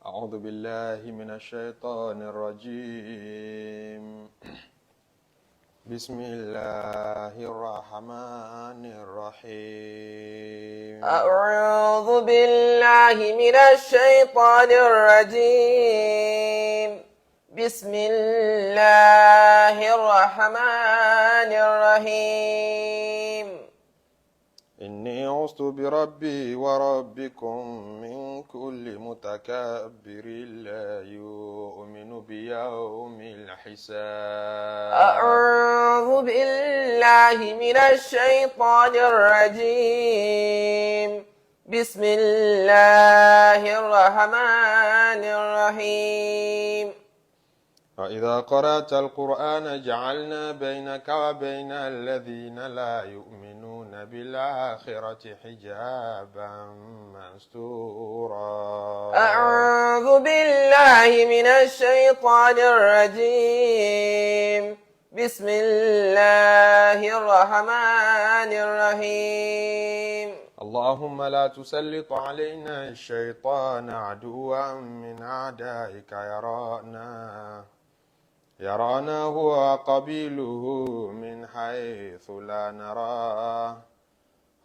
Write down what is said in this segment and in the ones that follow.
أعوذ بالله من الشيطان الرجيم بسم الله الرحمن الرحيم أعوذ بالله من الشيطان الرجيم بسم الله الرحمن الرحيم إني عصت بربي وربكم من كل متكبر لا يؤمن بيوم الحساب أعوذ بالله من الشيطان الرجيم بسم الله الرحمن الرحيم وإذا قرأت القرآن جعلنا بينك وبين الذين لا يؤمنون بالآخرة حجابا مستورا أعوذ بالله من الشيطان الرجيم بسم الله الرحمن الرحيم اللهم لا تسلط علينا الشيطان عدوا من أعدائك يرانا هو وقبيله من حيث لا نراه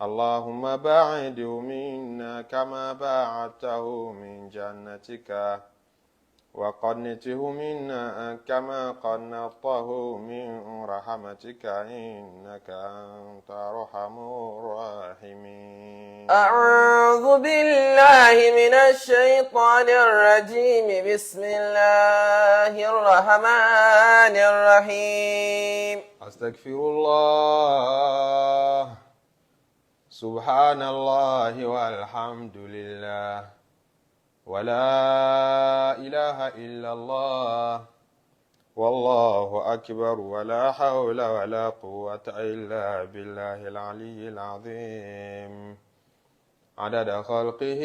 اللهم باعده منا كما باعدته من جنتك وقنته منا كما قنطته من رحمتك إنك أنت أرحم الراحمين أعوذ بالله من الشيطان الرجيم بسم الله الرحمن الرحيم أستغفر الله سبحان الله والحمد لله ولا إله إلا الله والله أكبر ولا حول ولا قوة إلا بالله العلي العظيم عدد خلقه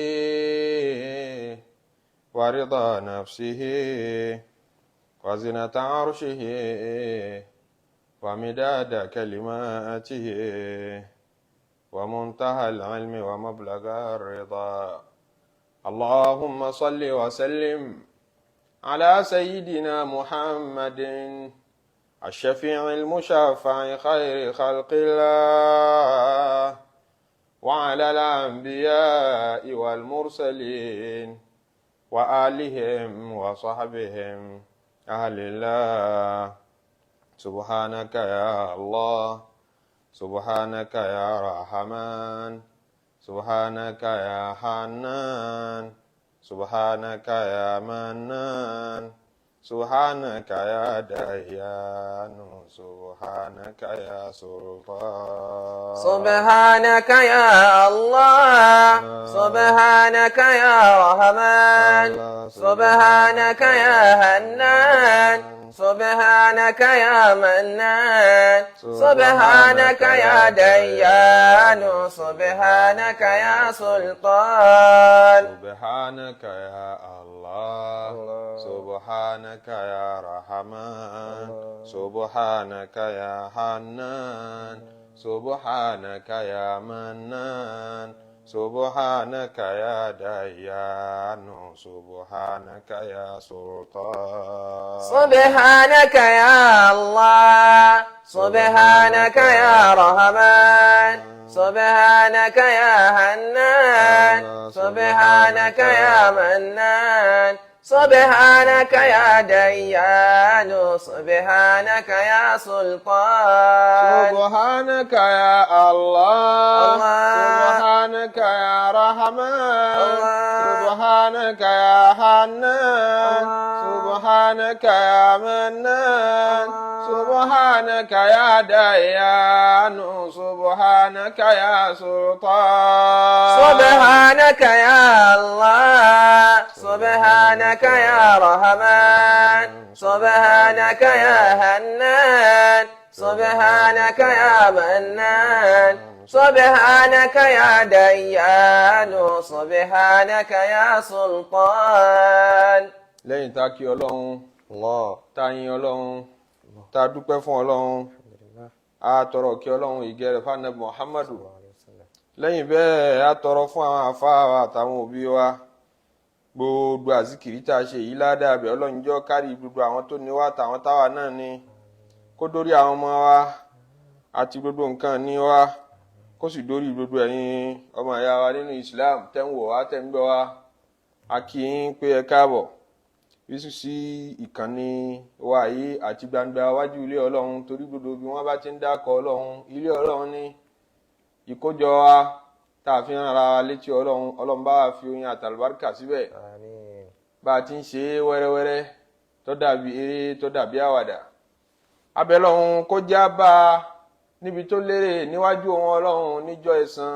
ورضا نفسه وزنة عرشه ومداد كلماته ومنتهى العلم ومبلغ الرضا اللهم صل وسلم على سيدنا محمد الشفيع المشفع خير خلق الله وعلى الأنبياء والمرسلين وآلهم وصحبهم أهل الله سبحانك يا الله سبحانك يا رحمن سبحانك يا حنان سبحانك يا منان سبحانك يا ديان سبحانك يا سلطان سبحانك يا الله سبحانك يا رحمن سبحانك يا هنان سبحانك يا منان سبحانك يا ديان سبحانك يا سلطان سبحانك يا الله سبحانك يا رحمن سبحانك يا حنان سبحانك يا منان سبحانك يا ديان سبحانك يا سلطان سبحانك يا الله سبحانك يا رحمن سبحانك يا حنان سبحانك يا منان سبحانك يا ديان سبحانك يا سلطان سبحانك يا الله سبحانك يا رحمن سبحانك يا حنان سبحانك يا منان سبحانك يا ديان سبحانك يا سلطان سبحانك يا الله سبحانك يا رحمن سبحانك يا حنان سبحانك يا منان سبحانك يا ديان سبحانك يا سلطان. lẹ́yìn tá a kí Ọlọ́run tá a yìn Ọlọ́run tá a dúpẹ́ fún Ọlọ́run a tọrọ kí Ọlọ́run ìgẹ́ rẹ̀ fún Ànábì Muhammadu lẹ́yìn bẹ́ẹ̀ a tọrọ fún àwọn àfáà àtàwọn òbí wa gbogbo àzíkìrí tá a ṣe yìí ládàá bẹ̀ ọlọ́run jọ́ kárí gbogbo àwọn tó ní wá tàwọn táwa náà ní kó dórí àwọn ọmọ wa àti gbogbo nǹkan ní wa kó sì dórí gbogbo ẹ̀yin ọmọ ìyá wa nínú Islam tẹ́ ń wò wá tẹ́ ń gbọ́ wá a kí yín pé ẹ káàbọ̀ yíṣu sí ìkànnì wa yìí àti gbangba wájú ilé ọlọ́run torí gbogbo bí wọ́n bá ti ń dákọ̀ ọlọ́run ilé ọlọ́run ní ìkójọ wa tá a fi ń ra létí ọlọ́run bá fi oyin àtàlùbáríkà síbẹ̀ bá a ti ń ṣe wẹ́rẹ́wẹ́rẹ́ tó dàbí eré tó dàbí àwàdà abẹ́lọ́run kó já bá a níbi tó lérè níwájú ohun ọlọ́run níjọ́ ẹ̀san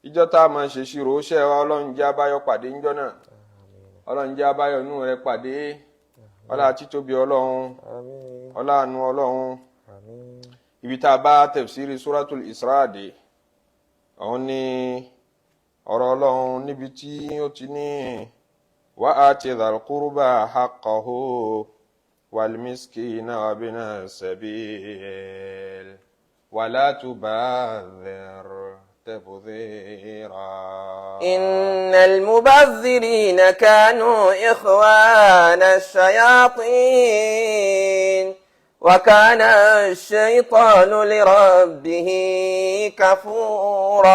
ìjọ tá a máa ṣe ṣírò ó ṣẹ́ wa ọlọ́run já báyọ̀ pàdé níjọ́ náà ọlọ́run já báyọ̀ nú rẹ̀ pàdé ọlá títóbi ọlọ́run ọlá àánú ọlọ́run ibi tá a bá tafsiri Suratul Isra dé òun ni ọ̀rọ̀ ọlọ́run níbi tí ó ti ní wa ati dhal qurba haqqahu wal miskina wa bina sabil wa la tubadhir تبذيرا إن المبذرين كانوا إخوان الشياطين وكان الشيطان لربه كفورا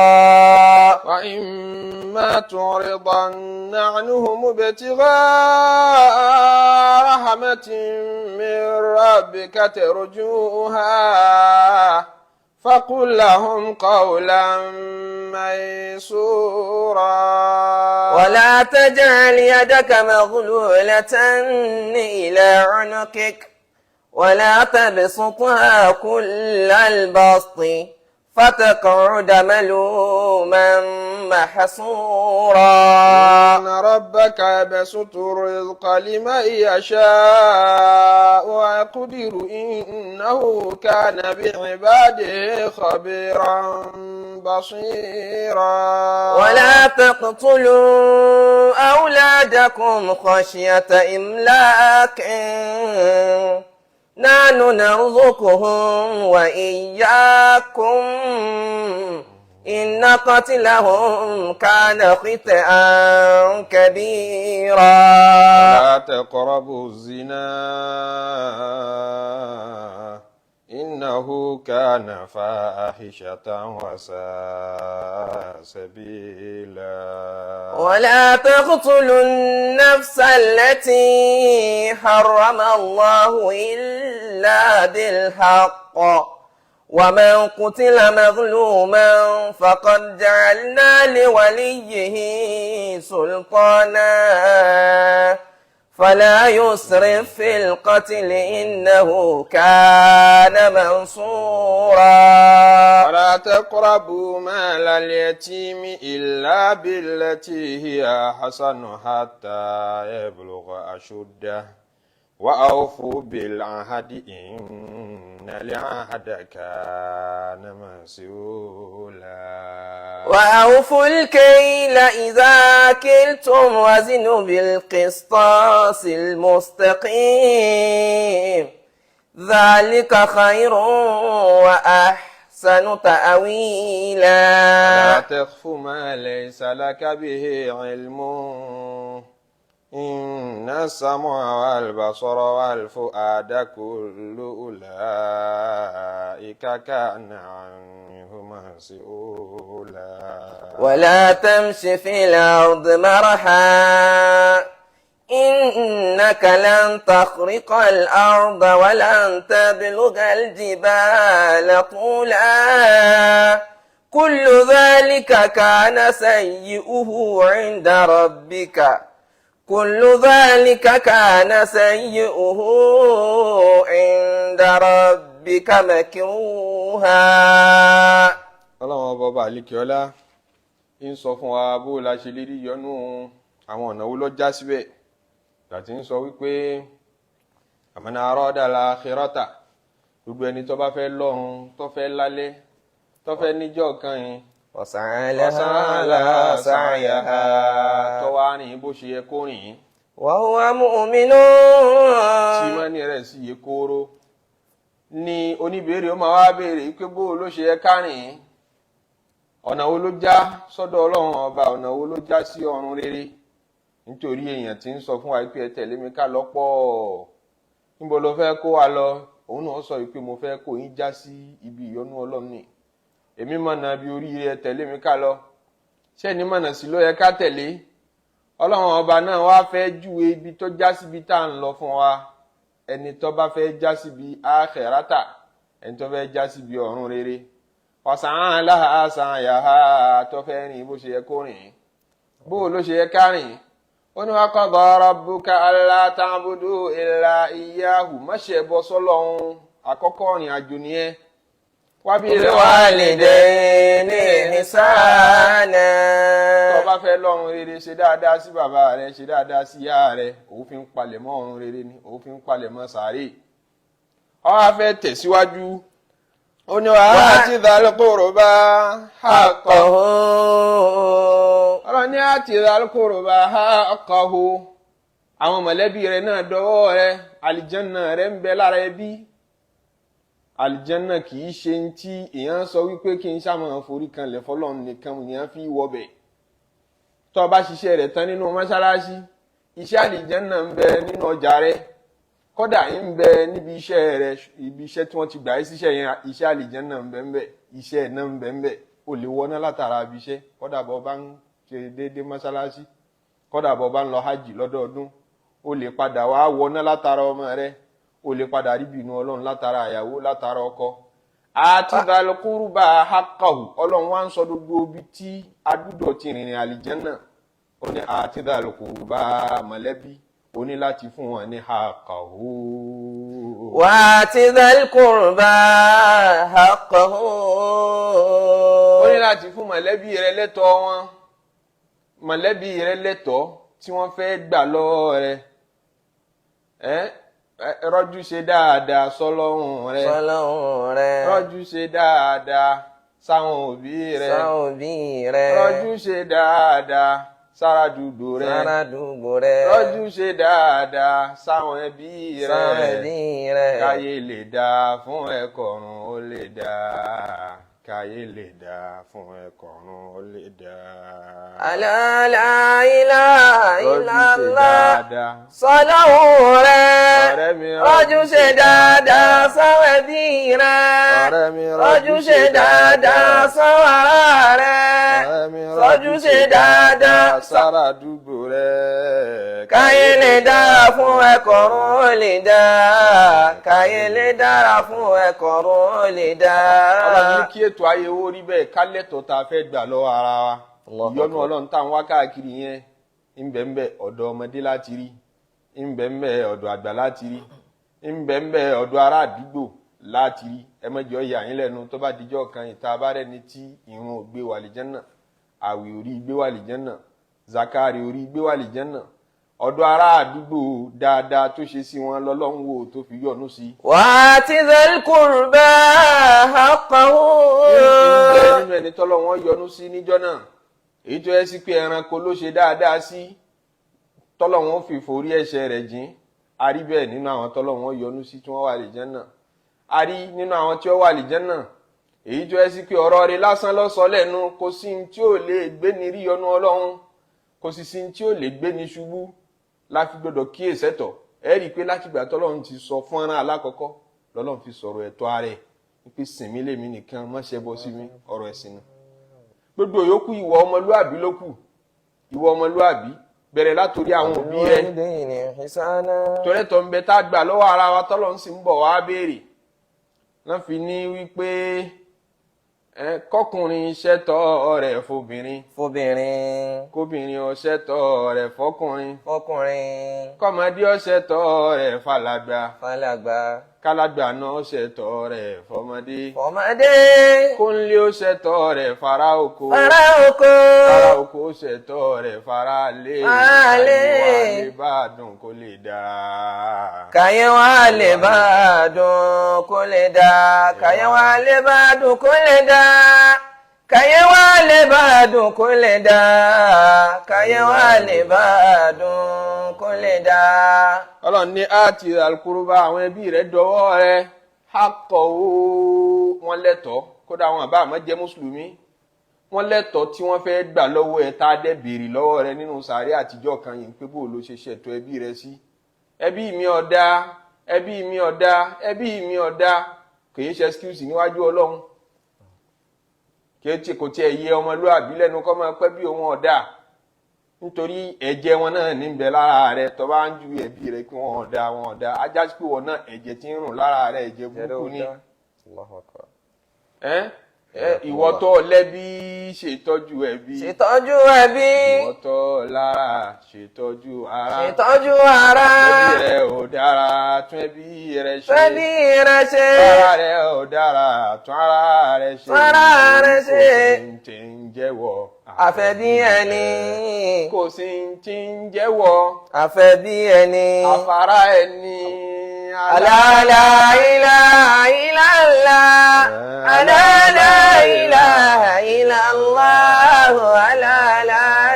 وإما تعرضن عنهم ابتغاء رحمة من ربك ترجوها فقل لهم قولا ميسورا ولا تجعل يدك مغلولة إلى عنقك ولا تبسطها كل البسط فتقعد ملوما محصورا إن ربك يبسط الرزق لمن يشاء ويقدر إنه كان بعباده خبيرا بصيرا ولا تقتلوا أولادكم خشية إملاق نحن نرزقهم وإياكم إن قتلهم كان خطأ كبيرا ولا تقربوا الزنا إنه كان فاحشة وساء سبيلا ولا تقتلوا النفس التي حرم الله إلا بالحق ومن قتل مظلوما فقد جعلنا لوليه سلطانا فلا يسرف في القتل إنه كان منصورا ولا تقربوا مال اليتيم إلا بالتي هي حسن حتى يبلغ أشده وأوفوا بالعهد إن العهد كان مسؤولا وأوفوا الكيل إذا كلتم وزنوا بالقسطاس المستقيم ذلك خير وأحسن تأويلا لا تخف ما ليس لك به علم إن السمع والبصر والفؤاد كل أولئك كان عنه مسؤولا ولا تمش في الأرض مرحا إنك لن تخرق الأرض ولن تبلغ الجبال طولا كل ذلك كان سيئه عند ربك كل ذلك كان سيئه عند ربك مكروها. ọlọ́run ọba àlekèọ́lá ń sọ fún wa bó la ṣe lè rí yọnú àwọn ọ̀nà wo ló já síbẹ̀ gbàtí ń sọ wípé àmọ́nà arada al-akhirata gbogbo ẹni tó bá fẹ́ lọ́run tó fẹ́ lálẹ́ tó fẹ́ níjọ́ kan yìí وسعى لها سعيها tó wá rìn bó ṣe yẹ kó rìn وهو مؤمن tí mọ́ni rẹ̀ sì yẹ kóró ni oníbèrè ó máa wá béèrè pé bó ló ṣe yẹ ká rìn ọ̀nà wo ló já sọ́dọ̀ ọlọ́run ọba ọ̀nà wo ló já sí ọ̀run rere nítorí èèyàn tí ń sọ fún wa pé ẹ tẹ̀lé mi ká lọ́pọ̀ níbo ló fẹ́ kó wa lọ òun náà sọ pé mo fẹ́ kó yín já sí ibi ìyọ́nú Ọlọ́run ni èmi mọ̀nà bí oríire ẹ tẹ̀lé mi ká lọ ṣé ní mọ̀nà sí ló yẹ ká tẹ̀lé Ọlọ́run ọba náà wá fẹ́ júwe ibi tó já síbi tá à ń lọ fún wa ẹni tó bá fẹ́ já síbi àkhírátà ẹni tó fẹ́ já síbi ọ̀run rere ọ̀sán láha sàn yàhá tó fẹ́ rìn bó ṣe yẹ kó rìn bó ló ṣe yẹ ká rìn ó ní wa qada rabbuka alla ta'budu illa iyyahu má ṣe bọ́ sọ́lọ́run àkọ́kọ́ rìn àjò nìyẹn wa bil walidayni ihsana tó bá fẹ́ lọ́run rere ṣe dáadáa sí bàbá rẹ ṣe dáadáa sí ìyá rẹ òfin palẹ̀mọ́ ọ̀run rere ni òfin palẹ̀mọ́ sàárè ó wá fẹ́ tẹ̀síwájú ó ní wa ati dhal qurba haqqahu ọ̀rọ̀ ní àti dhal qurba haqqahu àwọn mọ̀lẹ́bí rẹ̀ náà dọwọ́ rẹ̀ àlìjánà rẹ̀ ń bẹ lára ẹbí àlìjánà kìí ṣe ń tí èèyàn sọ wípé kí n ṣàmọ̀ forí kanlẹ̀ fọlọ́run nìkan èèyàn fi wọbẹ̀ tó bá ṣiṣẹ́ rẹ̀ tán nínú mọ́ṣáláṣí iṣẹ́ àlìjánà ń bẹ nínú ọjà rẹ̀ kódà ń bẹ níbi iṣẹ́ rẹ̀ ibi iṣẹ́ tí wọ́n ti gbà ẹ́ síṣẹ́ yẹn iṣẹ́ àlìjánà ń bẹ ń bẹ iṣẹ́ náà ń bẹ ń bẹ ó lè wọná látara ibi iṣẹ́ kódà bọ́ bá ń ṣe déédé mọ́ṣáláṣí kódà bọ́ bá ń lọ hajj lọ́dọọdún ó lè padà wá wọná látara ọmọ rẹ̀ ó lè padà rí bínú Ọlọ́run látara àyàwó látara ọkọ àti dhal qurba haqqahu Ọlọ́run wá ń sọ gbogbo ibi tí adúdọ̀ ti rìnrìn àlìjánà ó ní àti dhal qurba mọ̀lẹ́bí ó ní láti fún wọn ní haqqahu wa ati dhal qurba haqqahu ó ní láti fún mọ̀lẹ́bí rẹ lẹ́tọ̀ọ́ wọn mọ̀lẹ́bí rẹ lẹ́tọ̀ọ́ tí wọ́n fẹ́ gbà lọ́wọ́ rẹ rọ́jú ṣe dáadáa sọ́lọ́hun rẹ rọ́jú ṣe dáadáa sáwọn òbí rẹ rọ́jú ṣe dáadáa sáràdúgbò rẹ rọ́jú ṣe dáadáa sáwọn ẹbí rẹ káyé lè dáa fún ẹ̀kọ́rùn ó lè dáa káyé lè dáa fún ẹ̀kọ́rùn ó lè dáa. Ala la ilaha illallah sọ́lọ́hun rẹ̀ rọ́jú ṣe dáadáa sáwọn ẹbí rẹ̀ rọ́jú ṣe dáadáa sáwọn ará rẹ̀ rọ́jú ṣe dáadáa sáràdúgbò rẹ̀ káyé lè dára fún ẹ̀kọ́rùn ó lè dáa káyé lè dára fún ẹ̀kọ́rùn ó lè dáa. Ọlọ́run ní kí ètò ayé owó rí bẹ́ẹ̀ ká lẹ́tọ̀ọ́ tá a fẹ́ gbà lọ́wọ́ ara wa ìyọ́nú Ọlọ́run tá à ń wá káàkiri yẹn ńbẹ̀ńbẹ̀ ọ̀dọ̀ ọmọdé láti rí ńbẹ̀ńbẹ̀ ọ̀dọ̀ àgbà láti rí ńbẹ̀ńbẹ̀ ọ̀dọ̀ ará àdúgbò láti rí ẹ má jẹ́ ó yà yín lẹ́nu tó bá dijọ́ kan ìta bá rẹ́ni tí ìrun ò gbé wà lìjẹ́nà àwẹ̀ orí gbé wà lìjẹ́nà zakari orí gbé wà lìjẹ́nà ọ̀dọ̀ ará àdúgbò dáadáa tó ṣe sí wọn lọ́lọ́run wò tó fi yọ́nú sí. wa ati dhal qurba haqqahu. nínú ẹni tọ́lọ́ wọn yọ́nú sí níjọ́ náà èyí tó yẹ sí pé ẹranko ló ṣe dáadáa sí tọ́lọ́ wọn fi forí ẹ̀ṣẹ̀ rẹ̀ jìn a rí bẹ́ẹ̀ nínú àwọn tọ́lọ́ wọn yọ́nú sí tí wọ́n wà lìjẹ́nà a rí nínú àwọn tí wọ́n wà lìjẹ́nà èyí tó yẹ sí pé ọ̀rọ̀ rẹ̀ lásán ló sọ lẹ́nu kò sí ní tí ò lè gbé ní rí yọ́nú Ọlọ́run kò sì sí ní tí ò lè gbé ní ṣubú láti gbọ́dọ̀ kíyèsẹ́tọ̀ ẹ rí i pé látìgbà tọ́lọ́run ti sọ fọ́nrán alákọ̀ọ́kọ́ lọ́lọ́run fi sọ̀rọ̀ ẹ̀tọ́ ara ẹ̀ wípé sìn mí lèmi nìkan má ṣe bọ́ sí mi ọ̀rọ̀ ẹ̀sìn ni gbogbo yòókù ìwọ ọmọlúàbí ló kù ìwọ ọmọlúàbí bẹ̀rẹ̀ látòrí àwọn òbí rẹ torẹ́tọ̀ ń bẹ tá a gbà lọ́wọ́ ara wa tọ́lọ́run sì ń bọ̀ wá béèrè náà fi ní wípé kọkùnrin ṣẹ̀tọ́ rẹ̀ fóbìnrin kóbìnrin ó ṣẹ̀tọ́ rẹ̀ fọkùnrin kọ́mọdé ó ṣẹ̀tọ́ rẹ̀ fàlàgbà kálàgbà náà ṣẹ̀tọ́ rẹ̀ fọmọdé kónlé ó ṣẹ̀tọ́ rẹ̀ fara oko ó ṣẹ̀tọ́ rẹ̀ fara lé lè bá dùn kó lè dáa káyé wá lè bá dùn kó lè dáa káyé wá lè bá dùn kó lè dáa káyé wá lè bá dùn kó lè dáa káyé wá lè bá dùn kó lè dáa. Ọlọ́run ní àti al-qurba àwọn ẹbí rẹ̀ dọwọ́ rẹ̀ haqqahu wọn lẹ́tọ̀ọ́ kódà wọn àbá àmọ́ jẹ́ mùsùlùmí wọ́n lẹ́tọ̀ọ́ tí wọ́n fẹ́ gbà lọ́wọ́ ẹ̀ tá a dẹ̀ béèrè lọ́wọ́ rẹ nínú sàárè àtijọ́ kan yìí pé bó ló ṣe ṣètò ẹbí rẹ sí. ẹbí mi ọ̀dá ẹbí mi ọ̀dá ẹbí mi ọ̀dá kì í ṣe excuse níwájú Ọlọ́run. Kò tiẹ̀ yẹ ọmọlúwàbí lẹ́nu kọ́ máa pẹ́ bí òun ọ̀dá nítorí ẹ̀jẹ̀ wọn náà ní bẹ lára rẹ tó bá ń ju ẹbí rẹ kí wọn ọ̀dá ajá sí pé wọn náà ẹ̀jẹ̀ tí ń rùn lára rẹ ẹ̀jẹ̀ burúkú ni. Ìwọ tó lẹ́bí ṣètọ́jú ẹbí. Ṣètọ́jú ẹbí. Ìwọ tó lára ṣètọ́jú ara. Ṣètọ́jú ara. Ẹbí rẹ ò dára tún ẹbí rẹ ṣe. Tún ẹbí rẹ ṣe. Ara rẹ ò dára tún ara rẹ ṣe. Tún ara rẹ ṣe. Kò sí ti ń jẹ́wọ́. Àfẹ́bí ẹni. Kò sí ti ń jẹ́wọ́. Àfẹ́bí ẹni. Àfárá ẹni. La ilaha illallah. La ilaha illallah. La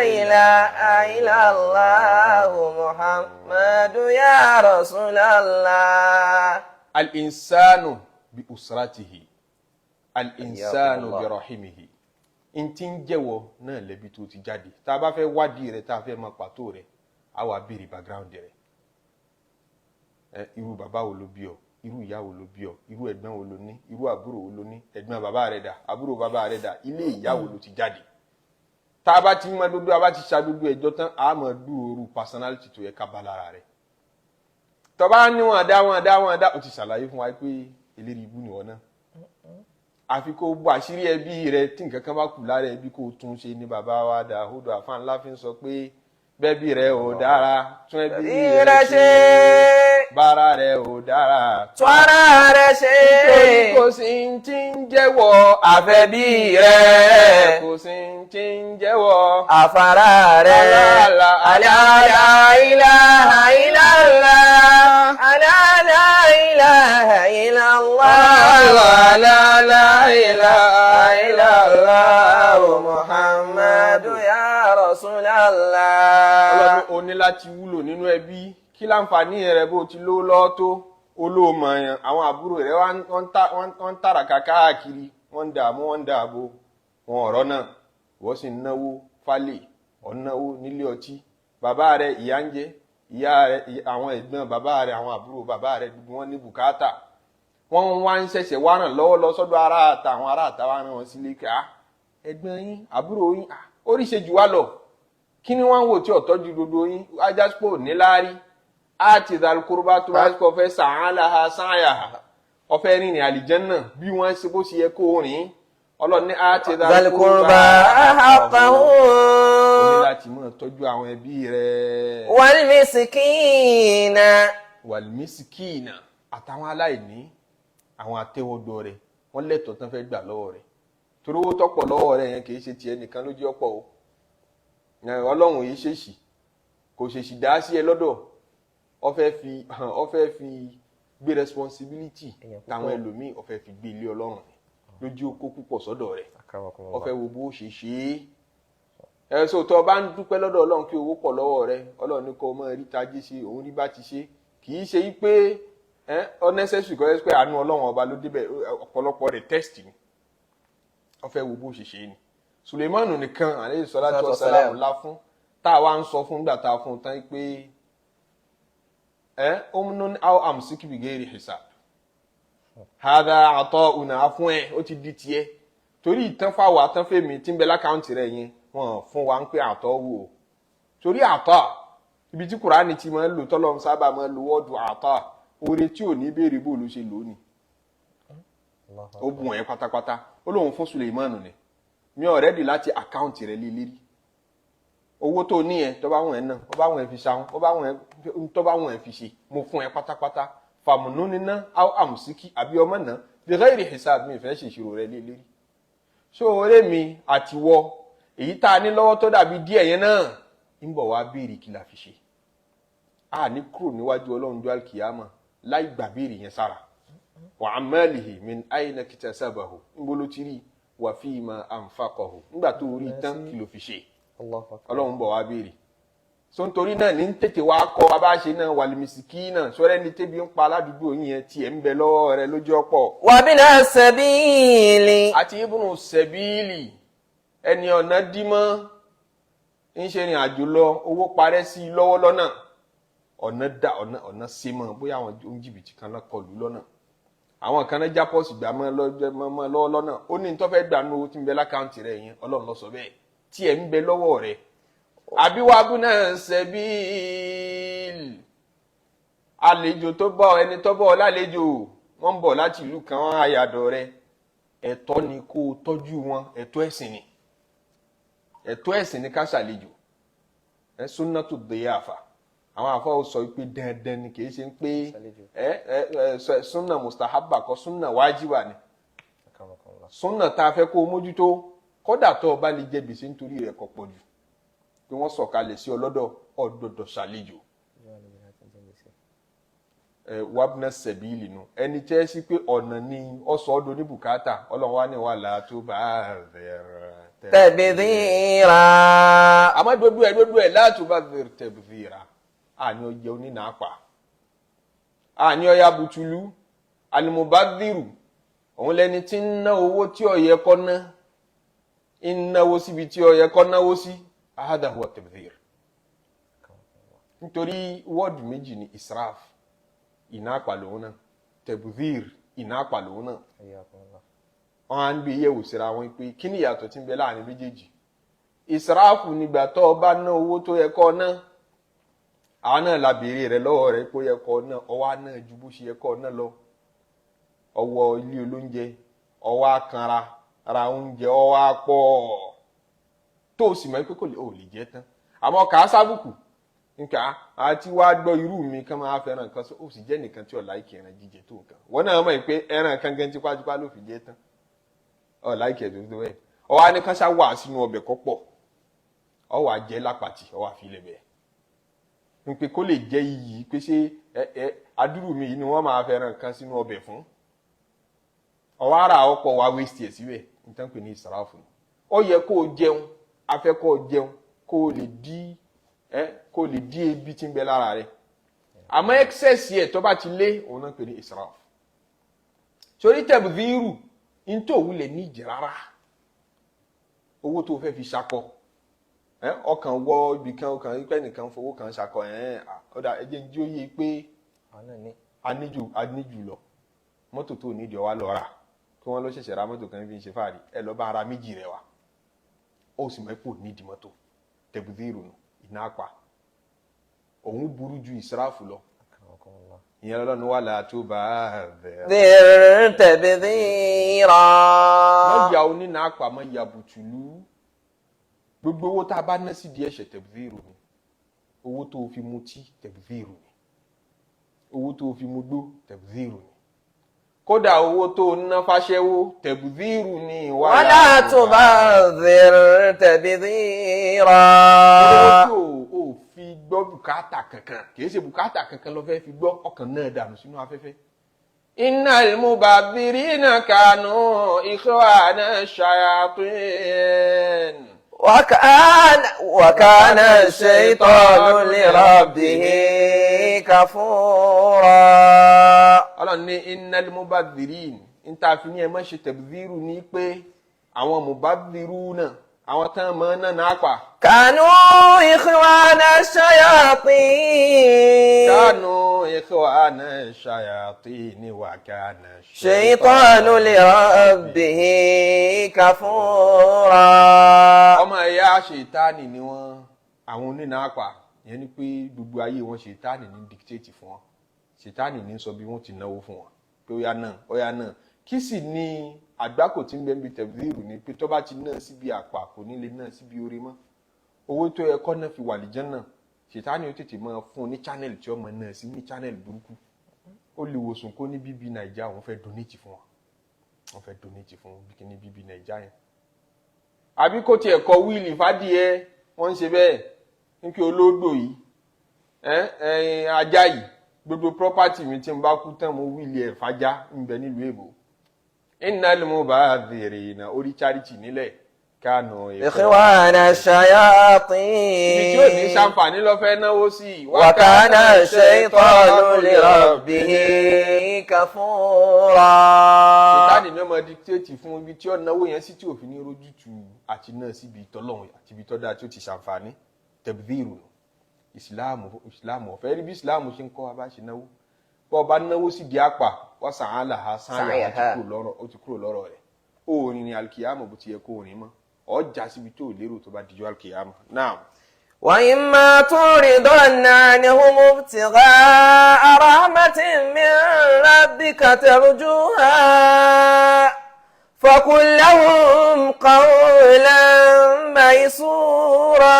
ilaha illallah. Muhammadu ya Rasulallah. Al-insanu bi usratihi. Al-insanu bi rahimihi. In ti ń jẹ́wọ́ náà lẹ́bi tó ti jáde. Tá a bá fẹ́ wádìí rẹ̀ tá a fẹ́ mọ pàtó rẹ̀ a wá béèrè background rẹ̀. Irú bàbá wo ló bí ọ, irú ìyá wo ló bí ọ, irú ẹ̀gbọ́n wo ló ní, irú àbúrò wo ló ní, ẹ̀gbọ́n bàbá rẹ̀ dà, àbúrò bàbá rẹ̀ dà, ilé ìyá wo ló ti jáde. Tá a bá ti mọ gbogbo a bá ti ṣa gbogbo ẹjọ́ tán a máa dúró personality tó yẹ ká bá lára rẹ̀. Tó bá ní wọn dá ó ti ṣàlàyé fún wa pé eléri ibú ni wọn náà. Àfi kó bọ́ àṣírí ẹbí rẹ̀ tí nǹkan kan bá kù lára ẹbí kó tún ṣe ní bàbá wa Dáúdù Alfanla fi ń sọ pé bẹ́bí rẹ̀ ò dára tún ẹbí rẹ̀ ṣe. Bára rẹ̀ ò dára tún ara rẹ̀ ṣe. Nítorí kò sí ti ń jẹ́wọ́ àfẹ́bí rẹ̀. Kò sí ti ń jẹ́wọ́ àfárá rẹ̀. La ilaha illallah. La ilaha illallah. La ilaha illallah. Muhammadu ya Rasulallah. Ọlọ́run ó ní láti wúlò nínú ẹbí. Kí láǹfààní rẹ̀ bó ti ló lọ́ tó olóòmọ̀yàn àwọn àbúrò rẹ̀ wọ́n ń tàràkà káàkiri wọ́n ń dààmú wọ́n ń dààbò wọn ọ̀rọ̀ náà wọ́n sì ń náwó fálè ọ̀náwó nílé ọtí bàbá rẹ̀ ìyá ń jẹ ìyá rẹ̀ àwọn ẹ̀gbọ́n bàbá rẹ̀ àwọn àbúrò bàbá rẹ̀ gbogbo wọn ní bùkátà wọ́n wá ń ṣẹ̀ṣẹ̀ wá ràn lọ́wọ́ lọ sọ́dọ̀ aráàta àwọn aráàta wá ràn wọ́n sílé ká ẹ̀gbọ́n yín àbúrò yín oríṣi jù wá lọ kí ni wọ́n ń wò tí ọ̀tọ́jú gbogbo yín ajásípò níláárí àti ìdálùkúrúbá tó bá kọ́ fẹ́ sàálàá sáyàá ọ̀fẹ́ rìnrìn àlìjẹ́nnà bí wọ́n ṣe bó ṣe yẹ kó rìn ọlọ́ni àti ìdálùkúrúbá haqqahu ó ní láti máa tọ́jú àwọn ẹbí rẹ̀ wàlmísìkìnà àtàwọn aláìní àwọn àtẹ́wọ́gbọ́ rẹ̀ wọ́n lẹ́tọ̀ọ́ tán fẹ́ gbà lọ́wọ́ rẹ̀ torí owó tọ́pọ̀ lọ́wọ́ rẹ̀ yẹn kì í ṣe tiẹ̀ nìkan ló jẹ́ ọ̀pọ̀ o ọlọ́run yìí ṣèṣì kò ṣèṣì dá sí ẹ lọ́dọ̀ ó fẹ́ fi gbé responsibility táwọn ẹlòmíì ó fẹ́ fi gbé ilé ọlọ́run lójú okó púpọ̀ sọ́dọ̀ rẹ̀ ó fẹ́ wo bó ṣe ṣe é so tó bá ń dúpẹ́ lọ́dọ̀ ọlọ́run kí owó pọ̀ lọ́wọ́ rẹ̀ ọlọ́run ní kó mọ́ rí tajé ṣe òun rí bá ti ṣe kì í ṣe pé unnecessary kọ́ ẹ́ pé àánú ọlọ́run ọba ló débẹ̀ ọ̀pọ̀lọpọ̀ rẹ̀ test ni ó fẹ́ wo bó ṣe ṣe ni Suleimanu nìkan alayhi salatu wassalam ńlá fún tá a wá ń sọ fún nígbà tá a fún un tán pé omnun aw amsik bi ghairi hisab hada ata'una fún ẹ ó ti di tiẹ̀ torí ìtàn fáwọn àtàn fèmí tí ń bẹ lákàùntì rẹ̀ yẹn wọ́n fún wa ń pé àtọ̀ wò torí àtọ̀ ibi tí Kùránì ti máa ń lò tọ́lọ́run sábà máa ń lo wọ́ọ̀dù àtọ̀ oore tí ò ní béèrè bó ló ṣe lò ní ó bùn ẹ pátápátá ó lóun fún Suleimanu ni mi ò rẹ́dì láti àkáùntì rẹ̀ lélérí owó tó ní ẹ tó bá wọn ẹ náà ó bá wọn ẹ fi ṣàwọn ó bá wọn ẹ tó bá wọn ẹ fi ṣe mo fún ẹ pátápátá fàmùnú níná áwọ àmùsíkì àbí ọmọ náà bi ghairi hisab mi fẹ́ ṣèṣirò rẹ̀ lélérí ṣó ọ̀rẹ́ mi àtiwọ́ èyí tá a ní lọ́wọ́ tó dàbí díẹ̀ yẹn náà ń bọ̀ wá béèrè kí la fi ṣe a ní kúrò níwájú Ọlọ́run jọ́ alkiyama láì gbà béèrè yẹn sára wa amalihi min ayna kitasabahu ń bolo ti rí wà fíìmà anfaqahu nígbà tó rí tán kí ló fi ṣe Ọlọ́run bọ̀ wá béèrè so nítorí náà ní tètè wá kọ́ wa bá ṣe náà wàlìmísìkínà sọ́rẹ́ ní tẹ́bi ń pa aládùúgbò yẹn tiẹ̀ ń bẹ lọ́wọ́ rẹ lójú ọ̀pọ̀. wàbínà sẹ́bíìlì. àti ibùnú sẹ́bíìlì ẹni ọ̀nà dímọ́ ń ṣe ìrìn àjò lọ owó parẹ́ sí i lọ́wọ́ lọ́nà ọ̀nà sí mọ́ bóyá àwọn oníjìbìtì kan lọ kọlù lọ́nà àwọn kan náà já pọ́ọ̀sì gbà mọ́ lọ́wọ́ lọ́nà ó ní tó fẹ́ gbà ní owó tí ń bẹ lákàntì rẹ̀ yẹn Ọlọ́run ló sọ bẹ́ẹ̀ tí ẹ̀ ń bẹ lọ́wọ́ rẹ̀ àbí wàá bú náà sẹ́bíìlì àlejò tó bọ̀ ẹni tó bọ̀ lálejò wọ́n ń bọ̀ láti ìlú kan wọ́n àyàdọ̀ rẹ̀ ẹ̀tọ́ ni kó o tọ́jú wọn ẹ̀tọ́ ẹ̀sìn ni ká ṣàlejò sunnatu diyafa àwọn àfọwọ́ sọ pé dandan ni kì í ṣe pé sunna mustahaba kọ́ sunna wájíbà ni sunna tá a fẹ́ kó o mójútó kódà tó o bá lè jẹ gbèsè nítorí rẹ̀ kò pọ̀ jù pé wọ́n sọ̀kalẹ̀ sí ọlọ́dọ̀ ọ̀dọ̀dọ̀ ṣàlejò wabna sẹ̀bíìlì nù ẹni tẹ́ sí pé ọ̀nà ni ọ̀sọ̀ ọdún ní bùkátà Ọlọ́run wá ní wà látó bá bẹ̀rẹ̀ tẹ̀bìdìrà. àmọ́ gbogbo ẹ̀ látó bá bẹ̀rẹ̀ tẹ̀bìdìrà àní ọjẹ́ onínàápa àní ọya bùtùlù alimobadiru òun lẹni tí ń ná owó tí ó yẹ kó ná ń náwó síbi tí ó yẹ kó náwó sí ahada huwa tẹ̀bìdìrà nítorí wọ́ọ̀dù méjì ní israf ìnáàpà lòun náà tẹ̀bùdír ìnáàpà lòun náà wọ́n á ń gbé yẹ̀wò síra wọn pé kí ni ìyàtọ̀ tí ń bẹ láàrin méjèèjì ìsìráàfù nígbà tó o bá ná owó tó yẹ kó ná àwọn náà la béèrè rẹ lọ́wọ́ rẹ pé ó yẹ kó ná ọwọ́ náà ju bó ṣe yẹ kó ná lọ ọwọ́ ilé olóúnjẹ ọwọ́ akanra ara oúnjẹ ọwọ́ apọ̀ tó o sì mọ̀ pé kò lè jẹ tán àmọ́ kà á sábùkù nka àti wá gbọ́ irú mi kan máa fẹ́ràn kan ó sì jẹ́ nìkan tí ó láìkì ẹran jíjẹ tó nǹkan wọ́n náà mọ̀ pé ẹran kan gan tipátipá ló fi jẹ tán ó láìkì ẹ̀ tó ẹ̀ ọ wá ní kánṣá wà sínú ọbẹ̀ kọ́ pọ̀ ọ wà jẹ́ lápàtì ọ wà fi lẹ̀ bẹ́ẹ̀ n pé kó lè jẹ́ iyì pé ṣé adúrú mi yìí ni wọ́n máa fẹ́ràn kan sínú ọbẹ̀ fún ọ wá ra ọ̀pọ̀ wá waste ẹ̀ síbẹ̀ nítorí pé ní ìsàráfù ó yẹ kó o jẹun afẹ́ kó o jẹun kó o lè dí ebi tí ń bẹ lára rẹ̀ àmọ́ excess yẹ tó bá ti lé òun náà pè ní israf sórí tẹ̀bùdírù ní tó wulẹ̀ ní ìjì rárá owó tó fẹ́ fi ṣakọ ọkàn wọ ibì kan ọkàn ipẹ́ nìkan fowó kan ṣakọ ọ̀dà ẹjẹ́ ń jí ó yé pé aníjù lọ mọ́tò tó nídìí ọwá lọ rà kí wọ́n lọ ṣẹ̀ṣẹ̀ ra mọ́tò kan fi ń ṣe fáàrí ẹ lọ bá ara méjì rẹ̀ wá ó sì mọ̀ pé ò nídìí mọ́tò tẹ̀bùdírù nù ìnápa òun burú ju ìsìráàfù lọ ìyẹn lọ́nà wà látó bá bẹ̀rẹ̀ tẹ̀bìdìrà. mọ́yà onínàápa mọ́yà bùtùlù gbogbo owó tá a bá ná sí di ẹ̀ṣẹ̀ tẹ̀bìdìrù ni owó tó fi mutí tẹ̀bìdìrù ni owó tó fi mugbó tẹ̀bìdìrù ni kódà owó tó ná fáṣẹ́wó tẹ̀bìdìrù ni wà látó bá bẹ̀rẹ̀ tẹ̀bìdìrà. owó tó fi gbọ́ bùkátà kankan kìí ṣe bùkátà kankan ló fẹ́ fi gbọ́ ọkàn náà dànù sínú afẹ́fẹ́. innal mubadirina kanu ikhwana shayatin. wa kana shaytanu li rabbihi kafura. Ọlọ́run ní innal mubadirin níta fi ní ẹ má ṣe tẹ̀bìdìrù ní pé àwọn mubadiruna àwọn tán mọ́ náà náà pa. kanu ikhwana shayatin. kanu ikhwana shayatin wa kana shaytanu li rabbihi kafura. ọmọ ẹ̀yà ṣètánì ni wọ́n àwọn onínàápa ìyẹn ni pé gbogbo ayé wọn ṣètánì ní dictate fún wọn ṣètánì ní sọ bí wọ́n ti náwó fún wọn pé ó yá náà kí sì ni àgbákò tí ń bẹ níbi tẹ̀bìdìrù ni pé tó bá ti náà síbi àpà kò ní lè náà síbi orí mọ́ owó tó yẹ kọ́ náà fi wà lìjẹ́ náà ṣètánì ó tètè máa fún un ní channel tí ó mọ̀ náà sí ní channel burúkú ó lè wòsàn kó ní bíbí nàìjà wọ́n fẹ́ donate fún wọn wọ́n fẹ́ donate fún bí ní bíbí nàìjà yẹn àbí kó tiẹ̀ kọ wíìlì fádìẹ wọ́n ń ṣe bẹ́ẹ̀ ní kí olóògbò yìí ajá yìí gbogbo property mi tí n bá kú tán mo wíìlì ẹ̀ fájá ń bẹ nílùú èbó innal mubadirina orí charity nílẹ̀ kánú ikhwana shayatin. ibi tí ò ní ṣàǹfààní ló fẹ́ náwó sí. wa kana shaytanu li rabbihi kafura. Sàtánì ní ọmọ dictate fún ibi tí ó náwó yẹn sí tí ò fi ní rójútu àti náà síbi tọ́lọ́run àti ibi tọ́dá tí ó ti ṣàǹfààní. Tabdhiru ìsìláàmù ọ̀fẹ́ rí bí ìsìláàmù ṣe ń kọ́ wa bá ṣe náwó. Bọ́ ọba náwó sí di àpà wọ́n sàn án làá sáyà ó ti kúrò lọ́rọ̀ rẹ̀. Òòrìn ni alkiyama bó ti yẹ kó rìn mọ́. Ọjà síbi tó lérò tó bá dijọ́ alkiyama. Naam. Wa imma turidanna anhum ibtigha'a rahmatin min rabbika tarjuha faqul lahum qawlan maysura.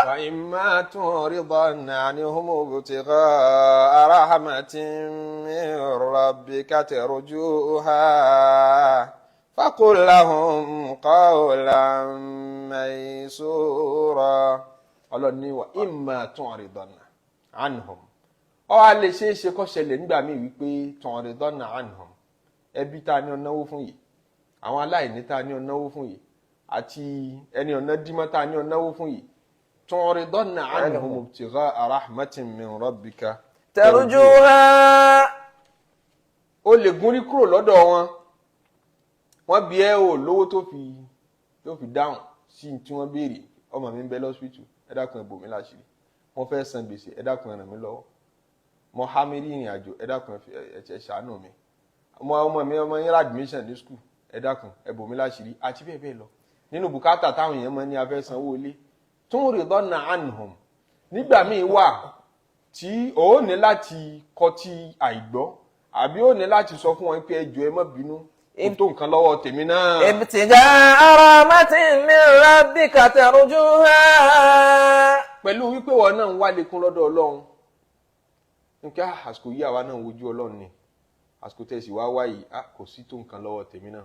Wa imma turidanna anhum ibtigha'a rahmatin min rabbika tarjuha فقل لهم قولا ميسورا. Ọlọ́run ní wa imma tu'ridanna anhum. Ó wá lè ṣe é ṣe kó ṣẹlẹ̀ nígbà míì wípé tu'ridanna anhum. Ẹbí ta ni ó náwó fún yìí, àwọn aláìní ta ni ó náwó fún yìí, àti ẹni ọ̀nà dímọ́ ta ni ó náwó fún yìí. Tu'ridanna anhum ibtigha'a rahmatin min rabbika tarjuha. Ó lè gúnrí kúrò lọ́dọ̀ wọn. Wọ́n bí ẹ́ ò lówó tó fi dáhùn sí tí wọ́n béèrè. Ọmọ mi ń bẹ lọ́sítù, ẹ dákun ẹ bò mí láṣìírí. Mo fẹ́ san gbèsè, ẹ dákun ẹ ràn mí lọ́wọ́. Mo há mi rí ìrìn àjò, ẹ dákun ẹ ṣàánú mi. Ọmọ yín rà admission ní school, ẹ dákun ẹ bò mí láṣìírí àti bẹ́ẹ̀ bẹ́ẹ̀ lọ. Nínú bùkátà táwọn èèyàn mọ̀ ní afẹ́ sanwó ilé. Turidanna anhum. Nígbà míì wà tí ó ní láti kọtí àìgbọ́ àbí ó ní láti sọ fún wọn pé ẹ jọ̀ọ́ ẹ má bínú. Tó nǹkan lọ́wọ́ tèmi náà. Ibtigha'a rahmatin min rabbika tarjuha. Pẹ̀lú wípé wọn náà ń wá lékún lọ́dọ̀ Ọlọ́run. Nǹkan àsìkò yìí àwa náà ń wojú Ọlọ́run ni. Àsìkò tẹ̀sí wá wáyìí kò sí tó nǹkan lọ́wọ́ tèmi náà.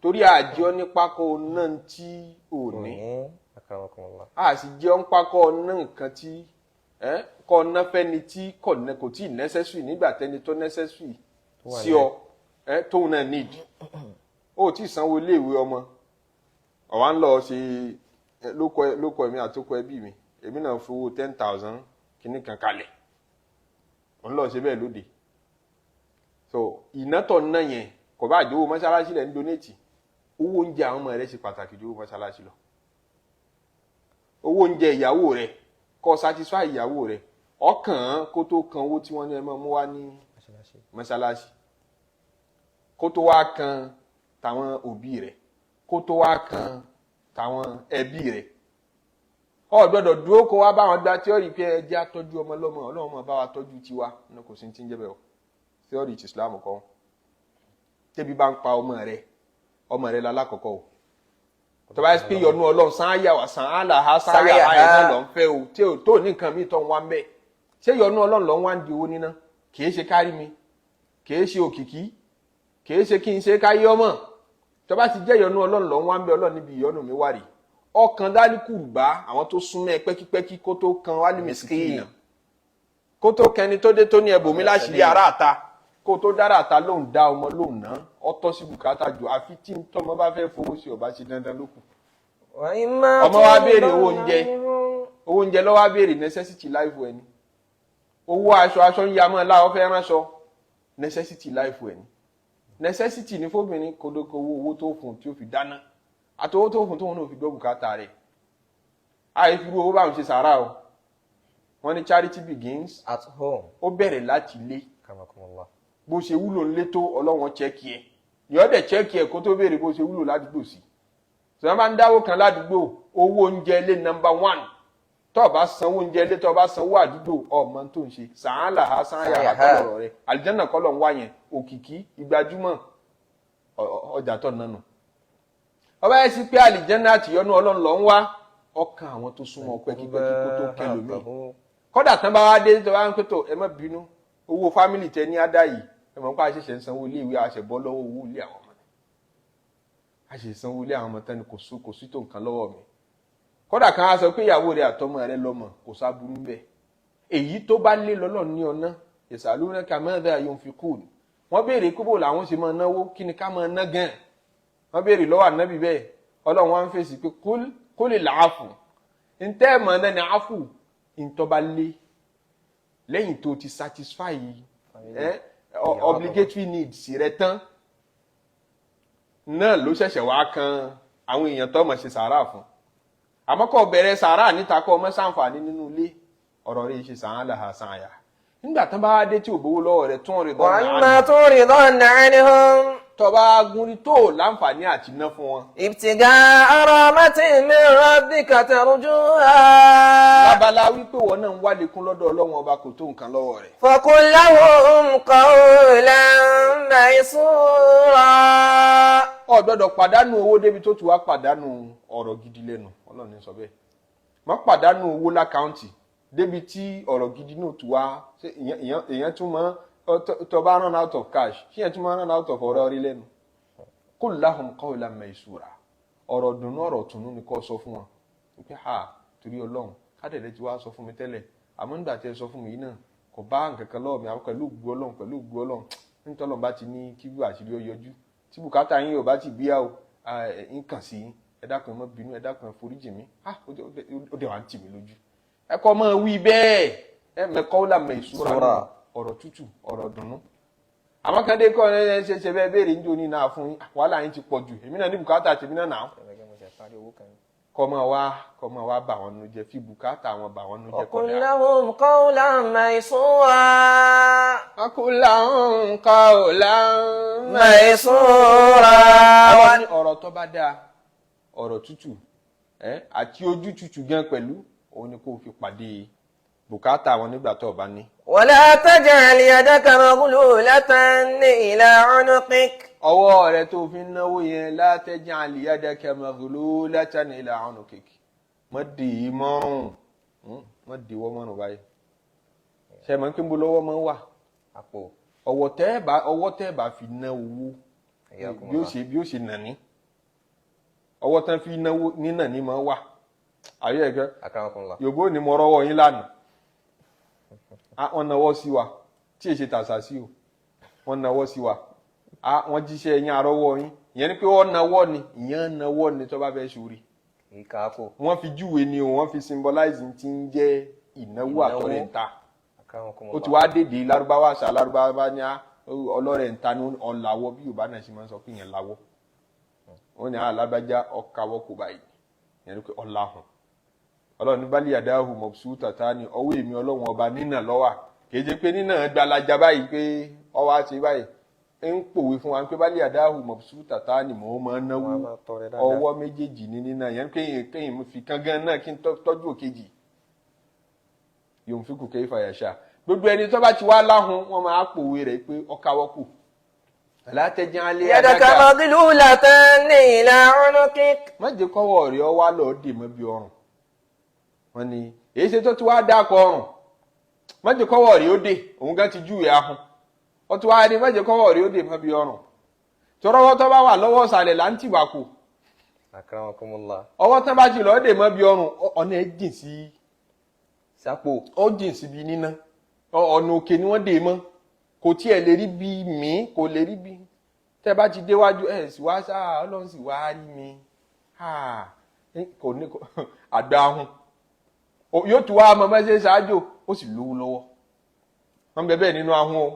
Torí àjọ nípa kó náà tí ò ní. A sì jẹ́ nípa kó náà nǹkan tí kó ná fẹ́ni tí kò tí ì necessary nígbà tẹ́ni tó necessary sí ọ. Tóun náà need ó tí sanwó iléèwé ọmọ ọ̀wá ń lọ ṣe lóko ẹ̀mí àtòkọ ẹbí mi èmi náà fowó 10,000 kìíní kan kalẹ̀ ò ń lọ ṣe bẹ́ẹ̀ lóde so ìnátọ̀ náà yẹn kò bá àjò owó mọ́ṣáláṣí lẹ̀ ń donate owó oúnjẹ àwọn ọmọ rẹ̀ ṣe pàtàkì ju owó mọ́ṣáláṣí lọ owó oúnjẹ ìyàwó rẹ̀ kó satisfy ìyàwó rẹ̀ ọkàn kó tó kan owó tí wọ́n ní ẹ máa mú wá ní mọ́ṣáláṣí kó tó wá kan tàwọn òbí rẹ̀ kó tó wá kan tàwọn ẹbí rẹ̀ ó gbọ́dọ̀ dúró kó wá bá wọn dá tíọ́rì pé ẹ jẹ́ àtọ́jú ọmọ lọ́mọ Ọlọ́run máa bá wa tọ́jú tiwa ní kò sí ti ń jẹ́ bẹ́ẹ̀ o tíọ́rì ti Islam kọ́ tẹ́bí bá ń pa ọmọ rẹ̀ lálákọ̀ọ́kọ́ o tó bá yẹ pé yọnu Ọlọ́run sáyà wà sáyà ha sáyà ha ẹ̀ náà lọ ń fẹ́ o tí o tó ní nǹkan míì tó ń wá ń bẹ̀ ṣé yọnu Ọlọ́run lọ ń wá ń di owó níná kì í ṣe kárí mi kì í ṣe òkìkí kìí ṣe kí n ṣe káyé ọmọ tó bá ti jẹ́ ìyọnu Ọlọ́run lọ wá ń bẹ Ọlọ́run níbi ìyọnu mi wà rí ọkàn dálíkù bá àwọn tó súnmọ́ ẹ pẹ́kípẹ́kí kó tó kan wálé mìsíkìnà kó tó kẹni tó dé tó ní ẹbòmí láṣìírí ará àta kó tó dára àta lóhùn dá ọmọ lóhùn ná ọtọ́ sí bùkátà jù àfi tí tọmọ bá fẹ́ fowó sí ọba ṣe dandan lókù ọmọ wa béèrè owó oúnjẹ ló wá béèrè necessity life ẹni owó aṣọ ń yamọ́ láwọ́ fẹ́ ránṣọ necessity life ẹni necessity ni fóbìnrin kódókó owó tó fún tí ó fi dáná àti owó tó fún tóun náà fi gbọ́ bùkátà rẹ̀ àìfirú owó báwọn ṣe sàárà o wọ́n ní charity begins at home. Ó bẹ̀rẹ̀ láti ilé bó ṣe wúlò nílé tó Ọlọ́run chẹ́kì ẹ̀ yọ́dẹ̀ chẹ́kì ẹ̀ kó tó béèrè bó ṣe wúlò ládùúgbò sí tí wọ́n bá ń dáwó kan ládùúgbò owó oúnjẹ ilé number 1 tó bá sanwó oúnjẹ ilé tó bá sanwó àdúgbò ọmọ tó ń ṣe sàálà ha sáyà àkọlọ̀rọ̀ rẹ̀ àlìjánà kọ́lọ̀ ń wá yẹn òkìkí ìgbàjúmọ̀ ọjà tó nánu ọba yẹn sí pé àlìjánà àti ìyọ́nú Ọlọ́run lọ ń wá ọkàn àwọn tó súnmọ́ pẹ́kípẹ́kí kó tó kẹlòmíì kódà tán bá wá dé tó bá ń pẹ́ tó ẹ má bínú owó fámìlì tẹ ní ádá yìí ẹ mọ̀ pé àṣẹṣẹ ń sanwó ilé ìwé àṣẹbọ́ lọ́wọ́ owó ilé àwọn ọmọ àṣẹ sanwó ilé àwọn ọmọ tán ni kò sí tó nǹkan lọ́wọ́ mi kódà kan á sọ pé ìyàwó rẹ̀ àtọmọ rẹ̀ lọ́mọ kò sáburú bẹ́ẹ̀ èyí tó bá lé lọ́lọ́ ní ọ̀nà yasalunaka madha yunfikun wọ́n béèrè kúbò làwọn ṣe máa náwó kí ni ká máa ná gan wọ́n béèrè lọ́wọ́ ànábì bẹ́ẹ̀ Ọlọ́run wá ń fèsì pé kólil afu ntẹ́ mọ̀ náà ni afu ntọ́ba lé lẹ́yìn tó ti satisfy obligatory needs rẹ tán náà ló ṣẹ̀ṣẹ̀ wá kan àwọn èèyàn tó mọ̀ ṣe sàárà fún àmọ́ kó bẹ̀rẹ̀ sàárà níta kó ọmọ ṣàǹfààní nínú ilé ọ̀rọ̀ rẹ̀ ṣe sàn án làhà sàn àyà nígbà tán bá dé tí ò gbowó lọ́wọ́ rẹ̀ tún rí wa imma turidhanna anhum tó bá gúnrí tó láǹfààní àti ná fún wọn. ibtigaa rahmatin min rabbika tarjuha. lábala wípé wọn náà ń wá lékún lọ́dọ̀ Ọlọ́run ọba kò tó nǹkan lọ́wọ́ rẹ̀. faqul lahum qawlan maysura. Ó gbọ́dọ̀ pàdánù owó débi tó ti wá pàdánù ọ̀rọ̀ gidi lẹ́nu Ọlọ́run ní sọ bẹ́ẹ̀ má pàdánù owó lákàùntì débi tí ọ̀rọ̀ gidi náà ti wá èèyàn tún mọ́ tó bá run out of cash ṣé yẹn tún máa run out of ọ̀rọ̀ orí lẹ́nu qul lahum qawlan maysura ọ̀rọ̀ dùnú ọ̀rọ̀ tùnú ni kò sọ fún wọn pé torí Ọlọ́run kádẹ̀dẹ̀ ti wá sọ fún mi tẹ́lẹ̀ àmọ́ nígbà tí ẹ sọ fún mi yìí náà kò bá nǹkan kan lọ́wọ́ mi àwọn pẹ̀lú ògbó Ọlọ́run nítorí Ọlọ́run bá ti ní kí bí àṣírí ó yọjú tí bùkátà yín ò bá ti bíyà o ń kàn sí ẹ dákun ẹ má bínú ẹ dákun ẹ foríjì mí ó dẹ̀ wá ń tì mí lójú ẹ kọ́ mọ́ wí bẹ́ẹ̀ ẹ qawlan maysura ọ̀rọ̀ tútù ọ̀rọ̀ dùnú àmọ́ kan dé kọ́ ẹ ṣe bẹ́ẹ̀ béèrè níjó ní náà fún yín wàhálà yín ti pọ̀ jù èmi náà ní bùkátà tèmi náà náà kọ́ mọ́ wá bà wọ́n nú jẹ́ fi bùkátà wọn bà wọ́n nú jẹ́ kọ́ qul lahum qawlan maysura. qul lahum qawlan maysura. àwọn ní ọ̀rọ̀ tó bá dáa ọ̀rọ̀ tútù àti ojú tútù gan pẹ̀lú òun ni kò fi pàdé bùkátà wọn nígbà tó bá ní. wala taj'al yadaka maghlulatan ila 'unuqik. ọwọ́ rẹ tó fi náwó yẹn la taj'al yadaka maghlulatan ila 'unuqik mọ́ dì í mọ́rùn mọ́ dì wọ́n mọ́rùn báyìí. ṣe mọ̀ kí n bó lọ́wọ́ mọ́ wà àpò ọwọ́ tẹ́ bá fi ná owó bí ó ṣe nà ní ọwọ́ tán fi náwó nínà ní mọ́ wà ayé ẹ̀gẹ́ yòbó ni mo rọ́wọ́ yín lánàá wọ́n náwọ́ sí wa tí èṣe tàṣà sí o wọ́n náwọ́ sí wa wọ́n jíṣẹ́ yín arọ́wọ́ yín ìyẹn ni pé wọ́n náwọ́ ni ìyẹn náwọ́ ni tó bá fẹ́ ṣorí wọ́n fi júwe ni o wọ́n fi symbolize ti ń jẹ́ ìnáwó àtọ̀rẹ́ ń ta ó ti wá dédé lárúbáwá àṣà lárúbáwá ní ọlọ́rẹ̀ ń ta ní ọ̀làwọ́ bí Yorùbá náà ṣe máa ń sọ pé ìyẹn láwọ́ wọ́n ní alábàjá ọkàwọ́ kò báyìí ìyẹn ni pé ọ̀làhùn Ọlọ́run ní bali yadahu mabsutatani ọwọ́ èmi Ọlọ́run ọba nínà lọ́wà kéje pé nínà gbalaja báyìí pé ọwọ́ àti báyìí ń pòwe fún wa pé bali yadahu mabsutatani mọ̀ ó máa náwó ọwọ́ méjèèjì ní nínà yẹn kéyìn fi kángan náà kí n tọ́jú òkejì yunfiqu kayfa yasha gbogbo ẹni tó bá ti wá láhùn wọn máa pòwe rẹ̀ pé ọkàwọ́kù la taj'al yadaka maghlulatan ila 'unuqik. má jẹ́ kọ́wọ́ rẹ̀ ọ wá lọ́ọ́ dè mọ́ bí ọrùn wọ́n ní èyí ṣe tó ti wá dákọ̀ ọrùn má jẹ́ kọ́wọ́ rí ó dé òun gan ti júwe ahun ó ti wá ní má jẹ́ kọ́wọ́ rí ó dé mọ́ bí ọrùn tọ́rọ́wọ́ tó bá wà lọ́wọ́ ìsàlẹ̀ là ń tì wá kù akramakumullah ọwọ́ tán bá ti lọ́ọ́ dè mọ́ bí ọrùn ọ̀nà ẹ̀ jìn sí sápò ó jìn síbi níná ọ̀nà òkè ni wọ́n dè mọ́ kò tiẹ̀ lè rí bí mi kò lè rí bí tẹ́ bá ti déwájú ẹ̀ sì wá sáà Ọlọ́run sì wá rí mi kò ní àgbà ahun yóò tún wá ọmọ mẹ́sẹ̀ ṣáájú ó sì lówó lọ́wọ́ wọ́n bẹ bẹ́ẹ̀ nínú ahun o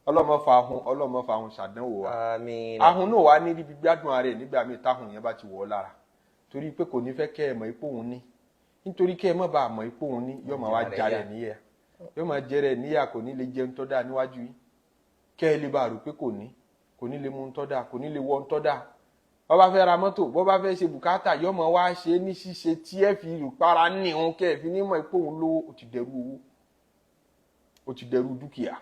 ọlọ́mọ fa ahun ṣàdánwò wa ahun náà wá ní ibi gbádùn ara ẹ̀ nígbà míì táhùn yẹn bá ti wọ̀ ọ́ lára torí pé kò ní fẹ́ kẹ́ ẹ mọ̀ ipò òun ní nítorí kẹ́ ẹ mọ̀ bá mọ̀ ipò òun ní yóò máa wá já rẹ̀ níyà yóò máa jẹ rẹ̀ níyà kò ní lè jẹun tọ́ dáa níwájú yìí kẹ́ ẹ lè bá rò pé kò ní lè mú un tọ́ dáa kò ní lè wọ un tọ́ dáa bọ́ bá fẹ́ ra mọ́tò bọ́ bá fẹ́ ṣe bùkátà yọmọ wá ṣe ní ṣíṣe tí ẹ fi rùpara ní òun kẹ́ ẹ fi nímọ̀ ipò òun lówó ó ti dẹrú owó ó ti dẹrú dúkìá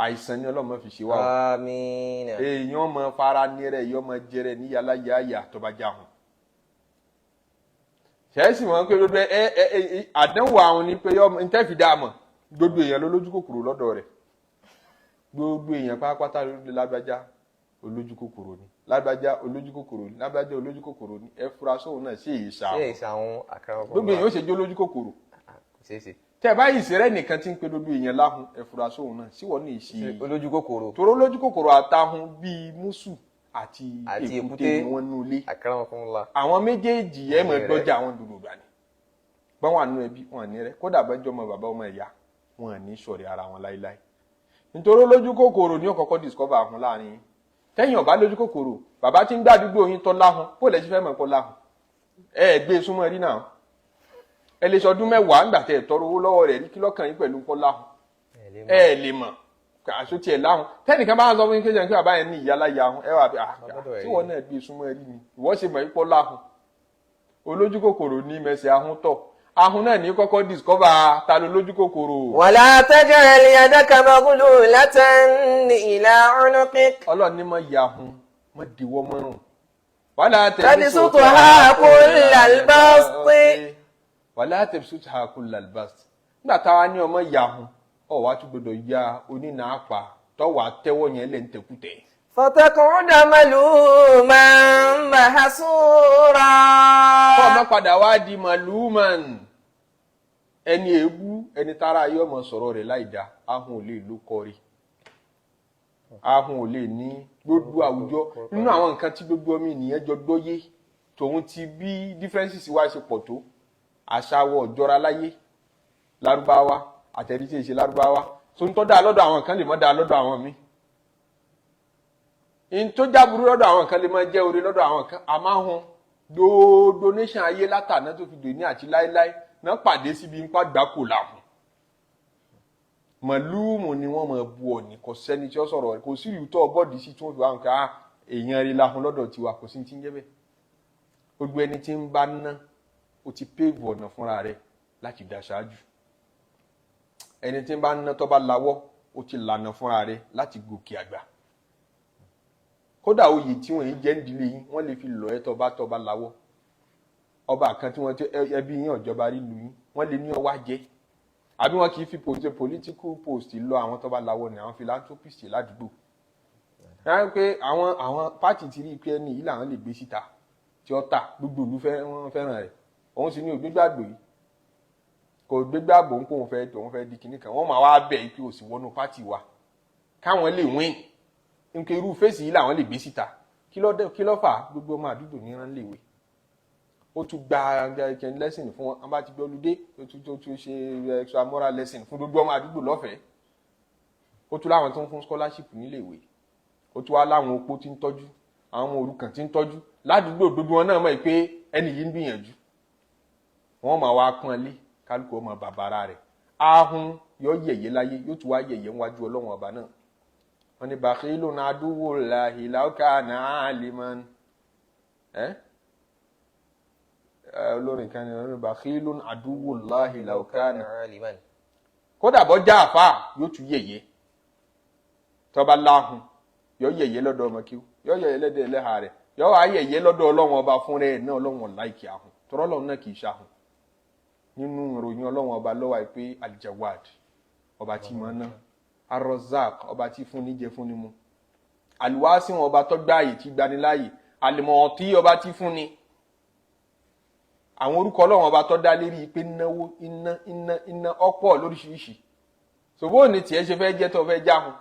àìsàn ni Ọlọ́run fi ṣe wá o àmín èèyàn mọ fara ní rẹ yọmọ jẹrẹ ní yàláyàyà tó bá já hàn ṣẹ́ẹ̀sì mọ̀ pé gbogbo àdánwò àwọn ni pé yọmọ ń tẹ́fì dá mọ̀ gbogbo èèyàn ló lójú kòkòrò lọ́dọ̀ rẹ̀ gbogbo èèyàn pátápátá ló lágbájá olójú kòkòrò ni lágbájá olójú kòkòrò ni lágbájá olójú kòkòrò ni ẹ fura sóhun náà sí ìṣàwọn àkàrà gbogbo èèyàn ó ṣe jó lójú kòkòrò tẹ báyìí ìṣẹ̀rẹ̀ nìkan tí ń pe gbogbo èèyàn láhùn ẹ fura sóhun náà síwọ ní ìṣe olójú kòkòrò tòró olójú kòkòrò àtàhùn bíi mùsù àti èkúté ni wọ́n nú ilé. Akramakumullah. Àwọn méjèèjì ẹ mọ̀ dọ́jà àwọn dùdù gbà ní. Bọ́n wà nú ẹbí wọn ní rẹ kódà bẹ́jọ́ ọmọ bàbá ọmọ ìyá wọn ní sọ̀rọ̀ ara wọn láíláí. Nítorí lójú kòkòrò ní ọ̀kọ̀ọ̀kọ̀ discover ahun láàrin yín. Tẹ́yìn ọ̀bá lójú kòkòrò bàbá tí ń gbàdúgbò yín tọ́ láhun bó lẹ́ sí fẹ́ mọ̀ pọ́ láhun. Ẹ gbé súnmọ́ rí náà. Ẹ lè sọdún mẹ́wàá ńgbà tẹ́ tọrọ owó lọ́wọ́ rẹ̀ rí kí lọ́kàn yín pẹ̀lú pọ́ láhun. Ẹ lè mọ̀ àṣọ tiẹ̀ láhun. Tẹ́nìkan bá ń sọ fún yín kéjọ pé bàbá yẹn ní ìyá láyà ahun ẹ wà pé tí wọ́n náà gbé súnmọ́ rí ni ìwọ ṣe mọ̀ pọ́ láhun. Olójú kòkòrò ní mẹsẹ̀ ahun tọ̀. Ahun náà ní kọ́kọ́ discover ta ló lójú kòkòrò. Wala taj'al yadaka maghlulatan ila 'unuqik. Ọlọ́run ní mọ̀ yà ahun mọ̀ dìwọ́ mọ́rùn. Wala tabsutha kullal basti. Wala tabsutha kullal basti. Nígbà táwa ní ọmọ yà ahun ọ wá tún gbọdọ̀ ya onínàápa tọ́wọ́ àtẹ́wọ́ yẹn lẹ́ ń tẹkùtẹ̀. Fataquda maluman mahsura. Kọ́ ọmọ padà wá di maluman ẹni èébú ẹni tára ayé ọmọ sọ̀rọ̀ rẹ̀ láìda ahun ò lè ló kọrí ahun ò lè ní gbogbo àwùjọ nínú àwọn nǹkan tí gbogbo ọmọ ènìyàn jọ gbọ́yé tòun ti bí differences wá ṣe pọ̀ tó àṣàwọ̀ ọ̀jọ́ra láyé lárúbáwá àtẹ̀rí tí èṣe lárúbáwá tó ń tọ́ dáa lọ́dọ̀ àwọn kan lè mọ́ dáa lọ́dọ̀ àwọn míì in tó jáburú lọ́dọ̀ àwọn kan lè máa jẹ́ orí lọ́dọ̀ àwọn kan a máa hun gbogbo nation ayé látàná tó fi dè ní àti láíláí náà pàdé síbi ń pàgbà kò láhùn màlúùmù ni wọ́n máa bu ọ̀nì kò sẹ́ni tí ó sọ̀rọ̀ kò sí ìlú tó bọ́ọ̀dì sí tí wọ́n fi wá nǹkan èèyàn rí láhùn lọ́dọ̀ tiwa kò sí ti ń jẹ́ bẹ́ẹ̀ gbogbo ẹni tí ń bá ná o ti pave ọ̀nà fúnra rẹ̀ láti dá ṣáájú ẹni tí ń bá ná tó bá lawọ́ o ti lànà fúnra rẹ̀ láti gòkè àgbà kódà oyè tí wọ́n yìí jẹ́ ndílé yín wọ́n lè fi lọ ẹ́ tọba láwọ́ ọba kan tí wọ́n ti ẹbí yín ọ̀jọba rí lu yín wọ́n lè ní ọwá jẹ́ àbí wọ́n kì í fi political post lọ àwọn tọba láwọ́ ni àwọn philanthropist ládùúgbò yàrá pé àwọn pátì ti rí i pé ẹni yìí làwọn lè gbé síta tí ó tà gbogbo ìlú wọ́n fẹ́ràn rẹ̀ òun sì ní ògbégbàgbé yìí kò gbégbàgbó ń pò òun fẹ́ di kinní kan wọ́n máa wá bẹ̀ pé òsì wọnú pátì wa káwọn lè win nke irú fèsì yìí làwọn lè gbé síta kí ló fà gbogbo ọmọ àdúgbò ní rán léwe ó tún gba ẹkẹni lẹ́sìn fún wọn bá ti gbé olùdé ó tún ṣe extra moral lesson fún gbogbo ọmọ àdúgbò lọ́fẹ̀ẹ́ ó tún láwọn tó ń fún scholarship níléèwé ó tún wá láwọn opó tí ń tọ́jú àwọn ọmọ òrukàn tí ń tọ́jú ládùúgbò gbogbo wọn náà mọ̀ pé ẹni yìí ń gbìyànjú wọ́n máa wá pọ́n lé kálukú ọmọ bàbára rẹ̀ ahun yóò yẹ̀yẹ́ láyé yóò tún wá yẹ̀yẹ́ níwájú ọlọ́run ọba náà wọ́n ní bakhilun aduwwullahi law kana aliman olórin kan ní wọ́n ní bakhilun aduwwullahi law kana aliman kódà bọ́ já àfà yóò tún yẹ̀yẹ́ tọ́ba láhùn yóò yẹ̀yẹ́ lọ́dọ̀ ọmọ kí yóò yẹ̀yẹ́ lọ́dọ̀ ẹlẹ́hà rẹ̀ yóò wá yẹ̀yẹ́ lọ́dọ̀ ọlọ́run ọba fún rẹ̀ náà ọlọ́run láìkì ahùn tọ́rọ́ ọlọ́run náà kì í ṣahùn nínú ìròyìn ọlọ́run ọba lọ́wọ́ pé aljawad ọba tí mọ́ náà arozak ọba tí fún ní jẹ fún ní mu àlùwásí wọn ọba tó gbáàyè tí gbani láàyè àlùmọ̀ọ́tí ọba tí fún ní àwọn orúkọ ọlọ́run ọba tó dá lérí pé náwó iná ọ̀pọ̀ lóríṣiríṣi ṣòbó ní tiẹ̀ ṣe fẹ́ jẹ́ tó fẹ́ jáhun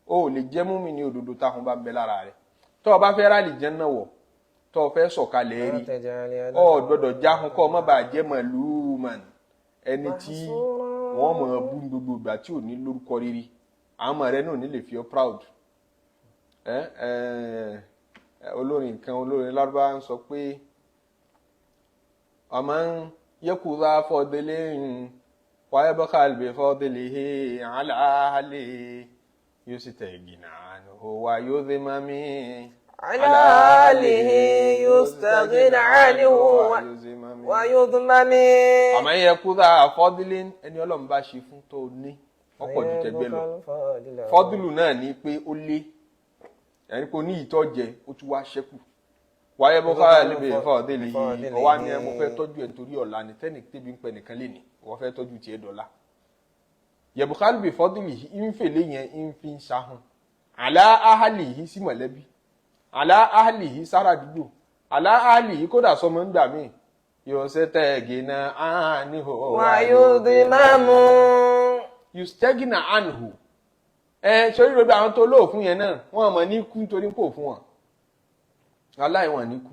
ó lè jẹ́ múmi ní òdodo táhun bá ń bẹ lára rẹ̀ tó ọba fẹ́ rálì jẹ́ náà wọ̀ tó fẹ́ sọ̀kalẹ̀ rí ọ gbọ́dọ̀ jáhun kọ́ ọmọ bá jẹ́ màlúùmán ẹni tí wọ́n mọ̀ bú gbogbo ìgbà tí ò ní lórúkọ rírí àwọn ọmọ rẹ̀ náà ní lè fi ọ́ proud olórin lárúbá ń sọ pé ọmọ ń yẹ́kùzá fọ́délé wáyé bọ́kàl bí fọ́délé aláàlẹ́ yóò sì tẹ̀ gìnà wà yóò dé mami aláàlẹ́ yóò sì gìnà wà yóò dé mami ọmọ yẹ́kùzá fọ́délé ẹni ọlọ́run bá ṣe fún tó ní ọ̀pọ̀ jù tẹgbẹ́ lọ fọ́dúlù náà ní pé ó lé ẹni kò ní ìtọ́jẹ ó tún wá ṣẹ́kù wáyé bó fáyà lébe fọ́ọ̀dé lè yí ọwá ní ẹmọ fẹ́ tọ́jú ẹ̀ nítorí ọ̀la ní tẹ́nì tẹ́bi ń pẹ́ nìkan lè ní wọ́n fẹ́ tọ́jú tiẹ̀ dọ́là yẹ̀bùkálù bè fọ́dúlì ń fèlé yẹn ń fi ń ṣahun àlá áhàlì yìí sí mọ̀lẹ́bí àlá áhàlì yìí sára àdúgbò àlá áhàlì yìí kódà sọmọ ń gbà míì yóò ṣe tẹ́ẹ̀gì náà áhàníhò wáyé máa mú yustagina anhu sórí gbogbo àwọn tó lóò fún yẹn náà wọ́n mọ̀ ní kú nítorí pò fún wọn aláìwọ̀n ní kú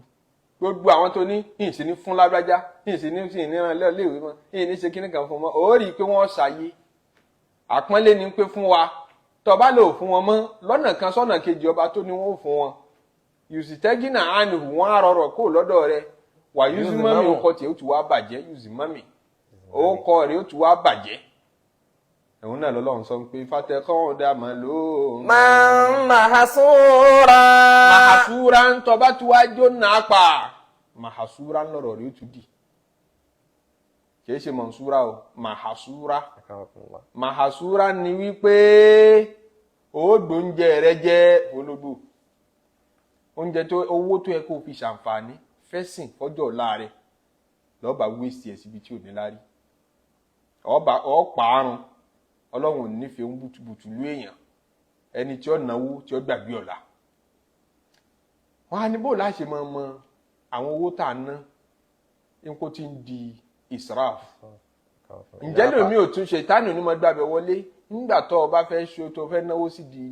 gbogbo àwọn tó ní ìsìn ní fún lágbájá ìsìn ní sí ìníran léèwé mọ́ ìní ṣe kíní kan fún wọn ó rí i pé wọ́n ṣàyé àpọ́nlé ni pé fún wa tó bá lò fún wọn mọ́ lọ́nà kan sọ́nà kejì ọba tó ní wọ́n ò fún wọn yùsìtẹ́gínà àánú wọn àrọ̀rọ̀ kó lọ́dọ̀ rẹ̀ wà yùsì mọ́mì ọkọ̀ tí ó ti wá bàjẹ́ yùsì mọ́mì orúkọ rẹ̀ ó ti wá bàjẹ́ ẹ̀hún náà lọ́lọ́run sọ pé fàtẹ́kọ́ dà mà ló. mahasura. mahasura ń tọ́ bá ti wá jó náà pa mahasura ń lọ́rọ̀ rẹ̀ ó tún dì kìí ṣe mọ̀nsúra o mahasura. mahasura ni wípé ó gbóúnjẹ rẹ jẹ́ olódò oúnjẹ tó owó tó yẹ kó fi ṣàǹfààní fẹ́sìn fọ́jọ́ ọ̀la rẹ̀ lọ́ba wéṣì ẹ̀ síbi tí ò ní lárí ọ̀pààrùn ọlọ́run ò nífẹ̀ẹ́ ń bùtùbùtù lú èèyàn ẹni tí ó náwó tí ó gbàgbé ọ̀la wọn á ní bó láṣẹ mọ àwọn owó tá a ná nǹkó tí ń di israf ǹjẹ́ lómi ò tún ṣe tánù ní mo gbàgbé wọlé nígbà tó o bá fẹ́ ṣe tó fẹ́ náwó sí di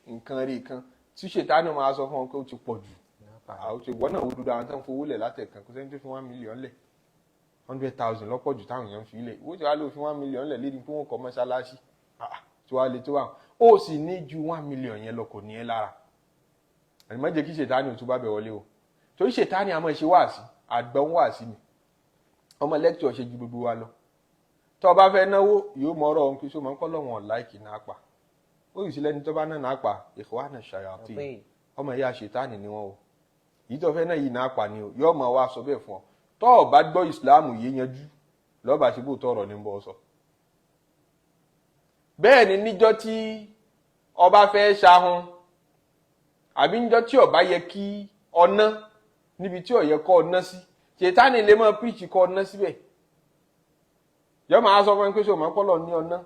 nǹkan rí kan tí ṣètánù máa sọ fún ọ pé ó ti pọ̀ jù àwọn ti wọ́n náà wò dúdú àwọn tó ń fowó lẹ̀ látẹ̀kan kò sẹ́ni tó fi 1 million lẹ̀ 100,000 lọ́pọ̀ jù táwọn èèyàn fi lẹ̀ owó tí wàá lò fi 1 million lẹ̀ lédi pé wọ́n kọ́ mọ́ṣáláṣí tí wàá lè tó wà ó sì ní ju 1 million yẹn lọ kò ní ẹ lára àní má jẹ́ kí ṣètánù tún bá bẹ̀ wọlé o torí ṣètánù àmọ́ ṣe wáàsí àgbọ̀n wáàsí ni ọmọ lecture ṣe ju gbogbo wa lọ tó bá fẹ́ náwó yóò mọ ọ̀rọ̀ ohun kí sọ mọ́ kọ́ lọ́wọ́n láìkì náà pa ó yìí sí lẹ́ni tó bá náà pa ikhwana shayatin ọmọ ìyá ṣètánù ni wọ́n o yìí tó fẹ́ náà yìí náà pa ni o yóò mọ̀ wá sọ bẹ́ẹ̀ fún ọ tó o bá gbọ́ ìsìláàmù yìí yanjú lọ́ba ṣe bó tọrọ ní bọ́ sọ. bẹ́ẹ̀ ni níjọ́ tí ọba fẹ́ ṣahun àbí níjọ́ tí ọba yẹ kí ọ̀nà níbi tí ó yẹ kọ́ ọ̀nà sí ṣètánì lè máa píìchì kọ́ ọ̀nà síbẹ̀ yóò máa sọ fún ẹ pé ṣé o máa pọ́lọ̀ ní ọ̀nà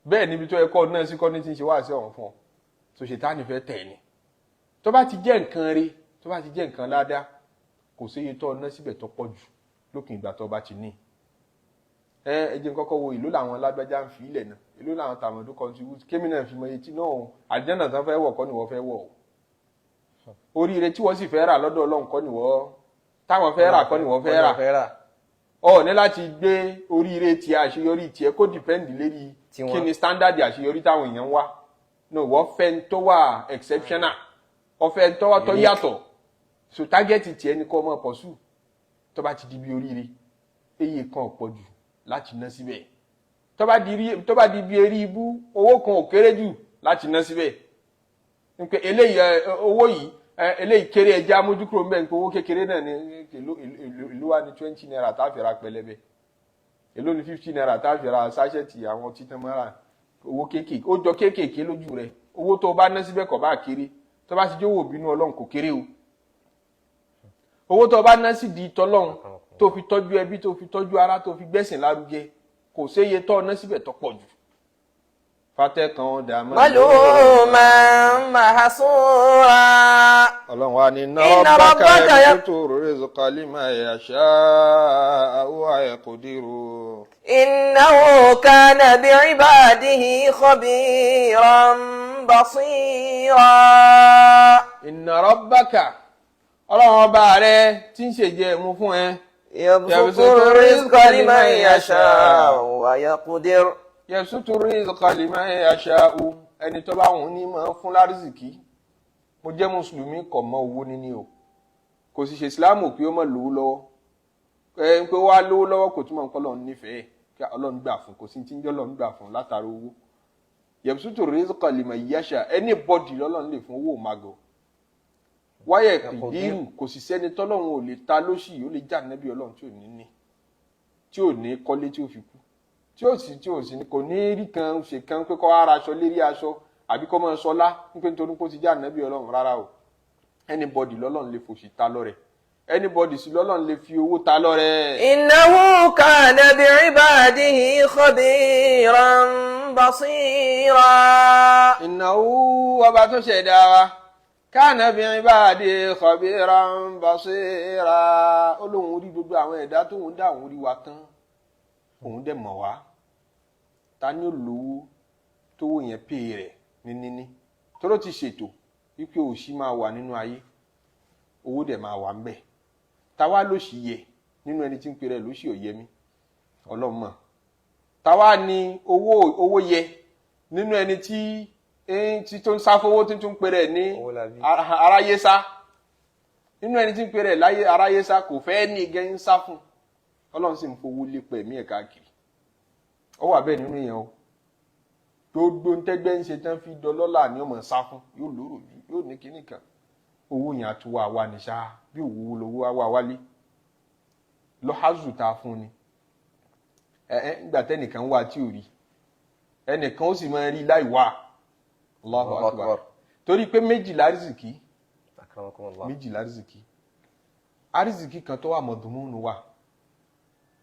bẹ́ẹ̀ níbi tó yẹ kọ́ ọ̀nà sí kọ́ ní ti ń ṣe wá sí ọ̀hún fún ọ so ṣètánì fẹ́ tẹ̀ ni tó bá ti jẹ́ nǹkan rí tó bá ti jẹ́ nǹkan ládàá kò séye tó ọ̀nà síbẹ̀ tó pọ̀ jù lókun ìgbà tó bá ti ní ẹ jẹ́ kọ́kọ́ wo ìlú làwọn lágbájá ń fi ilẹ̀ náà ìlú làwọn tàmọ̀dún contribute kémi náà fi mọ etí náà àdínà tán fẹ́ wọ̀ kọ́ ni wọ́n fẹ́ wọ̀ oríire tí wọ́n sì fẹ́ rà lọ́dọ̀ Ọlọ́run kọ́ ni wọ́n táwọn fẹ́ rà kọ́ ni wọ́n fẹ́ rà ọ ní láti gbé oríire tí àṣeyọrí tiẹ̀ kó dìpẹ́ǹdì lérí kí ni standard àṣeyọrí táwọn èèyàn wá no wọ́n fẹ́ tó wà exceptional ọ̀fẹ́ tó wà tó yàtọ̀ so target tiẹ̀ ni kó ọmọ pọ̀sù tó bá ti di bí oríire eye kan ọ̀pọ̀ jù láti ná síbẹ̀ tó bá di bí eré ibú owó kan ò kéré jù láti ná síbẹ̀ nípa eléyìí owó yìí eléyìí kéré ẹja amójúkúrò mbẹ́ nípa owó kékeré náà ní ìlú wa ní 20 naira tá a fi ra pẹlẹbẹ èló ní 50 naira tá a fi ra sáṣẹ́tì àwọn títàn mọ́ra owó kéékèèké ó jọ kéékèèké lójú rẹ̀ owó tó bá ná síbẹ̀ kò bá kéré tó bá ti jówó bínú Ọlọ́run kò kéré o owó tó bá ná sí di tọ́lọ́run tó fi tọ́jú ẹbí tó fi tọ́jú ara tó fi gbẹ̀sìn lárugẹ kò séye tó ná síbẹ̀ tó pọ̀ jù fatẹ́kan dàmọ́ maluma mahsura Ọlọ́run wa ní rabbaka yabsutu rizqa liman yasha'u wa yaqdiru innahu kana bi'ibadihi khabiran basira inna rabbaka Ọlọ́run ọba rẹ tí ń ṣèjẹ mú fún ẹ yabsutu rizqa liman yasha'u wa yaqdir yabsutu rizqa liman yasha'u ẹni tó bá wùn ní máa fún lárísìkí mo jẹ́ mùsùlùmí kò mọ owó níní o kò sì ṣe ìsìláàmù pé ó mọ̀ lówó lọ́wọ́ pé wá lówó lọ́wọ́ kò túmọ̀ nǹkan Ọlọ́run nífẹ̀ẹ́ kí Ọlọ́run gbà fún kò sí tí ń jẹ́ Ọlọ́run gbà fún látara owó yabsutu rizqa liman yasha'u anybody lọ́lọ́run lè fún owó màgọ̀ wáyẹ̀ kìdírù kò sì sẹ́ni tọ́lọ́run ò lè ta lóṣì ó lè jà nẹ́bí Ọlọ́run tí ò ní kọ́lé tí ó fi kú tí ó sì kò ní rí kan ṣe kan pé kọ́ ara aṣọ lérí aṣọ àbí kọ́ mọ́ sọlá nípé nítorí kó ti jà nẹ́bí Ọlọ́run rárá o anybody lọ́lọ́run lè fòṣì ta lọ́rẹ̀ anybody sì lọ́lọ́run lè fi owó ta lọ́rẹ̀. innahu kana bi'ibadihi khabiran basira. innahu ọba tó ṣẹ̀dá wa kana bi'ibadihi khabiran basira Ọlọ́hun rí gbogbo àwọn ẹ̀dá tóun dá òun rí wa tán òun dẹ̀ mọ̀ wá ta ni olówó tówó yẹn pè rẹ̀ ní níní tọ́rọ ti ṣètò wípé òṣì máa wà nínú ayé owó dẹ̀ máa wà ń bẹ̀. Táwa ló sì yẹ nínú ẹni tí ń pèrè ló sì ò yẹ mí Ọlọ́run mọ̀. Táwa ni owó yẹ nínú ẹni tí tó ń sá fowó tí tún pèrè ní aráyé sá. Nínú ẹni tí ń pèrè láyé aráyé sá kò fẹ́ ní gẹ́ ń sá fún. Ọlọ́run sì ń fowó lépa ẹ̀mí ẹ̀ káàkiri. Ó wà bẹ́ẹ̀ nínú yẹn o. Gbogbo ntẹ́gbẹ́ ń ṣe tán fi dọlọ́là ní ọmọ sá fún yóò lóró bí yóò ní kíní kan. Owó yẹn àtúwà wà ní ṣáá bí òwú lówó wá wálé. Lọ́házù ta fún ni. Nígbà tẹ́nìkan wà tí ò rí. Ẹnìkan ó sì máa rí láì wá. Allahu Akbar. Torí pé méjìlá rìzìkì. Méjìlá rìzìkì. Àrìzìkì kan tó wà mọ̀dùnmúnú wà.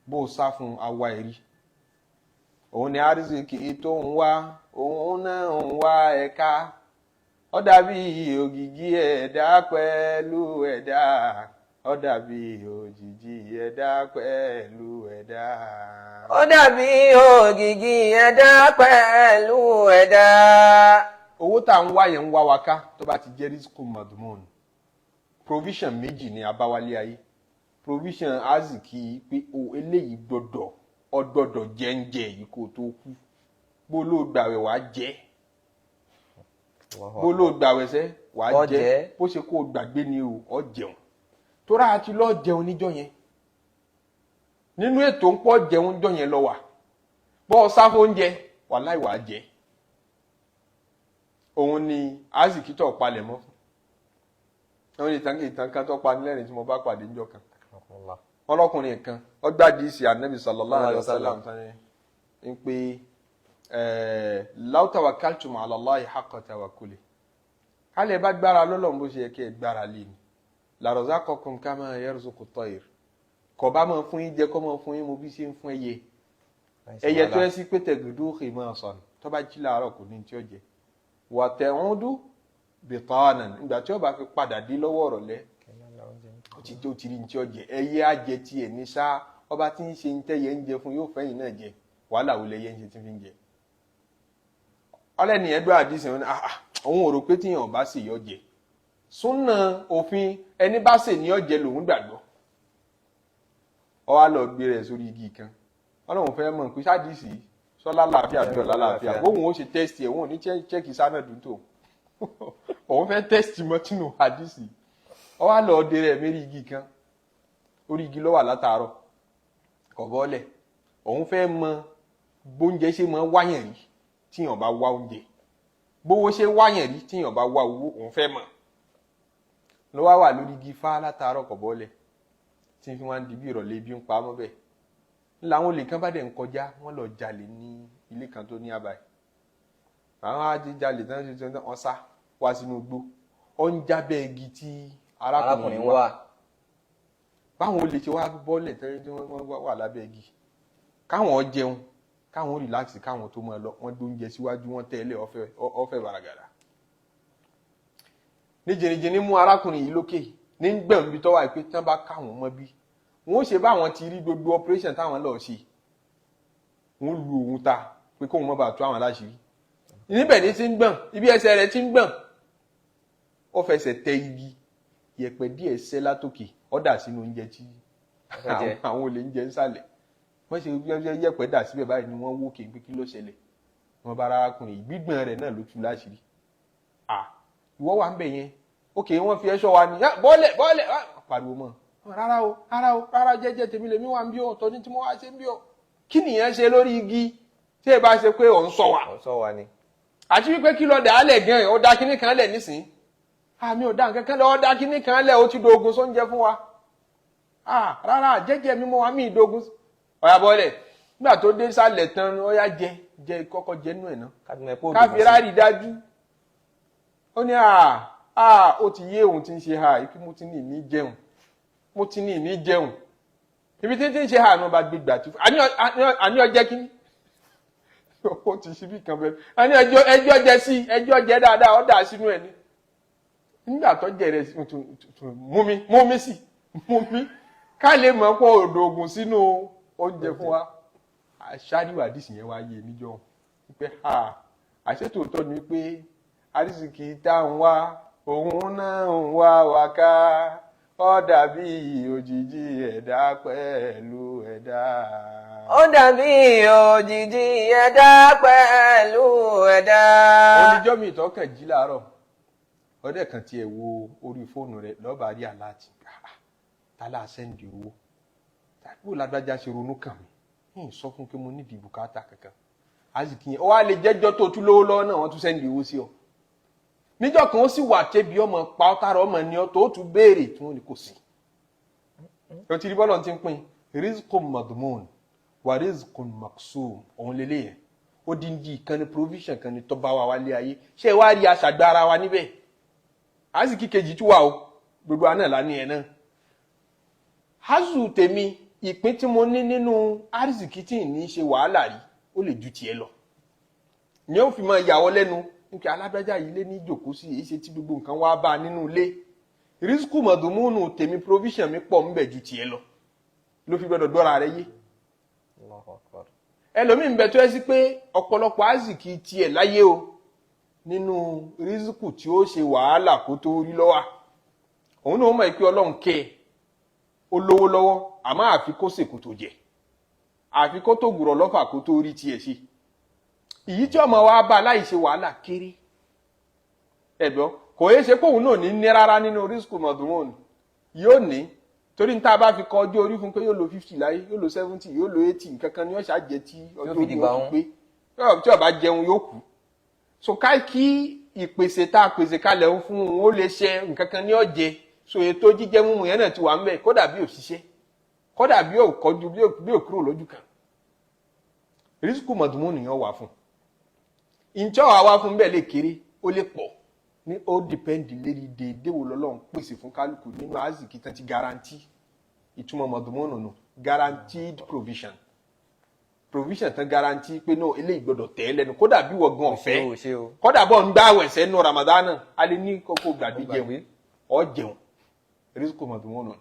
Bó sá fún awa ẹ̀rí. Òun ni àrìzìkì tó ń wá, òun náà ń wá ẹ̀ka. Ó dàbí ògìgì ẹ̀dá pẹ̀lú ẹ̀dá. Ó dàbí òjìji ẹ̀dá pẹ̀lú ẹ̀dá. Ó dàbí ògìgì ẹ̀dá pẹ̀lú ẹ̀dá. Owó tá ń wá yẹn ń wá wa ká tó bá ti jẹ́ rísíkù mọ̀dùmọ́ọ̀nù. Provision méjì ni abáwálé ayé. Provision aziki pé eléyìí ọdọdọ jẹ́ńjẹ́ yìí kó tó kú. Bó ló gbàwẹ̀ wá jẹ́. Bó ló gbàwẹ̀ sẹ́ wá jẹ́. Bó ṣe kó gbàgbé ni ó jẹun. Tóra àti lọ jẹun níjọ́ yẹn. Nínú ètò ń pọ̀ jẹun níjọ́ yẹn lọ wà. Bọ́ sáfó oúnjẹ wàláhì wá jẹ. Òun ni aziki tó palẹ̀ mọ́ fún. Àwọn ìtàn kan tó pa nílẹ̀rìn tí mo bá pàdé níjọ́ kan. Ọlọ́kùnrin kan ó gbádìí sí Ànábì sallallahu alaihi wasallam ń pé law tawakkaltum ala Allahi haqqa tawakkuli. Kálẹ̀ bá gbára lọ́lọ́run bó ṣe yẹ kí ẹ gbára lé ni. La razaqakum kama yarzuqu at-tayr. Kò bá máa fún yín jẹ kó máa fún yín mo bí ṣe ń fún ẹyẹ. Ẹyẹ tó ẹ sí pé tẹ̀gùdú khimasan tó bá jí láàárọ̀ kò ní tí ó jẹ. Wa ta'udu bitanan nígbà tí ó bá fi padà dé lọ́wọ́ ọ̀rọ̀lẹ́ ó ti rí ní tí ó jẹ. Ẹyẹ á jẹ tiẹ̀ ní sá ọba tí ń ṣe ń tẹ́yẹ ń jẹ fún yóò fẹ́yìn náà jẹ wàhálà wo lẹ́yẹ ń ṣe tí fi ń jẹ. Ọlẹ́ni ẹ̀dọ́ àdìsí wọn òun ò rò pé tíyàn bá sì yọ jẹ. Súnà òfin ẹni bá sè ní ọ̀jẹ̀ lòun gbàgbọ́. Ó wá lọ gbé rẹ̀ sórí igi kan. Ọlọ́run fẹ́ mọ̀ pé sádìsì sọ́lá láàfíà bí ọ̀lá láàfíà. Bóun ó ṣe tẹ́sítì ẹ̀ wọ́n ò ní chẹ́kì sánàdù tó. Òun fẹ́ tẹ́sítì mọ́tínú àdìsì. Ó wá lọ dé rẹ̀ mérí igi kan. Orí igi ló wà látàárọ̀. Kò bọ́lẹ̀. Òun fẹ́ mọ bóúnjẹ ṣe mọ wáyàn rí tíyàn bá wá oúnjẹ. Bówó ṣe wáyàn rí tíyàn bá wá owó òun fẹ́ mọ̀. Ló wà lórí igi fá látàárọ̀ kò bọ́lẹ̀ tí fi wọ́n di bí ìrọ̀lẹ́ bí ń pa mọ́ bẹ́ẹ̀. Láwọn olè kan bá dẹ̀ ń kọjá wọ́n lọ jalè ní ilé kan tó ní àbáyé. Àwọn ajíjalè tán ṣe tán wọ́n sá wá sínú igbó. Ó ń jábẹ́ igi tí arákùnrin wà. Báwọn olè ṣe wá bọ́lẹ̀ tẹ́lẹ̀ tí wọ́n wà lábẹ́ igi. Káwọn jẹun káwọn rìláàsì káwọn tó máa lọ wọ́n gbóúnjẹ síwájú wọn tẹ́lẹ̀ ọ̀fẹ́ bàràgàrà. Ní jìnnìjìnnì mú arákùnrin yìí lókè ní gbẹ̀m bí tọ́wà pé tán bá káwọn mọ́ bí wọ́n ṣe báwọn ti rí gbogbo operation táwọn lọ ṣe wọ́n lu òun ta pé kóun mọ́ bá tó àwọn aláṣìírí níbẹ̀ ní ti ń gbọ̀n ibi ẹsẹ̀ rẹ̀ ti ń gbọ̀n ó fẹsẹ̀ tẹ igi yẹ̀pẹ̀ díẹ̀ sẹ́ látòkè ó dà sínú oúnjẹ tí àwọn olè ń jẹ nsàlẹ̀ wọ́n ṣe yẹ̀pẹ̀ dà síbẹ̀ báyìí ni wọ́n wókè pé kí ló ṣẹlẹ̀ wọ́n bá arákùnrin gbígbọ̀n rẹ̀ náà ló tú láṣìírí ìwọ wà ń bẹ̀ yẹn ókè wọ́n fi ẹṣọ́ wa ní bọ́ọ̀lẹ̀ pariwo mọ́ rárá jẹ́jẹ́ tèmi lèmi wà ń bí ọ̀tọ̀ ní tí mo wá ṣe ń bí ọ kí nìyẹn ṣe lórí igi tí ẹ bá ṣe pé ò ń sọ wa ni àti wípé kí lọ dà á lẹ̀ gan ó dá kíní kan lẹ̀ nísìn àmì ò dá nǹkan kan lẹ̀ ó dá kíní kan lẹ̀ ó ti dogun sóúnjẹ fún wa rárá jẹ́jẹ́ mi mo wà mí ìdogun ọ̀yà bọ́ọ̀lẹ̀ nígbà tó dé sálẹ̀ tán ó yá jẹ kọ́kọ́ jẹ nú ẹ̀ náà káfíńrà rí dájú ó ní ó ti yé òun ti ń ṣe ikú mo ti ní ìní jẹun ibi tí ń ṣe ní ọba gbígbà tí àní ọjẹ́ kíní ó ti ṣe bí kan bẹ́ẹ̀ àní ẹjọ́ jẹ sí ẹjọ́ jẹ dáadáa ó dà sínú ẹ̀ ní nígbà tó jẹ rẹ̀ mú mi ká lè mọ̀ pọ̀ òdò ògùn sínú oúnjẹ fún wa àṣàríwá àdìsí yẹn wá yé níjọ́ pé àṣetòótọ́ ni pé àrísìkì tá ń wá òun náà ń wá wa ká ó dàbí òjìji ẹ̀dá pẹ̀lú ẹ̀dá. Ó dàbí òjìji ẹ̀dá pẹ̀lú ẹ̀dá. Oníjọ́ mi ìtọ́kàn jí láàárọ̀ ọdẹ kan tiẹ̀ wo orí fóònù rẹ̀ lọ́ba rí aláàtì tálá sẹ́ndì owó tàbí lágbájá ṣe ronú kàn mí ń sọ fún pé mo nídìí bùkátà kankan azìkì yẹn ó wá lè jẹ́jọ́ tó tún lówó lọ́wọ́ náà wọ́n tún sẹ́ndì owó sí ọ níjọ́ kan ó sì wà tẹ́bi ọmọ pa ọ́ tààrà ọmọ ní ọ tó tún béèrè tí wọ́n ní kò sí. ó ti rí bọ́lọ̀ tí ń pín rizqun madmun wa rizqun maqsum òun lélẹ̀ yẹn ó díndín kan ní provision kan ní tọ́ba wa wálé ayé ṣé wàá rí aṣàgbára wa níbẹ̀ azìkì kejì tún wà o gbogbo àná là ní ẹ̀ náà hazu tèmi ìpín tí mo ní nínú arzikì tí ní ṣe wàhálà rí ó lè ju tiẹ̀ lọ ni ó fi máa yàwọ́ lẹ́nu nípa alábẹ́jà yìí lé ní ìjòkó sí èyí ṣe tí gbogbo nǹkan wá bá nínú ilé rísíkù mọ̀dùmúnù tèmi provision mi pọ̀ ńbẹ̀ ju tiẹ̀ lọ ló fi gbọ́dọ̀ dọ́ra rẹ yé ẹlòmíín bẹ tó ẹ sí pé ọ̀pọ̀lọpọ̀ arzikì tiẹ̀ láyé o nínú rísíkù tí ó ṣe wàhálà kó tó rí lọ́wọ́ òun náà mọ̀ pé ọlọ́run kẹ́ ẹ̀ ó lówó lọ́wọ́ àmọ́ àfi kó sèkú tó jẹ àfi kó tó gbùrọ̀ lọ́fà kó tó rí tiẹ̀ ṣe èyí tí ọmọ wa bá láì ṣe wàhálà kéré ẹ̀dọ́ kò yẹ ṣe kóhun náà ní rárá nínú rísíkù mọ̀dúnmọ́ọ̀nù yóò ní torí ní tá a bá fi kọ ọjọ́ orí fún pé yóò lo 50 láyé yóò lo 70 yóò lo 80 nǹkan kan ní ọ̀ṣà jẹ tí ọjọ́ orí wọn fi pé tí ó bá jẹun yóò kú so ká kí ìpèsè tá a pèsè kalẹ̀ fún un ó lè ṣe nǹkan kan ní ọ̀jẹ̀ so ètò jíjẹ múmu yẹn náà ti wà ń bẹ kódà bí òṣìṣẹ́ kódà bí òkọjú bí òkúrò lójú kan rísíkù mọ̀dúnmọ́ọ̀nù yẹn wà fún ìjọ àwa fún bẹ́ẹ̀ lè kéré ó lè pọ̀ ní ó dìpẹ́ndì lérí déédéé wo lọ́lọ́run pèsè fún kálukú nínú azìkì tán ti garanti ìtumọ̀ mọ̀dúnmọ́ọ̀nù nù guaranteed provision tán garanti pé náà eléyìí gbọdọ̀ tẹ̀ ẹ́ lẹ́nu kódà bí wọ̀gán ọ̀fẹ́ kódà bọ́ ń gbààwẹ̀ sẹ́nu Ramadan a lè ní kókó gbàgbé jẹun ọ jẹun rísíkù mọ̀dúnmọ́ọ̀nù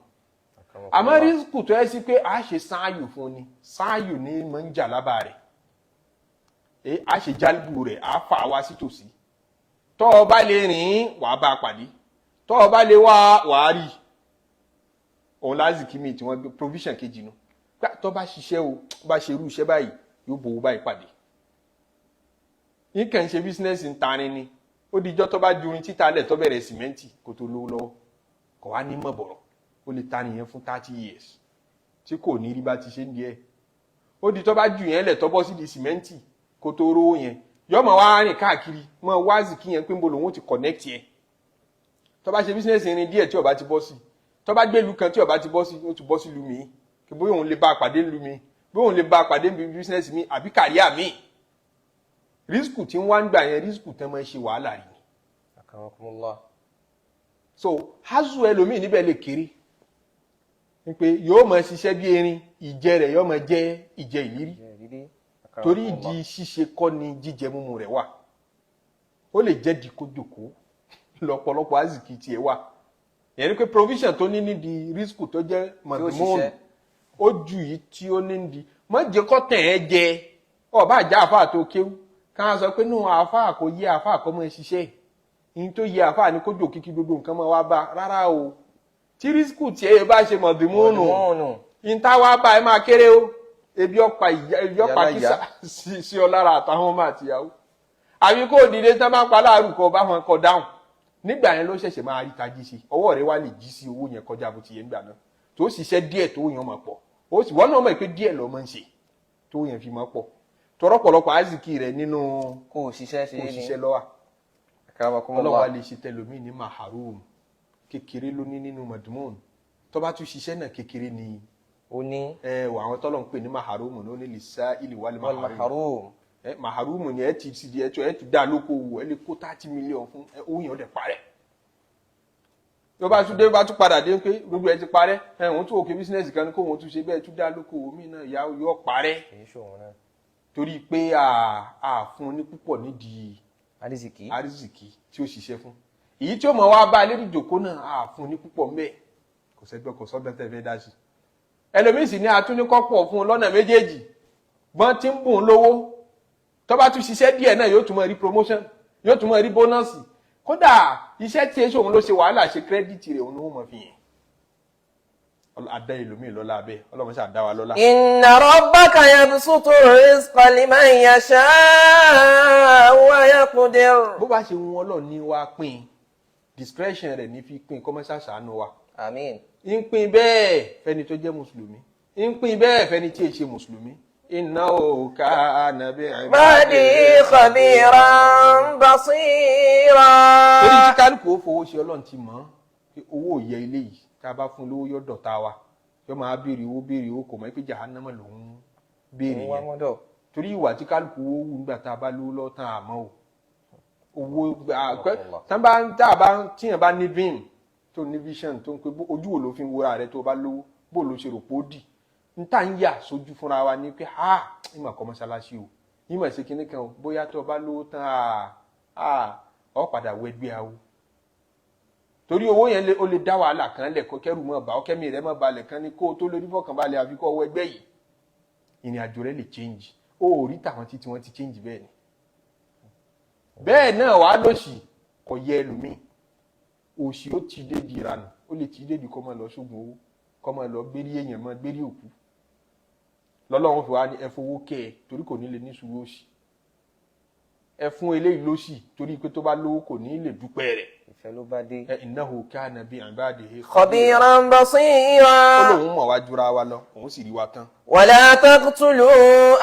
àmọ́ rísíkù tó yẹ sí pé a ṣe sáàyù fún ni sáàyù ní mọ̀ ń jà lábà rẹ̀ a ṣe jálùbù rẹ̀ a fà wá sí tòsí tọ́ ọ bá lè rìn wàá bá a pàdé tọ́ ọ bá lè wá wàá rí òun lázìkí mi tí wọ́n gbé provision kejì nu gbà tọ́ bá ṣiṣẹ́ o bá ṣe irú iṣẹ́ báyìí yóò bòwó báyìí pàdé yín kàn ń ṣe bísínẹ́sì ń tarin ni ó di ijọ́ tó bá ju orin títà lẹ̀ tó bẹ̀rẹ̀ sìmẹ́ǹtì kó tó lówó lọ́wọ́ kò wá ní mọ̀ bọ̀rọ̀ ó lè ta nìyẹn fún 30 years tí kò ní rí bá ti ṣe ń díẹ̀ ó di tó bá ju yẹn lẹ̀ tó bọ́ sí di sìmẹ́ǹtì kó tó rówó yẹn yọ́ mọ̀ wá rìn káàkiri mọ̀ wáàzì kí yẹn pé ń bo lòun ti connect yẹn tó bá ṣe bísínẹ́sì irin díẹ̀ tí ó bá ti bọ́ sí tó bá gbé ìlú kan tí ó bá ti bọ́ sí ó ti bọ́ sí ìlú mi kí bóyá òun lè bá a pàdé ìlú mi bóyá òun lè bá a pàdé bísínẹ́sì mi àbí kàríà mi rísíkù tí ń wá ń gbà yẹn rísíkù tẹ́ mọ́ ṣe wàhálà rí ni. so hazu ẹlòmíì níbẹ̀ lè kéré pé yóò máa ṣiṣẹ́ bí erin ìjẹ rẹ̀ yóò máa jẹ́ ìjẹ ìlírí torí ìdí ṣíṣe kọ́ ni jíjẹ múmu rẹ̀ wà ó lè jẹ́ di kójòkó lọ́pọ̀lọpọ̀ azìkì tiẹ̀ wà yẹn ni pé provision tó ní nídìí rísíkù tó jẹ́ mọ̀tòmọ́ọ̀nù ó ju yìí tí ó ní nídìí má jẹ́ kọ́ tẹ̀ ẹ́ jẹ ọba àjà àfáà tó kéwú ká sọ pé nù àfáà kò yẹ àfáà kọ́ mọ́ ẹ ṣiṣẹ́ yìí tó yẹ àfáà ní kójò kíkí gbogbo nǹkan mọ́ wá bá rárá o tí rísíkù tí ẹ bá ṣe mọ̀tòmọ́ọ̀nù ìta wá bá ẹ máa kéré o ebi ọ̀pá kísà sí ọ lára àtàwọn ọmọ àtìyàwó àbí kó dìde tán bá pa láàrú kọ bá wọn kọ dáhùn nígbà yẹn ló ṣẹ̀ṣẹ̀ máa rí tají sí ọwọ́ rẹ wá lè jí sí owó yẹn kọjá bó ti yẹ nígbà náà tó ṣiṣẹ́ díẹ̀ tó yẹn máa pọ̀ ó sì wọ́n náà mọ̀ pé díẹ̀ lọ́ máa ń ṣe tó yẹn fi máa pọ̀ tọrọpọlọpọ aziki rẹ nínú kò ṣiṣẹ́ lọ́wọ́ ọlọ́wà lè ṣe tẹlomi ní maharum kékeré ló ní nínú madmun tó bá tún ṣiṣẹ́ náà kékeré ni ó ní àwọn tọ́lọ̀ ń pè ní maharum ló ní lisa ilé wàlẹ̀ maharum maharum ni ẹ ti dá lókòwò ẹ lè kó 30 million fún owó yẹn ó dẹ̀ parẹ́ tó bá tún dé bá tún padà dé pé gbogbo ẹ ti parẹ́ òun tún òkè bísínẹ́sì kan ní kó òun tún ṣe bẹ́ẹ̀ tún dá lókòwò mí náà yóò parẹ́ torí pé a fún ní púpọ̀ nídìí àrísìkí tí ó ṣiṣẹ́ fún èyí tí ó mọ̀ wá bá lérí ìjòkó náà a fún ní púpọ̀ mbẹ́ kò sẹ́gbẹ́ kò sọ́gbẹ́ tẹ́ fẹ́ dá sí ẹlòmíì sì ní atúnikọ́pọ̀ fún lọ́nà méjèèjì gbọ́n tí ń bùn lówó tó bá tún ṣiṣẹ́ díẹ̀ náà yóò tún mọ̀ rí promotion yóò tún mọ̀ rí bónọ́sì kódà iṣẹ́ tí èso òun ló ṣe wàhálà ṣe kírẹ́dìtì rẹ̀ òun ló mọ̀ fi yẹn adá ìlúmí lọ́lá abẹ́ ọlọ́run ṣáà dá wa lọ́lá. Inna rabbaka yabsutu rizqa liman yasha'u wa yaqdir. bó bá ṣe wọn ọlọ́run ní wá pín discretion rẹ̀ ní fi pín kọ́mọ́sá ṣàánú wa. Àmín. ń pín bẹ́ẹ̀ fẹ́ni tó jẹ́ mùsùlùmí ń pín bẹ́ẹ̀ fẹ́ni tí ì ṣe mùsùlùmí. innahu kana bi'ibadihi khabiran basira. torí tí kálukú ó fowó ṣe ọlọ́run ti mọ̀ pé owó òye ilé yìí tá a bá fún lówó yóò dọ̀tá wa yóò máa béèrè owó kò mọ̀ pé jahannama lòún béèrè yẹn torí ìwà tí kálukú ó wù nígbà tá a bá lówó lọ́tàn àmọ́ o owó tíyàn bá ní bíìm tó ní vision tó ń pe ojú wo ló fi ń wúra rẹ tó bá lówó bó ló ṣe rò pé ó dì ń tà ń yà sójú fúnra wa ní pé ìmọ̀ kọ́ mọ́ṣáláṣí o ìmọ̀ ṣe kinní kan o bóyá tó bá lówó tán ọ padà wẹgbẹ́ awo torí owó yẹn ó lè dá wàhálà kan lẹ̀ kó kẹ́rù mọ́ bá ọ kẹ́mi rẹ̀ mọ́ balẹ̀ kan ní kó o tó lórí fọkànbalẹ̀ àfi kó ọwọ́ ẹgbẹ́ yìí ìrìn àjò rẹ̀ lè change ó rí tàwọn títí wọ́n ti change bẹ́ẹ̀ ni bẹ́ẹ̀ náà wàá lòsì kò yẹ ẹlòmíì òsì ó ti dé di ìranù ó lè ti dé di kọ́ máa lọ sógun owó kọ́ máa lọ gbérí èèyàn mọ́ gbérí òkú lọ́lọ́run fi wá ní ẹ fowó kẹ́ ẹ torí kò ní lè ní sùúrù òsì ẹ fún eléyìí lòsì torí pé tó bá lówó kò ní lè dúpẹ́ rẹ̀ ìfẹ́ ló bá dé. innahu kana bi ibadihi khabiran basira. ó lóun mọ̀ wá jura wa lọ òun sì rí wa tán. wala taqtulu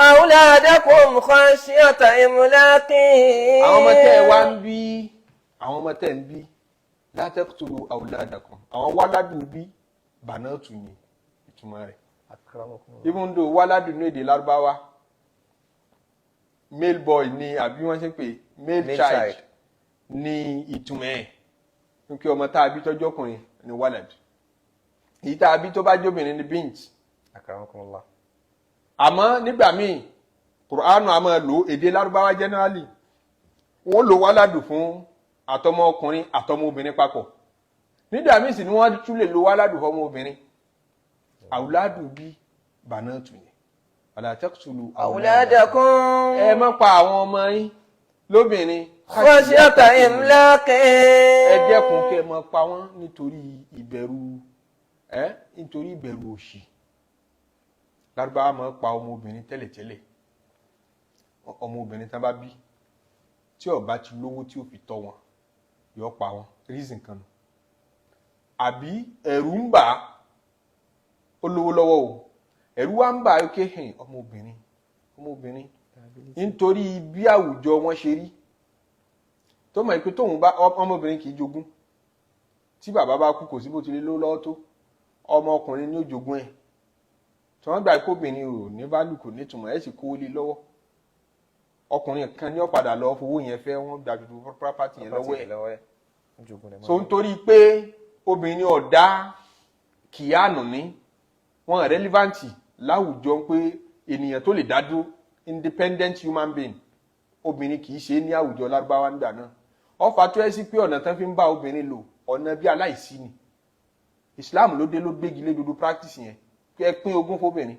awladakum khashyata imlaqin. àwọn ọmọ tẹ́ ẹ wá ń bí àwọn ọmọ tẹ́ ń bí la taqtulu awladakum àwọn wáládùn bí bànátù ni ìtumọ̀ rẹ̀. even though wáládùn ní èdè lárúbáwá male boy ni àbí wọ́n ṣe pé male child ní ìtumọ̀ ẹ̀ nípa ọmọ tá a bí tọ́jú ọkùnrin ní walad èyí tá a bí tó bá jóbìnrin ní bint. àmọ́ nígbà míì Qur'an a máa lo èdè lárúbáwá generally wọ́n lo waladu fún àtọmọ ọkùnrin àtọmọ obìnrin papọ̀ nígbà míì sì ni wọ́n tún lè lo waladu fún ọmọ obìnrin àwùládù bí bànátù ni wala taqtulu awladakum. ẹ má pa àwọn ọmọ yín lóbìnrin khashyata imlaqin. ẹ dẹ́kun kẹ́ mọ́ pa wọ́n nítorí ìbẹ̀rù òṣì lárúbáwá máa pa ọmọbìnrin tẹ́lẹ̀tẹ́lẹ̀ ọmọbìnrin tán bá bí tí ó bá ti lówó tí ó fi tọ́ wọn yóò pa wọn reason kan nù àbí ẹ̀rù ń bà á ó lówó lọ́wọ́ o ẹ̀rù wá ń bà á ó ké ọmọbìnrin nítorí bí àwùjọ wọn ṣe rí tó mọ̀ pé tóun bá ọmọbìnrin kì í jogún tí bàbá bá kú kò sí bó ti lè lówó lọ́wọ́ tó ọmọ ọkùnrin ní ó jogún ẹ̀ tí wọ́n gbà pé obìnrin ò ní válù kò nítumọ̀ ẹ̀ sì kówó lé lọ́wọ́ ọkùnrin kan ní ó padà lọ fowó yẹn fẹ́ wọ́n gbà gbogbo property yẹn lọ́wọ́ ẹ̀ so nítorí pé obìnrin ọ̀dá kìíyànù ní wọn relevant láwùjọ pé ènìyàn tó lè dá dúró independent human being obìnrin kì í ṣe ní àwùjọ lárúbáwá nígbà náà ọfà tó ẹ sí pé ọ̀nà tán fi ń bá obìnrin lò ọ̀nà bí aláìsí ni Islam ló dé ló gbégi lé gbogbo practice yẹn pé ẹ pín ogún fóbìnrin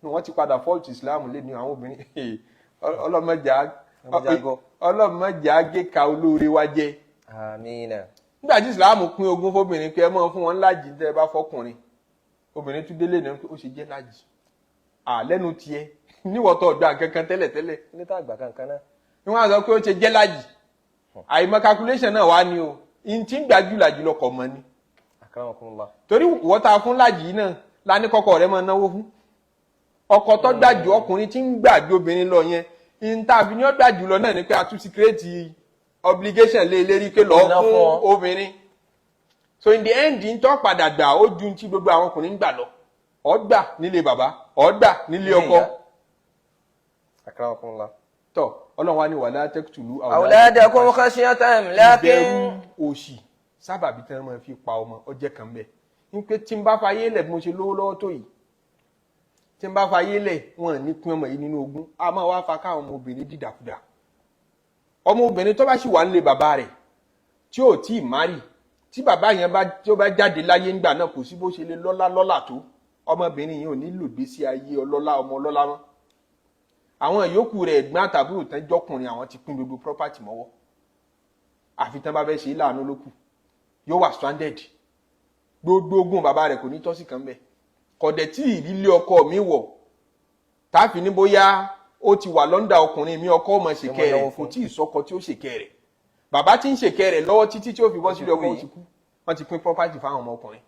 ni wọ́n ti padà fault Islam lé ní àwọn obìnrin ọlọ́mọdé agéka olóore wa jẹ́. Àmín. nígbà tí Islam pín ogún fóbìnrin pé ẹ mọ́ fún wọn lájì tẹ́ ẹ bá fọkùnrin obìnrin tún délé ní ó ṣe jẹ́ lájì lẹ́nu tiẹ̀ níwọ̀tọ̀ ọ̀gbà kankan tẹ́lẹ̀tẹ́lẹ̀ níta àgbà kankan náà ni wọ́n á sọ pé ó ṣe jẹ́ lájì àìmọ̀ calculation náà wá ní o in tí ń gbájú làjì lọkọ̀ mọ́ ni torí wọ́ta fún lájì náà la ní kọ́kọ́ rẹ̀ máa náwó fún ọkọ tó gbàjú ọkùnrin tí ń gbàjú obìnrin lọ yẹn in tàbí ní ó gbàjú lọ náà ni pé a tún ti create obligation lé lérí pé lọ fún obìnrin so in the end ń tọ́ padà gbà ó ju ti gbogbo àwọn ọkùnrin ń gbà lọ ọgbà nílé bàbá ọgbà nílé ọkọ tọ Ọlọ́run wa ní wala taqtulu awladakum khashyata imlaqin. ìbẹ̀rù òṣì sábàbí tí wọ́n máa fi pa ọmọ ọjẹ́ kan bẹ́ẹ̀ ní pé tí n bá fayé lẹ̀ bí mo ṣe lówó lọ́wọ́ tó yìí tí n bá fayé lẹ̀ wọn ní pín ọmọ yìí nínú ogún a máa wá fa káwọn ọmọbìnrin dìdàkudà ọmọbìnrin tó bá sì wà nílé bàbá rẹ̀ tí ò tí ì márì tí bàbá yẹn tó bá jáde láyé ńgbà náà kò sí bó ṣe lè lọ́lá tó ọmọbìnrin yìí ò ní lògbésí ayé ọlọ́lá ọmọ ọlọ́lá mọ́ àwọn ìyókù rẹ̀ ẹ̀gbọ́n àtàbúrò tán jọkùnrin àwọn ti pín gbogbo property mọ́wọ́ àfi tán bá fẹ́ ṣe láàánú lókù yóò wà stranded gbogbo ogún bàbá rẹ̀ kò ní tọ́sí kan bẹ́ẹ̀ kọ̀dẹ̀ tí ìrílé ọkọ mi wọ̀ táàfin ní bóyá ó ti wà lọ́ndà ọkùnrin mi ọkọ ọmọ ṣèkẹ́ rẹ̀ kò tí ì sọ́kọ tí ó ṣèkẹ́ rẹ̀ bàbá tí ń ṣèkẹ́ rẹ̀ lọ́wọ́ títí tí ó fi bọ́ sílé ọkọ ó ti kú wọ́n ti pín property fáwọn ọmọkùnrin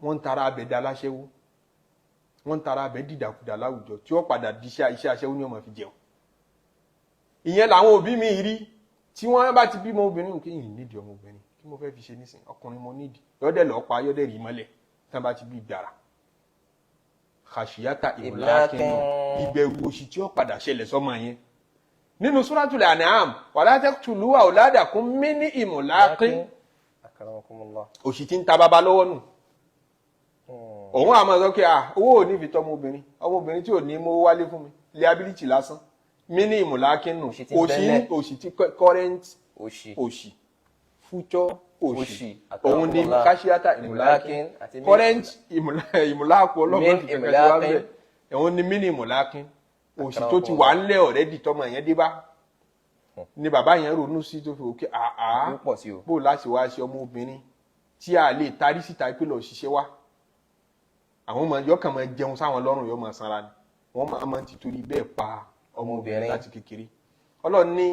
wọ́n ń tara abẹ dá láṣẹ́wó wọ́n ń tara abẹ dìdàkudà láwùjọ tí ó padà di iṣẹ́ aṣẹ́wó ní ọmọ fi jẹun ìyẹn làwọn òbí mi rí tí wọ́n bá ti bímọ obìnrin kí yìí nídìí ọmọ obìnrin kí mo fẹ́ fi ṣe nísìn ọkùnrin mo nídìí yọ́dẹ̀ lọ́ọ́ pa yọ́dẹ̀ rí mọ́lẹ̀ tí wọ́n bá ti bí ìgbàrà khashiyata imlakin ìbẹ̀rù òṣì tí ó padà ṣẹlẹ̀ sọ́mọ yẹn nínú suratul an'am wala taqtulu awladakum min imlakin òṣì tí ń ta bàbá lọ́wọ́ nù òun àmọ́ sọ pé owó ò ní fi tọ́ ọmọbìnrin tí ò ní mówó wálé fún mi liability lásán min imlakin nù òṣì tí current òṣì future òṣì òun ni khashiyata imlakin current ìmùláàkù ọlọ́gbọ́n ti kẹ̀kẹ́ sí wá bẹ́ẹ̀ òun ni mini ìmùláàkín òṣì tó ti wà ńlẹ̀ ọ̀rẹ́dì tọmọ yẹn dé bá ni bàbá yẹn ronú sí tó fi òkè bó láti wá ṣe ọmọ obìnrin tí a lè tarí síta pé lọ ṣiṣẹ́ wá àwọn ọmọ yọ kàn máa jẹun sáwọn lọ́rùn yọ máa sanra ni wọ́n máa ti torí bẹ́ẹ̀ pa ọmọ obìnrin láti kékeré Ọlọ́run ní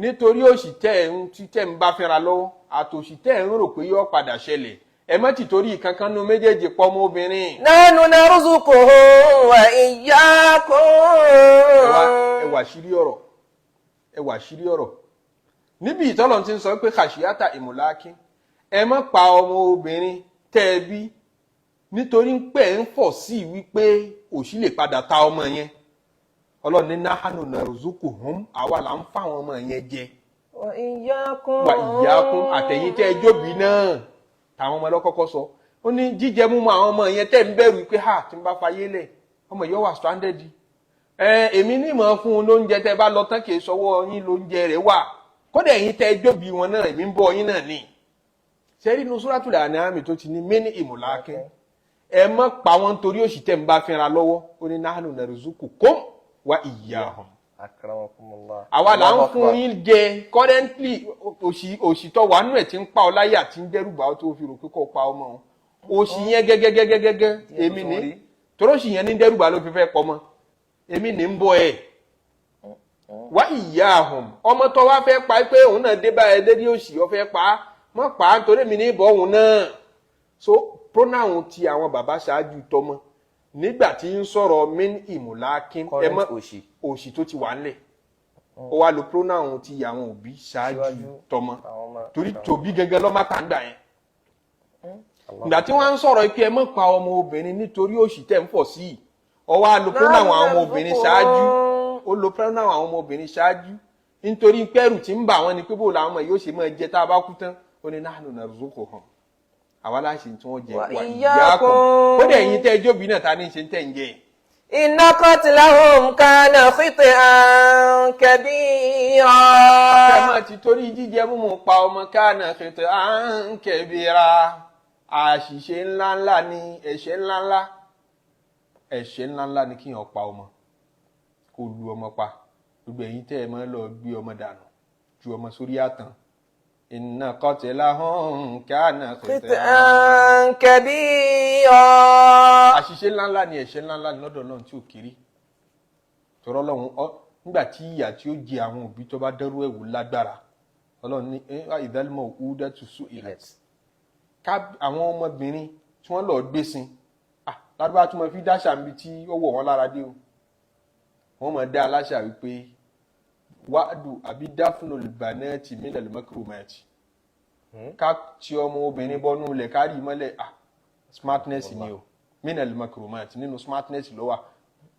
nítorí òṣì tẹ́ ń bá fẹ́ra lọ́wọ́ àtòṣì tẹ́ ń rò pé yóò padà ṣẹlẹ̀ ẹ má ti torí kankan nu méjèèjì pọ̀ ọmọ obìnrin. nánú narzuquhum wa iyyakum. ẹ wà sírí ọ̀rọ̀ níbi ìtọ́lọ̀ ti ń sọ pé khashiyata imlakin ẹ má pa ọmọ obìnrin tẹ́ ẹ bí nítorí pé ń fọ̀ sí wípé òṣì lè padà ta ọmọ yẹn Ọlọ́run ní nahanu narzuquhum àwa là ń fáwọn ọmọ yẹn jẹ. wa iyyakum àtẹ̀yìn tẹ́ ẹ jóbi náà táwọn ọmọ lọ́kọ́kọ́ sọ ó ní jíjẹ mímu àwọn ọmọ yẹn tẹ́ ń bẹ̀rù pé tí ń bá fayé lẹ̀ ọmọ yóò wà stranded. èmi ní ìmọ̀ fún un lóúnjẹ tẹ́ bá lọ tán kì í sọwọ́ yín lóúnjẹ rẹ̀ wà kódà ẹ̀yin tẹ́ ẹ jóbi wọn náà èmi ń bọ́ yín náà ní. sẹ́rí inú Suratul An'am tó ti ní mini imlakin ẹ má pa wọn torí òṣì tẹ́ ń bá fínra lọ́wọ́ ó ní nahnu narzuqukum wa iyyahum. àwa là ń fún yín jẹ currently òṣì tó wà nù ẹ̀ tí ń pa ọ láyà tí ń dẹ́rùbà ó tó fi rò pé kò pa ọmọ wọn òṣì yẹn gẹ́gẹ́gẹ́gẹ́gẹ́ èmi ní toróṣì yẹn ní dẹ́rùbà ló fi fẹ́ pọ̀ mọ́ èmi ní ń bọ́ ẹ̀ wa iyyahum ọmọ tó wá fẹ́ pa pé òun náà dé báyẹn dédé òṣì ọ fẹ́ pa mọ́ pa nítorí mi ní ìbọ̀ òun náà so pronoun ti àwọn bàbá ṣáájú tọmọ nígbà tí ń sọ̀rọ̀ min imlakin ẹ mọ́ òṣì tó ti wà ńlẹ̀ ó wá lo pronoun ti àwọn òbí ṣáájú tọmọ torí tòbí gẹ́gẹ́ lọ́mọ kàńdà yẹn ìgbà tí wọ́n ń sọ̀rọ̀ pé ẹ má pa ọmọ obìnrin nítorí òṣì tẹ́ ń pọ̀ sí i ó wá lo pronoun àwọn ọmọ obìnrin ṣáájú ó lo pronoun àwọn ọmọ obìnrin ṣáájú nítorí pẹ́rù tí ń bà wọ́n ni pé bó làwọn ọmọ yóò ṣe máa jẹ tá a bá kú tán ó ní nahnu narzuquhum àwa láṣẹ tí wọ́n jẹ wà iyyakum kódà ẹ̀yin tẹ́ ẹjọ́ bí náà ta ní ṣe ń tẹ̀ ń jẹ. inna qatlahum kana khit'an kabira. kẹ́mà ti torí jíjẹ mímu pa ọmọ kana khit'an kabira àṣìṣe ńláńlá ni ẹ̀ṣẹ̀ ńláńlá ni kíyàn pa ọmọ kó lu ọmọ pa gbogbo ẹ̀yin tẹ́ ẹ máa lọ gbé ọmọ dànù ju ọmọ sórí àtàn. inna qatlahum kana khit'an kabira. àṣìṣe ńláńlá ni ẹ̀ṣẹ̀ ńláńlá ni lọ́dọ̀ Ọlọ́run tí ò kéré tọrọ Ọlọ́run nígbà tí ìyà tí ó jẹ àwọn òbí tó bá dẹrú ẹ̀wù lágbára Ọlọ́run ní idhal maw'udatu su'ilat àwọn ọmọbìnrin tí wọ́n lọ gbé sin ládùúgbà tí wọ́n fi dáṣà níbi tí ó wọ̀ wọ́n lára dé o wọ́n mọ̀ dá aláṣà wípé wàdù àbí dáfúnù lìbànẹ́ẹ̀tì mílẹ̀ lùmọ́kìrùmẹ́ẹ̀tì ká tí ọmọ obìnrin bọ́nú ilẹ̀ kárí mọ́lẹ̀ smartness ni o mílẹ̀ lùmọ́kìrùmẹ́ẹ̀tì nínú smartness ló wà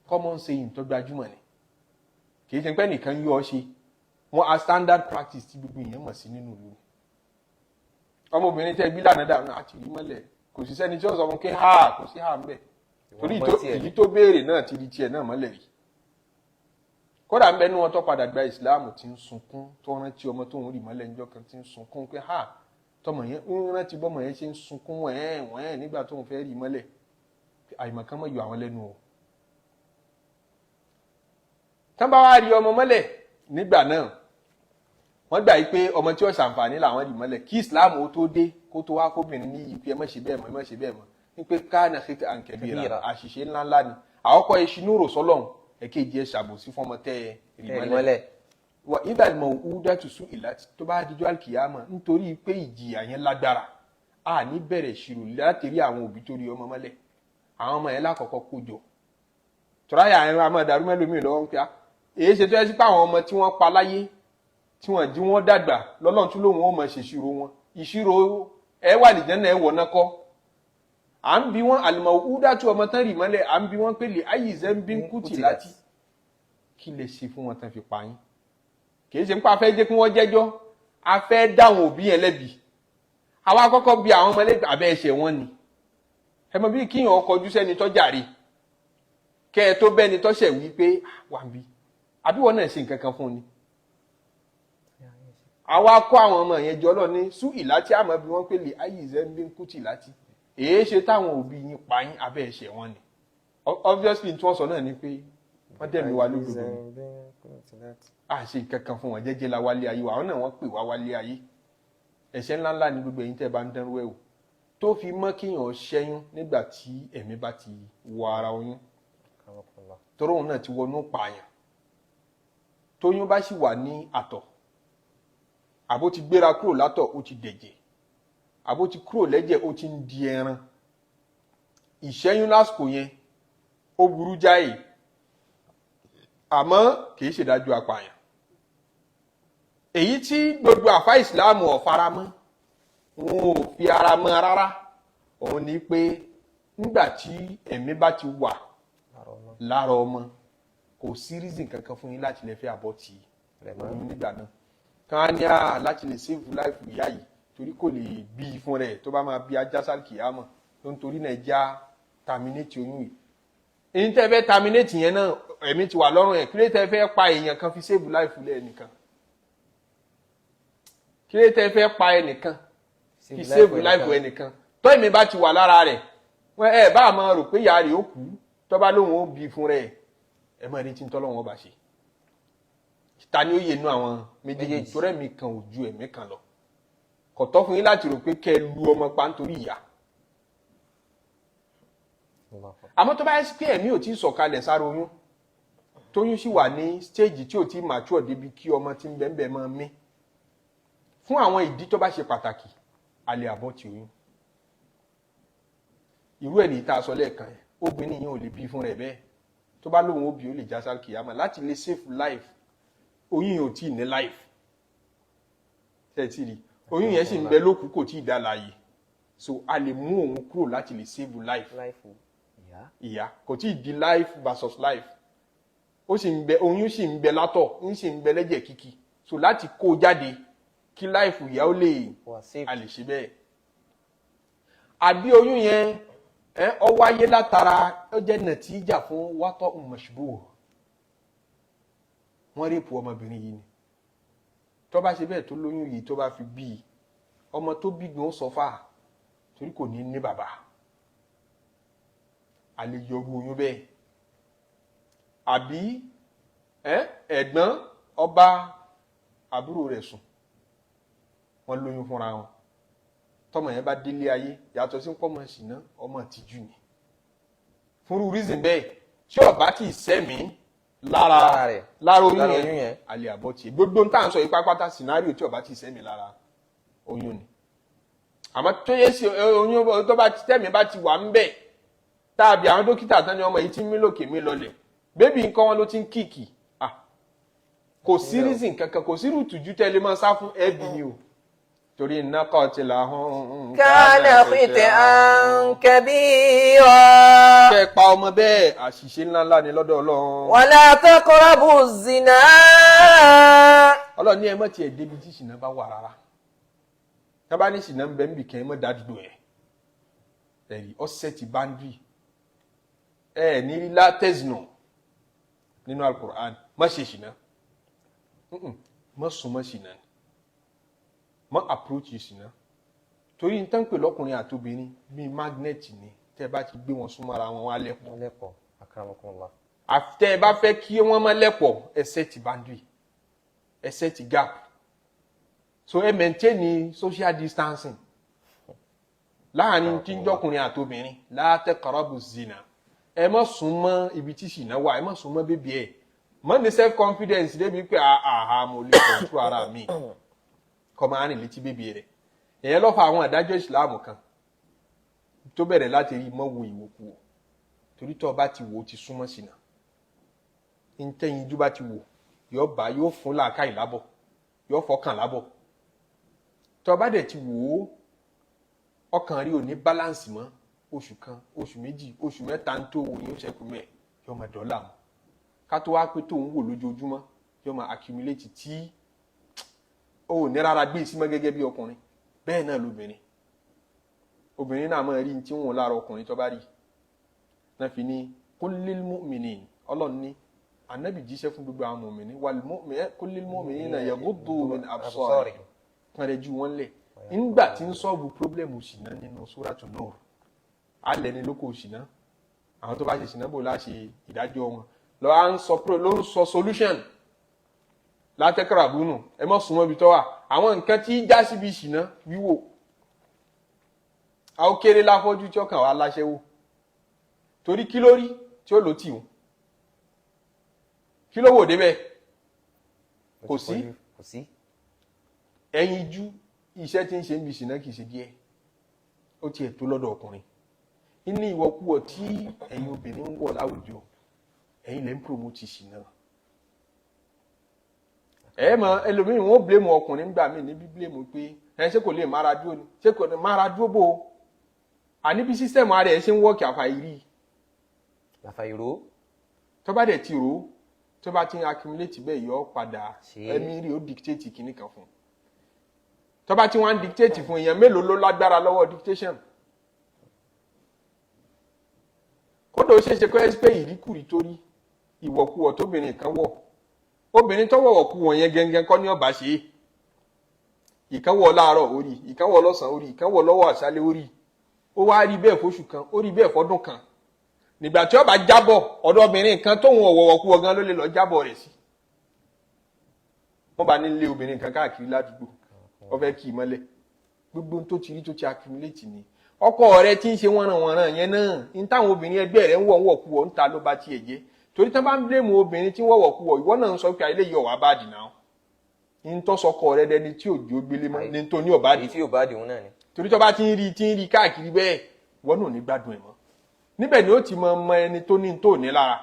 common saying tó gbajúmọ̀ ni kì í ṣe pé nìkan yọ ọ ṣe wọn a standard practice tí gbogbo èèyàn mọ̀ sí nínú ìlú ọmọbìnrin tẹ́ gbí lànà dànù àti rí mọ́lẹ̀ kò sí sẹ́ni tí ó sọ fún kí kò sí ń bẹ̀ torí èyí tó béèrè náà ti di tiẹ̀ náà mọ́lẹ̀ rí kódà ń bẹ ní wọn tó padà gba ìsìláàmù tí ń sunkún tó rántí ọmọ tó ń rí mọ́lẹ̀ níjọ́ kan tí ń sunkún pé tọmọ yẹn ń rántí bọ́mọ yẹn ṣe ń sunkún wẹ́ẹ̀ nígbà tó ń fẹ́ rí mọ́lẹ̀ àìmọ̀kan mọ̀ yọ àwọn lẹ́nu o. tán bá wá rí ọmọ mọ́lẹ̀ nígbà náà wọ́n gbà yí pé ọmọ tí ó ṣàǹfààní làwọn dì mọ́lẹ̀ kí Islam ó tó dé kó tó wá kóbìnrin ní ìpè ẹ má ṣe bẹ́ẹ̀ mọ́ ẹ má ṣe bẹ́ẹ̀ mọ́ ní pé káànà kékeré àǹkẹ́bíra àṣìṣe ńláńlá ni àkọ́kọ́ ìṣinúrò sọ́lọ́hún ẹ̀kejì ẹ̀ ṣàbòsí fọ́mọ tẹ́ ẹ rì mọ́lẹ̀ wà ìdàlùmọ̀ òwúdà tó sún ìlà tó bá dijọ́ àkìyàmọ̀ nítorí pé ìjìyà yẹn lágbára a ní bẹ̀rẹ̀ ṣirò láti rí àwọn òbí tó rí ọmọ mọ́lẹ̀ àwọn ọmọ yẹn lákọ̀ọ́kọ́ kó jọ tọ́ráyà ẹ̀rọ àmọ́ dàrú mẹ́lòmíì lọ́wọ́ ń pẹ́ èyí ṣe tó yẹ sí pé àwọn ọmọ tí wọ́n pa láyé tí wọ́n jí wọ́n dàgbà lọ́lọ́run tún lóun ó mọ̀ ṣèṣirò wọn ìṣirò ẹ wà nìjẹ́ náà ẹ wọ̀ náà kọ́ à ń bi wọ́n àlùmọ̀ òwúdà tó ọmọ tán rì mọ́lẹ̀ à ń bi wọ́n pé lè ayé ìzẹ́ ń bí ń kùtì láti kí lè ṣe fún wọn tán fi pa yín kì í ṣe nípa afẹ́ jẹ́ kí wọ́n jẹ́jọ́ afẹ́ dáwọn òbí yẹn lẹ́bi àwa kọ́kọ́ bi àwọn ọmọ ẹlẹ́gbẹ̀ẹ́ abẹ́ ẹ̀ṣẹ̀ wọn ni ẹ mọ̀ bí kíyàn ọkọ̀jú sẹ́ni tọ́jà rí kẹ́ ẹ tó bẹ́ni tọ́ṣẹ̀ wí pé wà ń bí àbí wọn náà ṣe nǹkan kan fún ni àwa kọ́ àwọn ọmọ yẹn jọ lọ ní sú ìlàtí àmọ́ bí wọ́n pè lè ayé ìzẹ́ ń bí ń kùtì láti èyí ṣe táwọn òbí yín pa yín abẹ́ ẹ̀ṣẹ̀ wọn ni obviously tí wọ́n sọ náà ni pé wọ́n dẹ̀mí wa lódodo a ṣe nǹkan kan fún wọn jẹ́jẹ́ la wálé ayé wa àwọn náà wọ́n pè wá wálé ayé ẹ̀ṣẹ̀ ńláńlá ni gbogbo ẹ̀yin tẹ́ bá ń dánrú ẹ̀ wò tó fi mọ́ kíyàn ṣẹ́yún nígbà tí ẹ̀mí bá ti wọ ara oyún tọ́rọ̀ òun náà ti wọnú pààyàn tóyún bá sì wà ní àtọ̀ àbó ti gbéra kúrò látọ̀ ó ti dẹ̀jẹ̀ àbó ti kúrò lẹ́jẹ̀ ó ti ń di ẹran ìṣẹ́yún lásìkò yẹn ó burú jáì àmọ́ kìí ṣèdájú apààyàn èyí tí gbogbo àfá ìsìláàmù ọ̀faramọ́ wọn ò fi ara mọ́ rárá òun ni pé nígbà tí ẹ̀mí bá ti wà lára ọmọ kò sí reason kankan fún yín láti lè fẹ́ àbọ̀tì oyún nígbà náà kán á ní à láti lè save life ìyá yìí torí kò lè bí i fún rẹ̀ tó bá máa bí ajá sálkìyámọ̀ tó ń torí náà já terminate oyún yìí èyí tẹ́ fẹ́ terminate yẹn náà ẹ̀mí ti wà lọ́rùn ẹ̀ kí ló tẹ́ fẹ́ pa èèyàn kan fi save life lẹ́ ẹnìkan kí ló tẹ́ fẹ́ pa ẹnìkan fi save life ẹnìkan tó ẹ̀mí bá ti wà lára rẹ̀ wọ́n ẹ̀ bá máa rò pé ìyá rẹ̀ ó kú tó bá lóun ó bí fún rẹ̀ ẹ̀ mọ̀ ẹni tí ń tọ́lọ́wọ́n bá ṣe ta ni ó yẹ inú àwọn méjèèjì tó rẹ̀mí kan ò ju ẹ̀mí kan lọ kò tọ́ fún yín láti rò pé kẹ́ ẹ lu ọmọ pa nítorí ìyá àmọ́ tó bá yẹ sí pé ẹ̀mí ò tí ì sọ̀kalẹ̀ sára oyún tóyún sì wà ní stéèjì tí ò tí ì mature débi kí ọmọ tí ń bẹ́ẹ̀ máa mí fún àwọn ìdí tó bá ṣe pàtàkì a lè abort oyún irú ẹ̀ ní ìta sọ lẹ́ẹ̀kan ẹ̀ obìnrin yẹn ò lè bí fún rẹ̀ bẹ́ẹ̀ tó bá lóun ó bí ó lè já sálkìyámà láti lè save life oyún yẹn ò tí ì ní life tẹ́tí rí oyún yẹn sì ń bẹ lókù kò tí ì dá láàyè so a lè mú òun kúrò láti lè save life ìyá kò tí ì di life versus life ó sì ń bẹ oyún sì ń bẹ látọ̀ ń sì ń bẹ lẹ́jẹ̀ kíkì so láti kó jáde kí life ìyá ó lè a lè ṣe bẹ́ẹ̀ àbí oyún yẹn ó wáyé látara ó jẹ́ nàtíjà fún wátọ́ mashbuh wọ́n rèpù ọmọbìnrin yìí ni tó bá ṣe bẹ́ẹ̀ tó lóyún yìí tó bá fi bí ọmọ tó bí gan sọfà torí kò ní ní bàbá a lè yọrù oyún bẹ́ẹ̀ àbí ẹ̀gbọ́n ọba àbúrò rẹ̀ sùn wọ́n lóyún fúnra wọn tọmọ yẹn bá délé ayé yàtọ̀ sí pọ́mọ ṣìnà ọmọ tìjú ni fúnrú reason bẹ́ẹ̀ tí ọba tí ì sẹ́mi lára oyún yẹn a lè abort gbogbo ń tà ń sọ ipá pátá scenario tí ọba tí ì sẹ́mi lára oyún ni àmọ́ tó yẹ sí oyún tó bá ti tẹ́mi bá ti wà ń bẹ̀ tàbí àwọn dókítà tán ni ọmọ yìí ti ń mí lòkè mí lọlẹ̀ bébì nǹkan wọn ló ti ń kíkì kò sí reason kankan kò sí rútùjú tẹ́lẹ̀ máa sá fún ẹbí ni o torí iná kọ́ ti là hàn. kánà fìtẹ̀ ànkẹ́bí ọ̀. kẹ́ pa ọmọ bẹ́ẹ̀ àṣìṣe ńláńlá ni lọ́dọ̀ Ọlọ́run. wala taqrabu zina. Ọlọ́run ní ẹ mọ̀ tiẹ̀ débi tí ṣìnà bá wà rárá tá bá ní ṣìnà ń bẹ níbì kan ẹ mọ̀ dádúgbò ẹ̀ ẹ̀rí ọ̀sẹ̀ ti báńdì ẹ̀ ní látẹ́sìnà nínú Al-Qur'an má ṣe ṣìnà má súnmọ́ ṣìnà mọ́ approach ìsìná torí n tán pè lọ́kùnrin àtobìnrin bíi magnet ni tẹ́ bá ti gbé wọn súnmọ́ ara wọn wá lẹ́pọ̀ àtẹ́ bá fẹ́ kí wọ́n má lẹ́pọ̀ ẹ set boundary ẹ set gap so ẹ maintain social distancing láàrin tí ń jọkùnrin àtobìnrin la taqrabu zina ẹ má sún mọ́ ibi tí ṣìnà wà ẹ má sún mọ́ bébí ẹ mọ́ ní self confidence débi pé àhà mo lè control ara mi kọ́ máa rìn létí bébí rẹ̀ èyàn lọ́fà àwọn àdájọ́ ìsìláàmù kan tó bẹ̀rẹ̀ láti rí mọ́ wo ìwòkuwò torí tó bá ti wò ó ti súnmọ́ ṣìnà ń tẹ́yìn ijú bá ti wò yóò fún làákàyè lábọ̀ yóò fọkàn lábọ̀ tó bá dẹ̀ ti wò ó ọkàn rí ò ní balance mọ́ oṣù kan oṣù méjì oṣù mẹ́ta ń tó wò ní oṣù ẹkùn mẹ́ẹ̀ yóò máa dọ́là mọ́ ká tó wá pé tó ń wò lójoojúmọ́ yóò máa accumulate tí ó ní rárá gbé ìsímọ́ gẹ́gẹ́ bí ọkùnrin bẹ́ẹ̀ náà lóbìnrin obìnrin náà máa rí ní tí wọn lára ọkùnrin tó bá rí náà fi ní kullil mu'minin ọlọ́run ní ànábì jíṣẹ́ fún gbogbo àwọn mùmìnì kullil mu'minina yaghuddu min absarihim kan rẹ̀ ju wọn lẹ̀ nígbà tí ń sọ́ọ̀bù pírọ́blẹ̀mù ṣìnà nínú Surat al-Nur alẹ́ ni lóko ṣìnà àwọn tó bá ṣe ṣìnà bò láṣẹ ìdájọ́ wọn ló ń sọ solution látẹ́kọ̀rọ̀ àbúnú ẹ mọ́ súnmọ́ ibi tó wà àwọn nǹkan tí já síbi ṣìnà wíwò a ó kéré láfọ́jú tí ọkàn wà láṣẹ́wò torí kí ló rí tí ó lò tì wọ́n kí ló wò débẹ̀ kò sí ẹ̀yin ijú iṣẹ́ tí ń ṣe ń bi ṣìnà kìí ṣe díẹ̀ ó tiẹ̀ tó lọ́dọ̀ ọkùnrin ní ìwọ̀kuwọ̀ tí ẹ̀yin obìnrin ń wọ̀ láwùjọ ẹ̀yin lẹ́ ń promote ṣìnà mọ ẹlòmíì wọn ó blame ọkùnrin gbà mí níbi blame pé ṣé kò lè mára dúró ni ṣé kò lè mára dúró bò ó àní bí system ara ẹ̀ ṣe ń wọ́ọ̀kì àfàìró tó bá dẹ̀ ti rò ó tó bá ti ń accumulate bẹ́ẹ̀ yọ padà ẹ̀mí rí ó dictate kìíní kan fún un tó bá ti wọ́n dictate fún èèyàn mélòó ló lágbára lọ́wọ́ dictation kódà ó ṣeéṣe kó ẹ́ pé ìríkùrí torí ìwọ̀kuwọ̀ tóbìnrin kan wọ̀ obìnrin tó wọ̀wọ̀ kú wọ̀nyẹn gẹ́gẹ́ kọ́ ní ọba ṣe é ìkánwọ̀ láàárọ̀ orí ìkánwọ̀ lọ́sàn-án orí ìkánwọ̀ lọ́wọ́ àṣálẹ́ orí ó wá rí bẹ́ẹ̀ fóṣù kan ó rí bẹ́ẹ̀ fọ́dún kan nígbà tí ó bá jábọ̀ ọ̀dọ̀ obìnrin kan tóun ọ̀wọ̀wọ̀ kú ọ̀gán ló lè lọ jábọ̀ rẹ̀ sí wọ́n bá nílé obìnrin kan káàkiri ládùúgbò wọ́n fẹ́ kì í mọ́lẹ̀ gbogbo tó ti rí tó ti accumulate ni ọkọ rẹ̀ tí ń ṣe wọ́nranwọ̀nran yẹn náà ní táwọn obìnrin ẹgbẹ́ rẹ̀ ń wọ̀ kú ọ̀ ń ta ló bá tiẹ̀ jẹ́ torí tán bá ń blame obìnrin tí wọ́wọ̀ kú wọ̀ ìwọ náà ń sọ pé ilé yìí ọ̀wá báàdì náà ń tọ́ sọkọ rẹ dẹni tí òjò gbélé mọ́ ní tó ní ọ̀báàdì tí ọ̀báàdì òun náà ni torí tó bá ti ń rí káàkiri bẹ́ẹ̀ ìwọ náà ní gbádùn ẹ̀ mọ́ níbẹ̀ ni ó ti mọ ẹni tó ní tó ní lára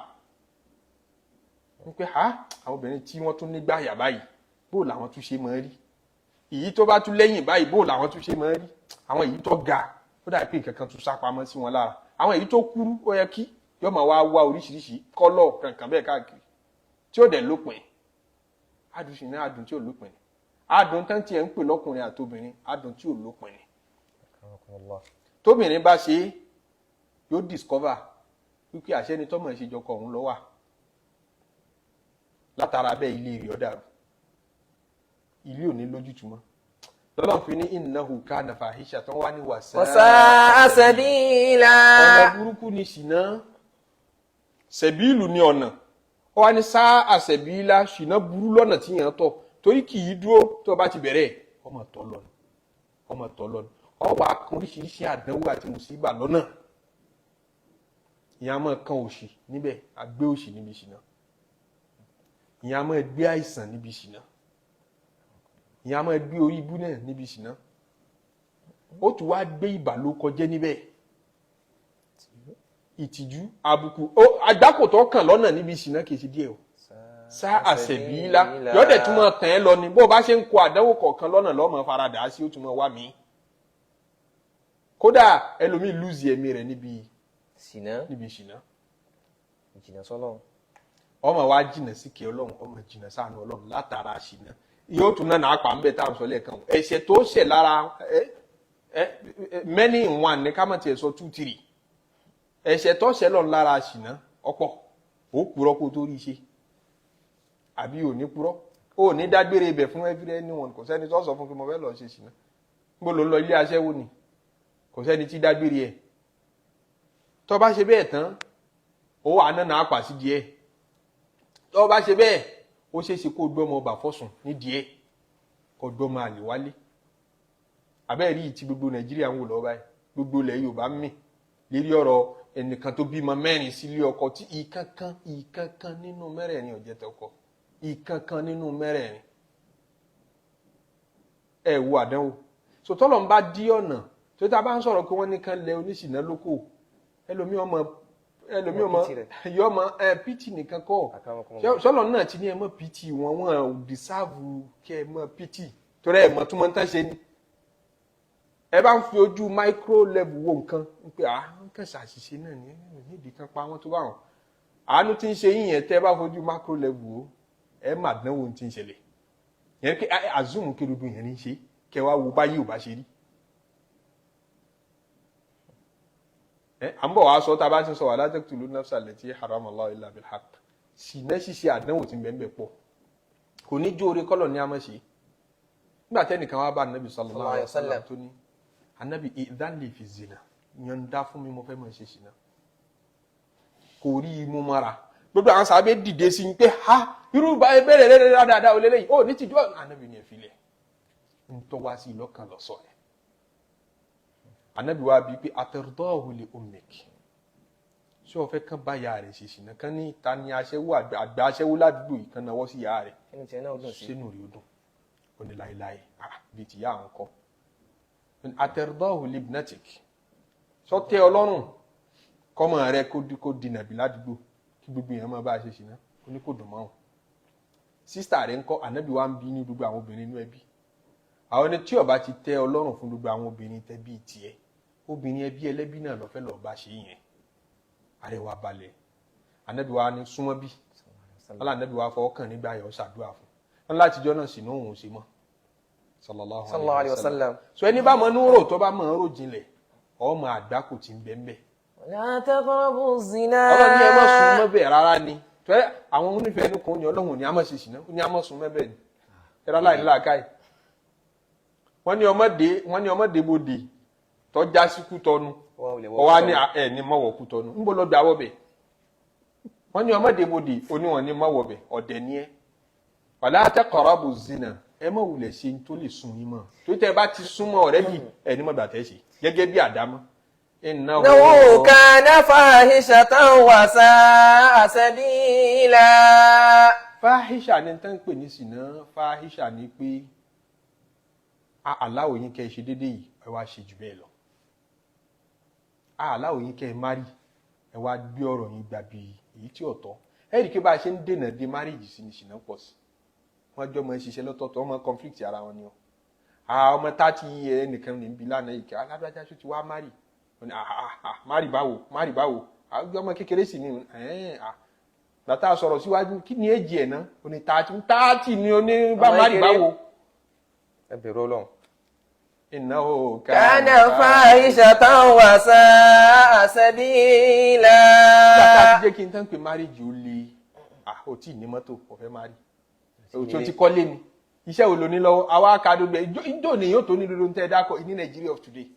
wípé àwọn obìnrin tí wọ́n tún nígbà yà báyìí bóò làwọn tún ṣe máa rí èyí tó bá tún lẹ́yìn báyìí bóò làwọn tún ṣe máa rí àwọn èyí tó ga ó dà pé nǹkan kan tún sápamọ́ sí wọn lára àwọn èyí tó kúrú ó yẹ kí yóò máa wá oríṣiríṣi kọ́lọ̀ kankan bẹ́ẹ̀ káàkiri tí ó dẹ̀ lópin adùn sí ní adùn tí ò lópin ni adùn tán tí ẹ̀ ń pè lọ́kùnrin àtobìnrin adùn tí ò lópin ni tóbìnrin bá ṣe yóò discover wípé àṣẹni tọ́mọ̀ ìṣèjọkọ̀ òun lọ wà látara bẹ́ẹ̀ ilé rẹ̀ ọ̀dàrú ilé ò ní lójútùmọ́ lọ́lọ́ fi ní innahu kana fahishatan wá ní wàsá sabila ọ̀nà burúkú ni ṣìnà sẹ̀bíìlù ní ọ̀nà ó wá ní sáà àṣẹ̀bíìlà ṣìnà burú lọ́nà tí yẹn tọ̀ torí kì í dúró tó bá ti bẹ̀rẹ̀ ọmọ tọ́ lọ́nà ọwọ́ akọ oríṣiríṣi àdánwò àti mùsíbà lọ́nà ìyá máa kan òṣì níbẹ̀ àgbé òṣì níbi ṣìnà ìyá máa gbé àìsàn níbi ṣìnà ìyá máa gbé orí ibú náà níbi ṣìnà ó tún wá gbé ìbàlókọjẹ́ níbẹ̀ ìtìjú àbùkù àgbákò tó kàn lọ́nà níbi ìṣìnà kìí ṣe díẹ̀ o sá àṣẹ̀bílá yọ́dẹ̀ tún mọ́ tàn ẹ́ lọ ni bó bá ṣe ń kó àdánwò kọ̀ọ̀kan lọ́nà lọ́mọ faradà sí ó tún mọ́ wá mí kódà ẹlòmíì lùzì ẹ̀mí rẹ̀ níbi ìṣìnà sọ́lọ́run ọmọ wa jìnà sí kí ọlọ́run ọmọ jìnà sáànù ọlọ́run látara ṣìnà yóò tún náà àpà ń bẹ táwọn sọ lẹ́ẹ̀kan ẹ̀ṣẹ̀ tó ṣẹ̀ lára many in one ní ká má tiẹ̀ sọ 2 3 ẹ̀ṣẹ̀ tó ṣẹ̀ lọ lára ṣìnà ọ̀pọ̀ ó purọ́ kó tó rí ṣe àbí ò ní purọ́ ó ní dágbére ibẹ̀ fún anyone kò sẹ́ni tó sọ fún kí mo fẹ́ lọ ṣe ṣìnà níbo ló ń lọ ilé aṣẹ́wó ni kò sẹ́ni tí dágbére ẹ̀ tó bá ṣe bẹ́ẹ̀ tán ó wà náà àpà sí díẹ̀ tó bá ṣe bẹ́ẹ̀ ó ṣeé ṣe kó gbọ́mọ ọba fọ́sùn ní díẹ̀ kọ̀dọ̀ máa lè wálé abẹ́ẹ̀ rí ti gbogbo Nàìjíríà ń wò lọ́wọ́ báyìí gbogbo ilẹ̀ Yorùbá mì lérí ọ̀rọ̀ ẹnìkan tó bímọ 4 sílé ọkọ tí ìkankan nínú mẹ́rẹ̀ẹ̀rin ọ̀jẹ̀ tọkọ ìkankan nínú mẹ́rẹ̀ẹ̀rin ẹ wo àdánwò so tọ́lọ̀ ń bá dí ọ̀nà tó tá a bá ń sọ̀rọ̀ pé wọ́n ní kan lẹ oníṣìná lóko ẹlòmí ọmọ yọ ọmọ pt nìkan kọ́ sọ́lọ̀ náà ti ní ẹ mọ́ pt wọn dìsáàbù kẹ́ ẹ mọ́ pt torí ẹ mọ́ tó mọ́ ń tán ṣe ni ẹ bá ń fi ojú micro level wo nǹkan pé nǹkan ṣàṣìṣe náà ní ìdí kan pa wọ́n tó bá wọn àánú tí ń ṣe yín yẹn tẹ́ bá fojú macro level wo ẹ má dánwò tí ń ṣẹlẹ̀ yẹn pé azum kédodo yẹn ní ṣe kẹ wá wo báyìí ò bá ṣe rí à ń bọ̀ wá sọ tá a bá ti sọ wà látẹ̀kùtù ló nafsa allati harama Allahu illa bil haqq ṣìnà ṣíṣe àdánwò tí ń bẹ́ẹ̀ pọ̀ kò ní jó orí kọ́lọ̀ ní a máa ṣe nígbà tẹ́nìkan wá bá Ànábì sallallahu alaihi wasallam tó ní Ànábì idhan li fi zina yọ̀ǹda fún mi mo fẹ́ mọ̀ ṣe ṣìnà kò rí imú mọ́ra gbogbo àwọn sábẹ́ dìde sí pé irú bẹ̀rẹ̀ rẹ̀ dáadáa olélẹ́yìn ó ní tìjú Ànábì ní ẹ̀fílẹ̀ ń tọ́ wá sí lọ́kàn lọ́sọ̀ ẹ̀ Ànábì wá bí pé atardahu li ummik ṣé o fẹ́ kán bá ya rẹ̀ ṣe ṣìnà kán ní ta ni aṣẹ́wó àgbà aṣẹ́wó ládùúgbò yìí kan náwó sí ya rẹ̀ sínú rí odùn ó ní láéláé bíi tìyá àwọn kọ́ atardahu li ibnatik sọ tẹ́ ọlọ́run kọ́mọ rẹ kó dìnàbí ládùúgbò kí gbogbo èèyàn máa bá a ṣe ṣìnà ó ní kò dùn mọ́ ọ́n sísítà rẹ̀ ń kọ́ Ànábì wa ń bí ní gbogbo àwọn obìnrin inú ẹbí àwọn ẹni tí ó bá ti tẹ́ ọlọ́run fún gbogbo àwọn obìnrin tẹ́bí tiẹ̀ obìnrin ẹbí ẹlẹ́bí náà lọ́fẹ́ lọ́ọ́ bá ṣe yẹn àrẹwà balẹ̀ Ànábì wa ní súnmọ́ bí Ànábì wa fọwọ́ kàn nígbà yọ̀ ṣàdúrà fún wọn láti jọ́ náà sínú òun ṣe mọ́ sallallahu alaihi wasallam so ẹni bá mọ núrò tó bá mọ ọ̀rọ̀ jinlẹ̀ ọmọ àgbákò tí ń bẹ́ẹ̀ la taqrabu zina ọlọ́run ní ẹ má sún mọ́ bẹ́ẹ̀ rárá ni tẹ́ àwọn onífẹ̀ẹ́ ẹnu kan ní ọlọ́run ní a má ṣe ṣìnà ní a má sún mọ́ bẹ́ẹ̀ ni ẹ̀rọ aláìní làákàyè wọ́n ní ọmọdé bòde tọ́já sí Kútọ́nù ọwá ní ẹ̀ ní mọ́wọ́ Kútọ́nù ń bọ́ lọ́dọ̀ àwọ̀ bẹ̀ wọ́n ní ọmọdé bòde oníwọ̀n ní mọ́wọ́ bẹ̀ ọ̀dẹ̀ ní ẹ́ wala taqrabu zina ẹ má wulẹ̀ ṣe tó lè sun yín mọ́ tó tẹ́ bá ti súnmọ́ ọ̀rẹ́ bí ẹ̀ ní mọ́gbà tẹ́ ṣe gẹ́gẹ́ bí àdámọ́ innahu kana fahishatan wa sa'a sabila fáhíṣà ní tán pè ní sìnà fáhíṣà ní pé aláwọ̀ yín kẹ́ ṣe dédé yìí ẹ wá ṣe jù bẹ́ẹ̀ lọ aláwọ̀ yín kẹ́ márì ẹ wá gbé ọ̀rọ̀ yín gbà bí èyí tí ò tọ́ ẹ rí i pé bá a ṣe ń dènà dé márìjì sí ni sìnà pọ̀ sí wọ́n jọ mọ ṣiṣẹ́ lọ́tọ̀ọ̀tọ̀ wọ́n mọ conflict ara wọn ni ọ́ ọmọ 30 years nìkan ní ibi lánàá yìí kẹ́ alábàjá tó ti wá márì márì báwo ọmọ kékeré sì ni bàtà sọ̀rọ̀ síwájú kí ni èjì ẹ̀ náà ó ní 30 ni ó ní bá márì báwo ẹ bẹ̀rù Ọlọ́run innahu kana fahishatan wa sa'a sabila bàtà ti jẹ́ kí n tán pé márìjì ó le ó tí ní mọ́tò ó fẹ́ márì ó tí ó ti kọ́lé ni iṣẹ́ wo ló ní lọ́wọ́ àwa akadogbe ìjọ ni yóò tó ní lórí tẹ́ dákọ̀ ní Nigeria of today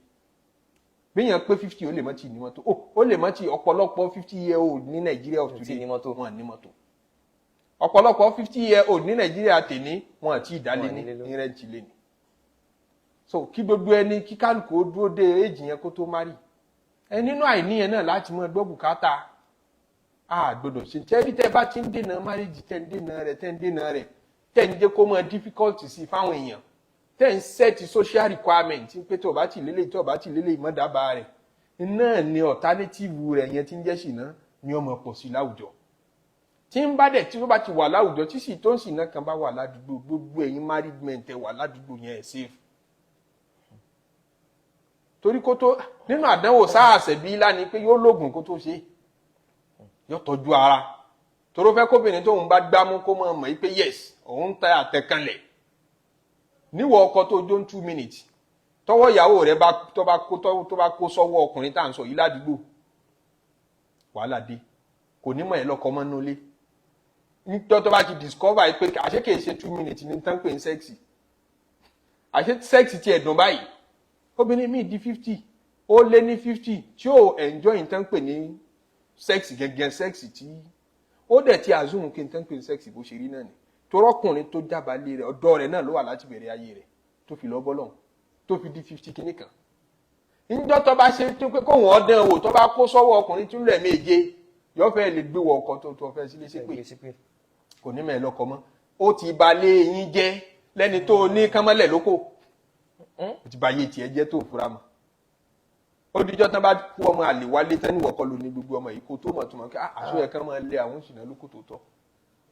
bíyàn pé 50 ó lè mọ́ tí ní mọ́tò ó lè mọ́ tí ọ̀pọ̀lọpọ̀ 50-year-old ní Nigeria of today wọn ní mọ́tò ọ̀pọ̀lọpọ̀ 50-year-old ní Nigeria tèní wọn àti ìdálé ní rẹ́ǹtì lé ní so kí gbogbo ẹni kí kálukú ó dúró dé èjì yẹn kó tó márì ẹ nínú àìníyẹn náà láti mọ gbọ́ bùkátà gbọ́dọ̀ ṣe tẹ́bí tẹ́ bá ti ń dènà márìjì tẹ́ ń dènà rẹ̀ tẹ́ ń jẹ́ kó mọ difficult sí fáwọn èèyàn tẹ́ ń set social requirement pé tó bá ti lélẹ̀ mọ́ dábàá rẹ̀ náà ni alternative rẹ̀ yẹn ti ń jẹ́ ṣìnà ni ọmọ pọ̀ sí láwùjọ tí ń bá dẹ̀ tí ó bá ti wà láwùjọ tí sì tó ń ṣìnà kan bá wà ládùúgbò gbogbo ẹ̀yin married men tẹ́ wà ládùúgbò yẹn ẹ̀ safe torí kó tó nínú àdánwò sáàsẹ̀ bí lá ni pé yóò lóògùn kó tó ṣe yóò tọ́jú ara toró fẹ́ kóbìnrin tóun bá gbámú kó mọ̀ mọ̀ pé yes òun tẹ àtẹ̀kanlẹ̀ níwọ̀ ọkọ tó jó 2 minutes tọwọ́ ìyàwó rẹ̀ tó bá kó sọ́wọ́ ọkùnrin tá à ń sọ yìí ládùúgbò wàhálà dé kò ní mọ̀ ẹ́ lọ́kọ mọ́ nulẹ̀ nítorí tó bá ti discover pé àṣé kìí ṣe 2 minutes ní tán pé ń sexy àṣé sexy ti ẹ̀dùn báyìí obìnrin míì di 50 ó lé ní 50 tí ó enjoy nǹkan pè ní sex gẹ́gẹ́ sex tí ó dẹ̀ ti assume kí nǹkan pè ní sex bó ṣe rí náà ni torọ́kùnrin tó jábàálé rẹ̀ ọ̀dọ́ rẹ̀ náà ló wà láti bẹ̀rẹ̀ ayé rẹ̀ tó fi lọ bọ́lọ̀ tó fi di 50 kìíní kan níjọ́ tó bá ṣe tó pé kóhun ọdún wò tó bá kó sọ́wọ́ ọkùnrin tún lẹ̀ méje yóò fẹ́ lè gbé wọ ọkọ tó fẹ́ sílé sí pé kò ní mẹ́ẹ̀ lọ́kọ mọ́ ó ti ba lé yín jẹ́ lẹ́ni tó ní kánmọ́lẹ̀ lóko ó ti ba yé tiẹ̀ jẹ́ tó fura mọ́ ó dijọ́ tán bá kú ọmọ àlè wálé tán níwọ̀ kọlu ní gbogbo ọmọ yìí kó tó mọ̀ tó mọ̀ kí àṣọ yẹ kán máa lé àwọn òṣìnà lóko tó tọ́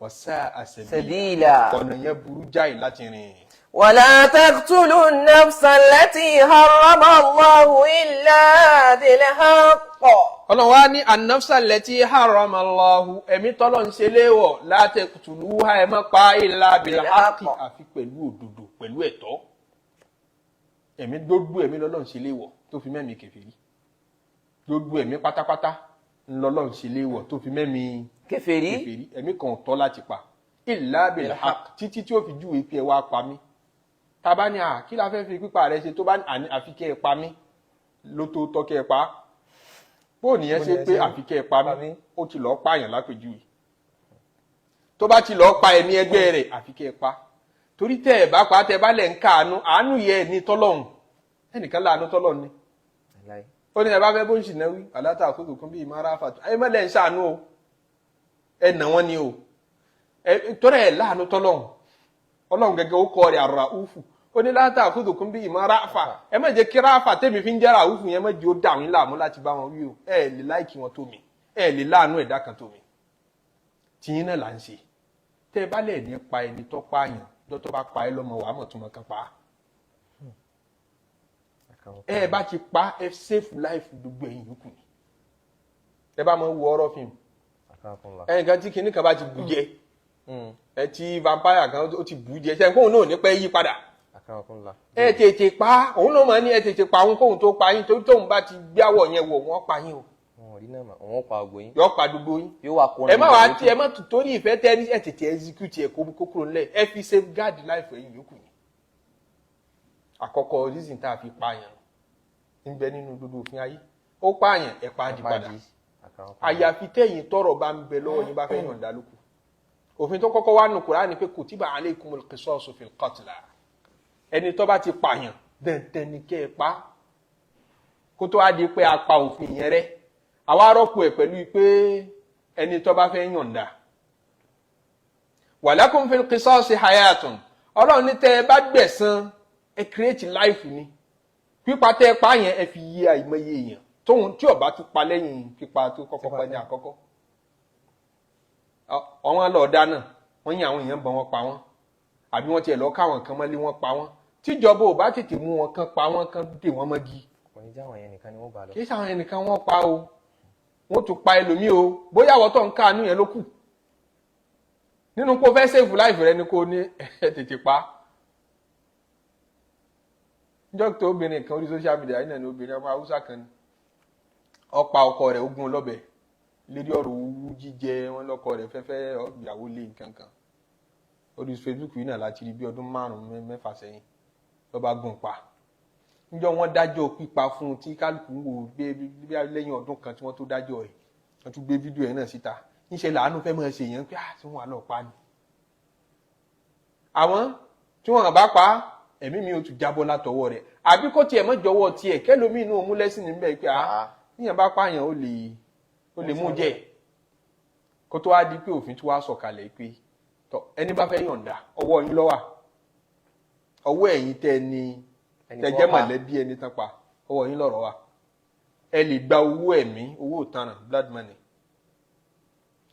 wọ́sá àṣẹbílà ọ̀nà yẹn burú jáì láti rìn. ولا تقتلوا النفس التي حرم الله إلا بالحق. Ọlọ́run wá ní an-nafsa allati harrama Allahu ẹ̀mí tọ́lọ̀ ń ṣe léèwọ̀ la taqtuluha ẹ má pa illa bil-haqqi àfi pẹ̀lú òdodo pẹ̀lú ẹ̀tọ́. Ẹ̀mí gbogbo ẹ̀mí lọ́lọ́ ń ṣe léèwọ̀ tó fi mẹ́mí kèfèrí. Gbogbo ẹ̀mí pátápátá lọ́lọ́ ń ṣe léèwọ̀ tó fi mẹ́mí kèfèrí. Ẹ̀mí kan tọ́ láti pa illa bil-haqqi títí tí ó fi júwe pé ẹ wá pa mí. Tàbá ní kí la fẹ́ fi pípa rẹ̀ ṣe tó bá ní àfi kẹ́ ẹ pa mí ló tó tọ́ kẹ́ ẹ pa bó nìyẹn ṣe pé àfi kẹ́ ẹ pa mí ó ti lọ́ọ́ pààyàn lápèjúwe tó bá ti lọ́ọ́ pa ẹ̀mí ẹgbẹ́ rẹ̀ àfi kẹ́ ẹ pa torí tẹ́ ẹ bá pa tẹ́ bá lẹ̀ ń káàánú àánú yẹ ní tọ́lọ́hún ẹnìkan láàánú tọ́lọ́hún ni ó ní ẹ bá fẹ́ bó ń ṣì náwí àlátà àkókò kan bíi mara fàtó ẹ mọ́lẹ̀ ń ṣàánú o ẹ nà wọ́n ni o torí ẹ láàánú tọ́lọ́hún ọlọ́run gẹ́gẹ́ ó kọ́ rẹ̀ àràúfù ó ní látà àkúdùkún bí ìmọ̀ ráfà ẹ má jẹ́ kí ráfà tẹ́mi fi ń jẹ́ ràúfù yẹn má jẹ́ ó dàwín láàmú láti bá wọn wí o ẹ lè láìkí wọn tó mi ẹ lè láàánú ẹ̀dá kan tó mi tìyín náà là ń ṣe tẹ́ ẹ bá lẹ̀ ní pa ẹni tó pààyàn tó bá pa ẹ lọ́mọ wàá mọ̀ tó mọ̀ kan pa á ẹ bá ti pa ẹ save life gbogbo ẹ̀yìn yòókù ni ẹ bá mọ̀ wo ọ̀rọ̀ fíìmù ẹnìkan tí kinní kan bá ti bù jẹ ẹ ti vampire kan ó ti bù jẹ ṣe kóhun náà ní pẹ́ yí padà ẹ tètè pa òun náà máa ní ẹ tètè pa òun kóhun tó pa yín torí tóun bá ti gbáwọ̀ yẹn wò wọ́n pa yín o wọ́n pa gbogbo yín yọ pa gbogbo yín ẹ má wàá tí ẹ má torí ìfẹ́ tẹ́ ní ẹ tètè execute ẹ kókó ńlẹ̀ ẹ fi safeguard life ẹ̀yìn yòókù ni àkọ́kọ́ reason tá a fi pààyàn níbẹ̀ nínú gbogbo òfin ayé ó pààyàn ẹ pa á di padà àyàfi tẹ́yìn tọ́rọ̀ bá ń bẹ lọ́wọ́ ní bá fẹ́ yọ̀ǹda lókù òfin tó kọ́kọ́ wá nù Qur'an ni pé kutiba alaykumul qisasu fil qatla ẹni tó bá ti pààyàn dandan ni kẹ́ ẹ pa kó tó wá di pé a pa òfin yẹn rẹ́ àwa rọ́pò ẹ̀ pẹ̀lú pé ẹni tó bá fẹ́ yọ̀ǹda walakum fil qisasi hayatun ọlọ́run ní tẹ́ ẹ bá gbẹ̀san ẹ create life ni pípa tẹ́ ẹ pa yẹn ẹ fi yé àìmọye èèyàn tóun tí ó bá tún pa lẹ́yìn pípa tó kọ́kọ́ pa ní àkọ́kọ́ àwọn lọ dáná wọ́n yìn àwọn èèyàn bọ̀ wọ́n pa wọ́n àbí wọ́n tiẹ̀ lọ káwọn kan mọ́lé wọ́n pa wọ́n tíjọba ò bá tètè mú wọn kan pa wọ́n kan dè wọ́n mọ́gi kì í sáwọn ẹnìkan wọ́n pa o wọ́n tún pa ẹlòmíì o bóyá wọ́n tó ń káàánú yẹn ló kù nínú kó fẹ́ save life rẹ ni kò ní ẹ tètè pa dókítà obìnrin kan orí social media yìí náà ni obìnrin ọmọ haúsá kan ni ó pa ọkọ rẹ̀ ogun lọ́bẹ lérí ọ̀rọ̀ owó jíjẹ wọn lọ́kọ rẹ̀ fẹ́fẹ́ ìyàwó lé nǹkan kan orí Facebook yìí náà láti rí bí ọdún 5-6 sẹ́yìn ló bá gún pa níjọ́ wọ́n dájọ́ pípa fún un tí kálukú wò bí lẹ́yìn ọdún kan tí wọ́n tó dájọ́ ẹ̀ wọ́n tún gbé fídíò ẹ̀ náà síta níṣẹ́ làánú fẹ́ máa ṣe èèyàn pé tí wọ́n wà lọ́ọ́ pa ni àwọn tí wọ́n bá pa ẹ̀mí mi ò tún jábọ́ látọwọ́ rẹ̀ àbí kó tiẹ̀ mọ́ jọwọ́ tiẹ̀ kẹ́lómi inú òun lẹ́sìn níbẹ̀ pé níyàn bá pààyàn ó lè mú jẹ́ kó tó wá di pé òfin tí wàá sọ̀kalẹ̀ pé tọ ẹni bá fẹ́ yọ̀ǹda ọwọ́ yín ló wà ọwọ́ ẹ̀yin tẹ́ ni tẹ́jẹ́ mọ̀lẹ́bí ẹni tán pa ọwọ́ yín lọ́rọ̀ wà ẹ lè gba owó ẹ̀mí owó ìtanràn blood money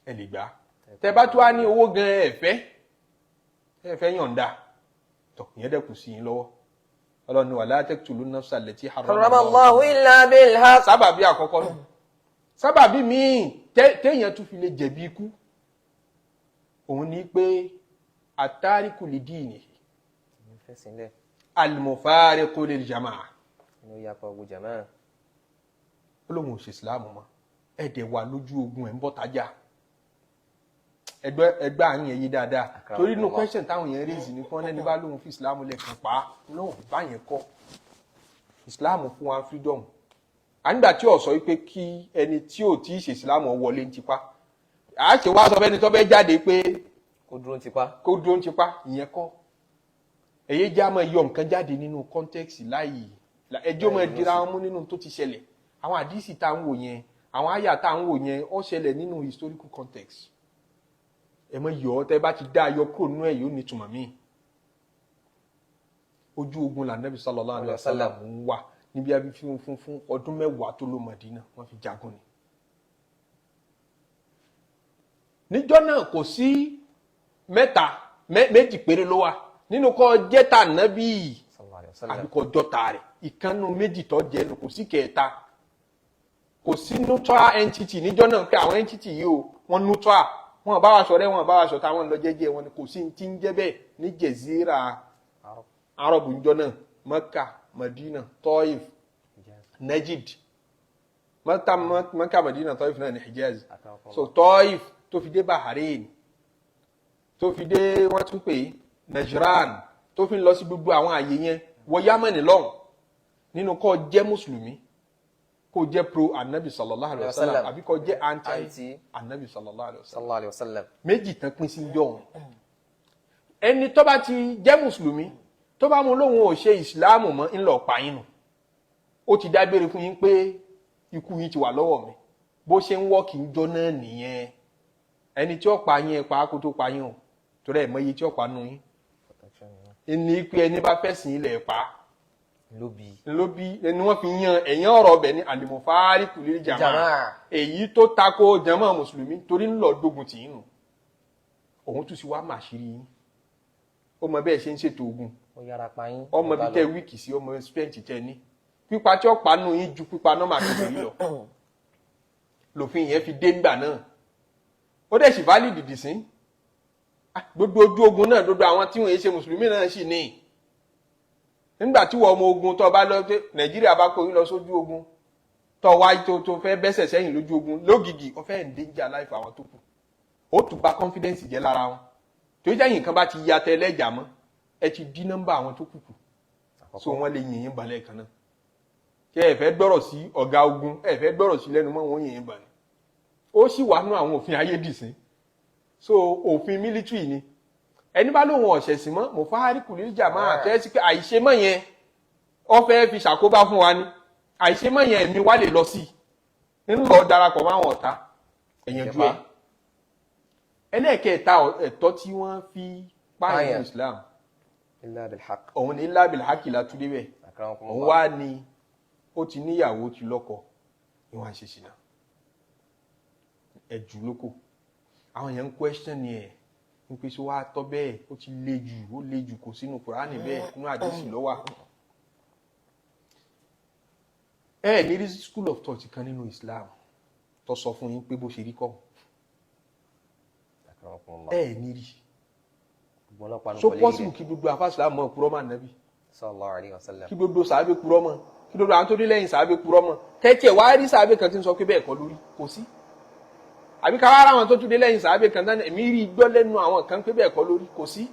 ẹ lè gbà tẹ́ bá tó wá ní owó gan ẹ fẹ́ yọ̀ǹda tọ ìyẹn dẹ́kun sí yín lọ́wọ́ ọlọ́ni wala taqtulu nafsa allati harrama Allahu illa bil haqq sábàbí àkọ́kọ́ náà sábàbí míì téèyàn tún fi lè jẹ̀bi ikú òun ní pé àtàríkù lè dí ìní al-mufariqu lil jama'a olóhùn òṣè ìsìláàmù mọ́ ẹ̀dẹ̀ wà lójú ogun ẹ̀ ń bọ́ tajà ẹgbẹ́ àyìn ẹ̀yí dáadáa torí inú question táwọn èèyàn rèézì ní kán lẹ́ni bá lóhun fi ìsìláàmù lẹ́ẹ̀kan pa á lóhùn báyẹn kọ́ ìsìláàmù fún wa freedom ànígbà tí ó sọ wípé kí ẹni tí ò tí ì ṣe ìsìláàmù wọlé ń tipa àá ṣe wá sọ fẹ́ni tó fẹ́ jáde pé kó dúró ti pa. kó dúró ti pa ìyẹn kọ́ ẹ̀yẹ́ já máa yọ nǹkan jáde nínú context láàyè ẹjọ́ máa dira wọn mú nínú tó ti ṣẹlẹ̀ àwọn àdìsí tá à ń wò yẹn àwọn àyà tá à ń wò yẹn ó ṣẹlẹ̀ nínú historical context ẹ mọ yọ ọ tẹ bá ti dá ayọ kúrò nínú ẹ yóò ní ìtumọ̀ míì ojú ogun la Nabi sallallahu alaihi wasallam ń wà níbi àbí fún ọdún 10 tó lò Mádínà wọ́n fi jagun ni níjọ́ náà kò sí méjì péré ló wà nínú kó jẹ́ ta Nábì àbí kó jọ́ta rẹ̀ ìkànnù méjì tó jẹ́ lò kò sí kẹta kò sí neutral entity níjọ́ náà pé àwọn entity yìí o wọ́n neutral wọ́n bá wa ṣọ̀rẹ́ wọ́n bá wa ṣọ̀tá wọ́n lọ jẹ́jẹ́ wọn ni kò sí tí ń jẹ́ bẹ́ẹ̀ ní jẹ̀zíra Arabu níjọ́ náà Mẹ́kà Madina Taif Najd Mẹ́kà Madina Taif náà ní Hijaz so Taif tó fi dé Bahrain tó fi dé wọ́n tún pè Najran tó fi lọ sí gbogbo àwọn àyè yẹn wọ Yamani lọ́hùn nínú kó jẹ́ mùsùlùmí kó jẹ́ pro anabi sallallahu alaihi wasallam àbí kó jẹ́ anti anabi sallallahu alaihi wasallam méjì tán pín sí jọ wọn ẹni tó bá ti jẹ́ mùsùlùmí tó bá mú lóhun ò ṣe ìsìláàmù mọ́ ńlọ pa yín nù ó ti dágbére fún yín pé ikú yín ti wà lọ́wọ́ mi bó ṣe ń wọ́ọ̀kì ń jọ náà nìyẹn ẹni tí ó pa yín ẹ pa kó tó pa yín o torí ẹ̀ mọ iye tí ó pa nù yín ní pé ẹni bá fẹ̀sìn ilẹ̀ pa lóbi ẹni wọ́n fi yan ẹ̀yàn ọ̀rọ̀ ọbẹ̀ ní àlìmọ̀fáárì kùlé jàmá èyí tó tako jàmá mùsùlùmí torí ń lọ dógun tì í nù òun tún sì wá màṣírí yín ó mọ bẹ́ẹ̀ ṣe ń ṣètò ogun ọmọ bíi tẹ wíìkì sí ọmọ spẹ́ǹtì tẹ ní pípa tí ó pa nù yín ju pípa nọ́mà kékeré lọ lòfin yẹn fi dé ńgbà náà ó dẹ̀ sì válìdì dì sí gbogbo ojú ogun náà gbogbo àwọn tí wọ́n yé ṣe mùsùlùmí náà sì ní nígbà tí wọ́n ọmọ ogun tó bá lọ pé Nàìjíríà bá kó yín lọ sójú ogun tó wá tó fẹ́ bẹ́sẹ̀ sẹ́yìn lójú ogun lógìgì ó fẹ́ endanger life àwọn tó kù ó tún bà confidence jẹ́ lára wọn tó jẹ́ yìnkan bá ti ya tẹ lẹ́jà mọ́ ẹ ti dí nọ́mbà àwọn tó kù so wọ́n lè yìnyín balẹ̀ kan náà kí ẹ fẹ́ gbọ́rọ̀ sí ọ̀gá ogun ẹ fẹ́ gbọ́rọ̀ sí lẹ́nu mọ́ wọn yìnyín balẹ̀ ó sì wà nú àwọn òfin ayé dìsín so òfin military ni ẹni bá lóun ọ̀sẹ̀ sí mọ́ mo fáhárí kùlé jàmá àtẹ́ sí pé àìṣe mọ́ yẹn ó fẹ́ fi ṣàkóbá fún wa ni àìṣe mọ́ yẹn ẹ̀mí wá lè lọ sí nínú lọ darapọ̀ mọ́ àwọn ọ̀tá ẹ̀yànjú ẹ̀ ẹlẹ́ẹ̀kẹta ẹ̀tọ́ tí wọ́n fi pààyàn Islam òun ni illa bil haqq látúndé bẹ́ẹ̀ òun wá ní ó ti níyàwó ti lọ́kọ ìwọ̀n ṣe ṣìnà ẹ̀jù lóko àwọn èèyàn ń question ni ẹ̀ ń pè sí wá tọ́ bẹ́ẹ̀ ó ti le jù kò sínú Kùránì bẹ́ẹ̀ nínú àdìsí lọ́wọ́ ẹ ní rí school of thought kan nínú Islam tó sọ fún yín pé bó ṣe rí kọ́ ẹ ní rí so possible kí gbogbo àfáà Islam mọ̀ kúrọ́ mọ́ Ànábì sallallahu alaihi wasallam kí gbogbo sàábé kúrọ́ mọ́ kí gbogbo àwọn tó dé lẹ́yìn sàábé kúrọ́ mọ́ kẹ́kẹ́ wá rí sàábé kan tí ń sọ pé bẹ́ẹ̀ kọ́ lórí kò sí àbí ká wá ráwọn tó tún dé lẹ́yìn sàábé kan tán èmi rí gbọ́ lẹ́nu àwọn kan pé bẹ́ẹ̀ kọ́ lórí kò sí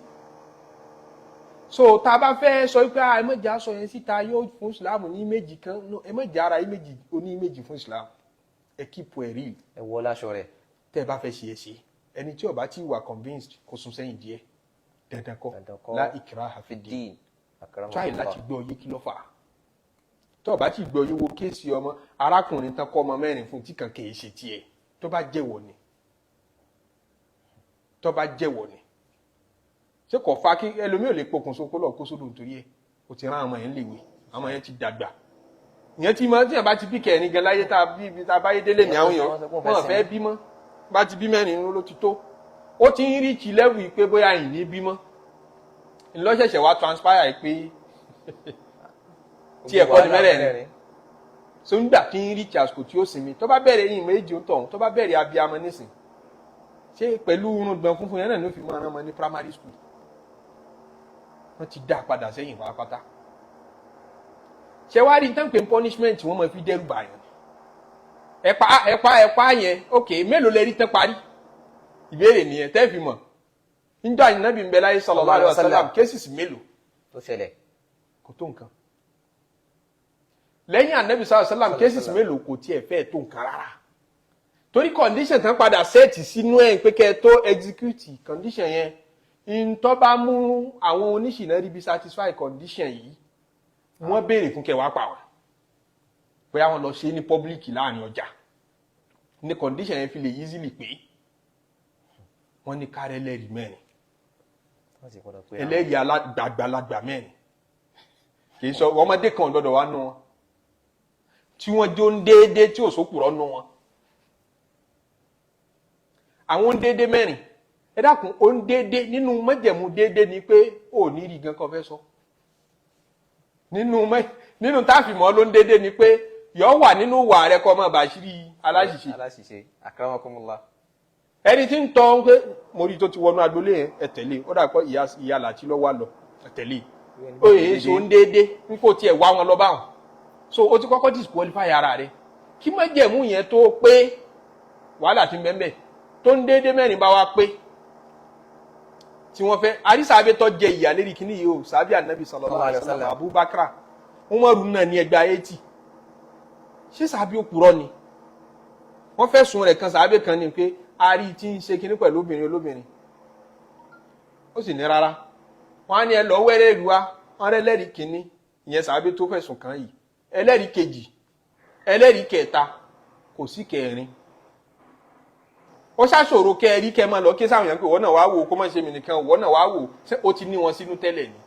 so tá a bá fẹ́ sọ pé ẹ mọ̀jà sọ yẹn síta yóò fún Islam ní méjì kan ẹ mọ̀jà ara yín méjì oní méjì fún Islam ẹ kípo ẹ̀ rí ẹ wọ láṣọ rẹ̀ tẹ́ ẹ bá fẹ́ ṣe é ṣe ẹni tí ó bá ti wà convinced kó sún sẹ́yìn díẹ̀ dandan kọ́ la ikraha fi din try láti gbọ́ yé kí ló fà á tó o bá ti gbọ́ yé wo kéèsì ọmọ arákùnrin tán kọ́ ọmọ mẹ́rin fún tí kan kìí ṣe tiẹ̀ tó bá jẹ́wọ́ ni ṣé kò fa kí ẹlòmíì ò lè pokùnso kó lọ kó sódò nítorí ẹ̀ kò ti rán àwọn yẹn léwe àwọn yẹn ti dàgbà ìyẹn tí mo tíyàn bá ti bí kẹrin gan láyé tá a bá yé délé ní àwọn èèyàn wọn fẹ́ bímọ bá ti bí mẹ́rin ló ti tó ó ti ń rí kí lẹ́wù pé bóyá ìní bímọ ńlọ́ṣẹ̀ṣẹ̀ wá transpire pé tí ẹ̀kọ́ ni mẹ́rẹ̀ẹ̀rin so nígbà tí ń rí kí àsìkò tí ó sinmi tó bá bẹ̀rẹ̀ yìí méjì ó tọ̀hún tó bá bẹ̀rẹ̀ abiyamọ nísìn ṣé pẹ̀lú irun gbọ̀n funfun yẹn náà ló fi máa rán ọmọ ní primary school wọ́n ti dá padà sẹ́yìn pátápátá ṣe wá rí nǹkan pé punishment wọ́n máa fi dẹ́rù bàyàn ẹ̀pá yẹn ok mélòó lẹ rí tán parí ìbéèrè nìyẹn tẹ́ fi mọ̀ níjọ́ Ànábì ń bẹ láyé sallallahu alaihi wasallam cases mélòó tó ṣẹlẹ̀ kò tó nǹkan lẹ́yìn Ànábì sallallahu alaihi wasallam cases mélòó kò tiẹ̀ fẹ́ tó nǹkan rárá torí condition tán padà set sínú ẹ̀ pé kẹ́ tó execute condition yẹn in tó bá mú àwọn oníṣìnà rí bí satisfy condition yìí wọ́n béèrè fún kẹwàá pa wọ́n pé àwọn lọ ṣe ní public láàrin ọjà ní condition yẹn fi lè easily pé wọ́n ní kárẹ́ ẹlẹ́rìí mẹ́rin ẹlẹ́rìí àgbàlagbà mẹ́rin kì í sọ ọmọdé kan lọ́dọ̀ wá nù wọn tí wọ́n jó ń déédé tí ò sókùrọ̀ nù wọn àwọn ń déédé mẹ́rin ẹ dákun ó ń déédé nínú májẹ̀mú déédé ni pé ò ní rí gan kan fẹ́ sọ nínú táàfìmọ́ ló ń déédé ni pé yọ wà nínú wà rẹ kọ́ ọmọ bàṣírí aláṣìṣe akramakumullah ẹni tí ń tọ́ pé mo rí tó ti wọnú agbolé ẹ tẹ̀lé ó dà pọ̀ ìyá làtí lọ wà lọ ẹ tẹ̀lé ó yẹ so ń déédé n kò tiẹ̀ wá wọn lọ báwọn so ó ti kọ́kọ́ disqualify ara rẹ kí májẹ̀mú yẹn tó pé wàhálà ti mẹ́mẹ́ tó ń déédé mẹ́rin bá wá pé tí wọ́n fẹ́ àrísàbẹ́ tó jẹ ìyà lérí kíní yìí o sàbí ànábì sallallahu alaihi wasallam Abubakar Umaru náà ní ẹgbẹ́ 80 ṣé sàbí òpùrọ́ ni wọ́n fẹ́ sùn rẹ̀ kan sàbẹ́ kan ní pé a rí tí ń ṣe kíní pẹ̀lú obìnrin olóbìnrin ó sì ní rárá wọ́n á ní ẹ lọ wẹ́rẹ́ ìlú wa wọ́n rẹ́ lẹ́rìí kíní ìyẹn sàbẹ́ tó fẹ̀sùn kan yìí ẹlẹ́rìí kejì ẹlẹ́rìí kẹta kò sí kẹrin ó ṣàṣòro kẹrí kẹ máa lọ kí sáwọn yẹn pé wọ́n náà wá wò kó má ṣe mí nìkan wọ́n náà wá wò ó ti ní wọn sínú tẹ́lẹ̀ ni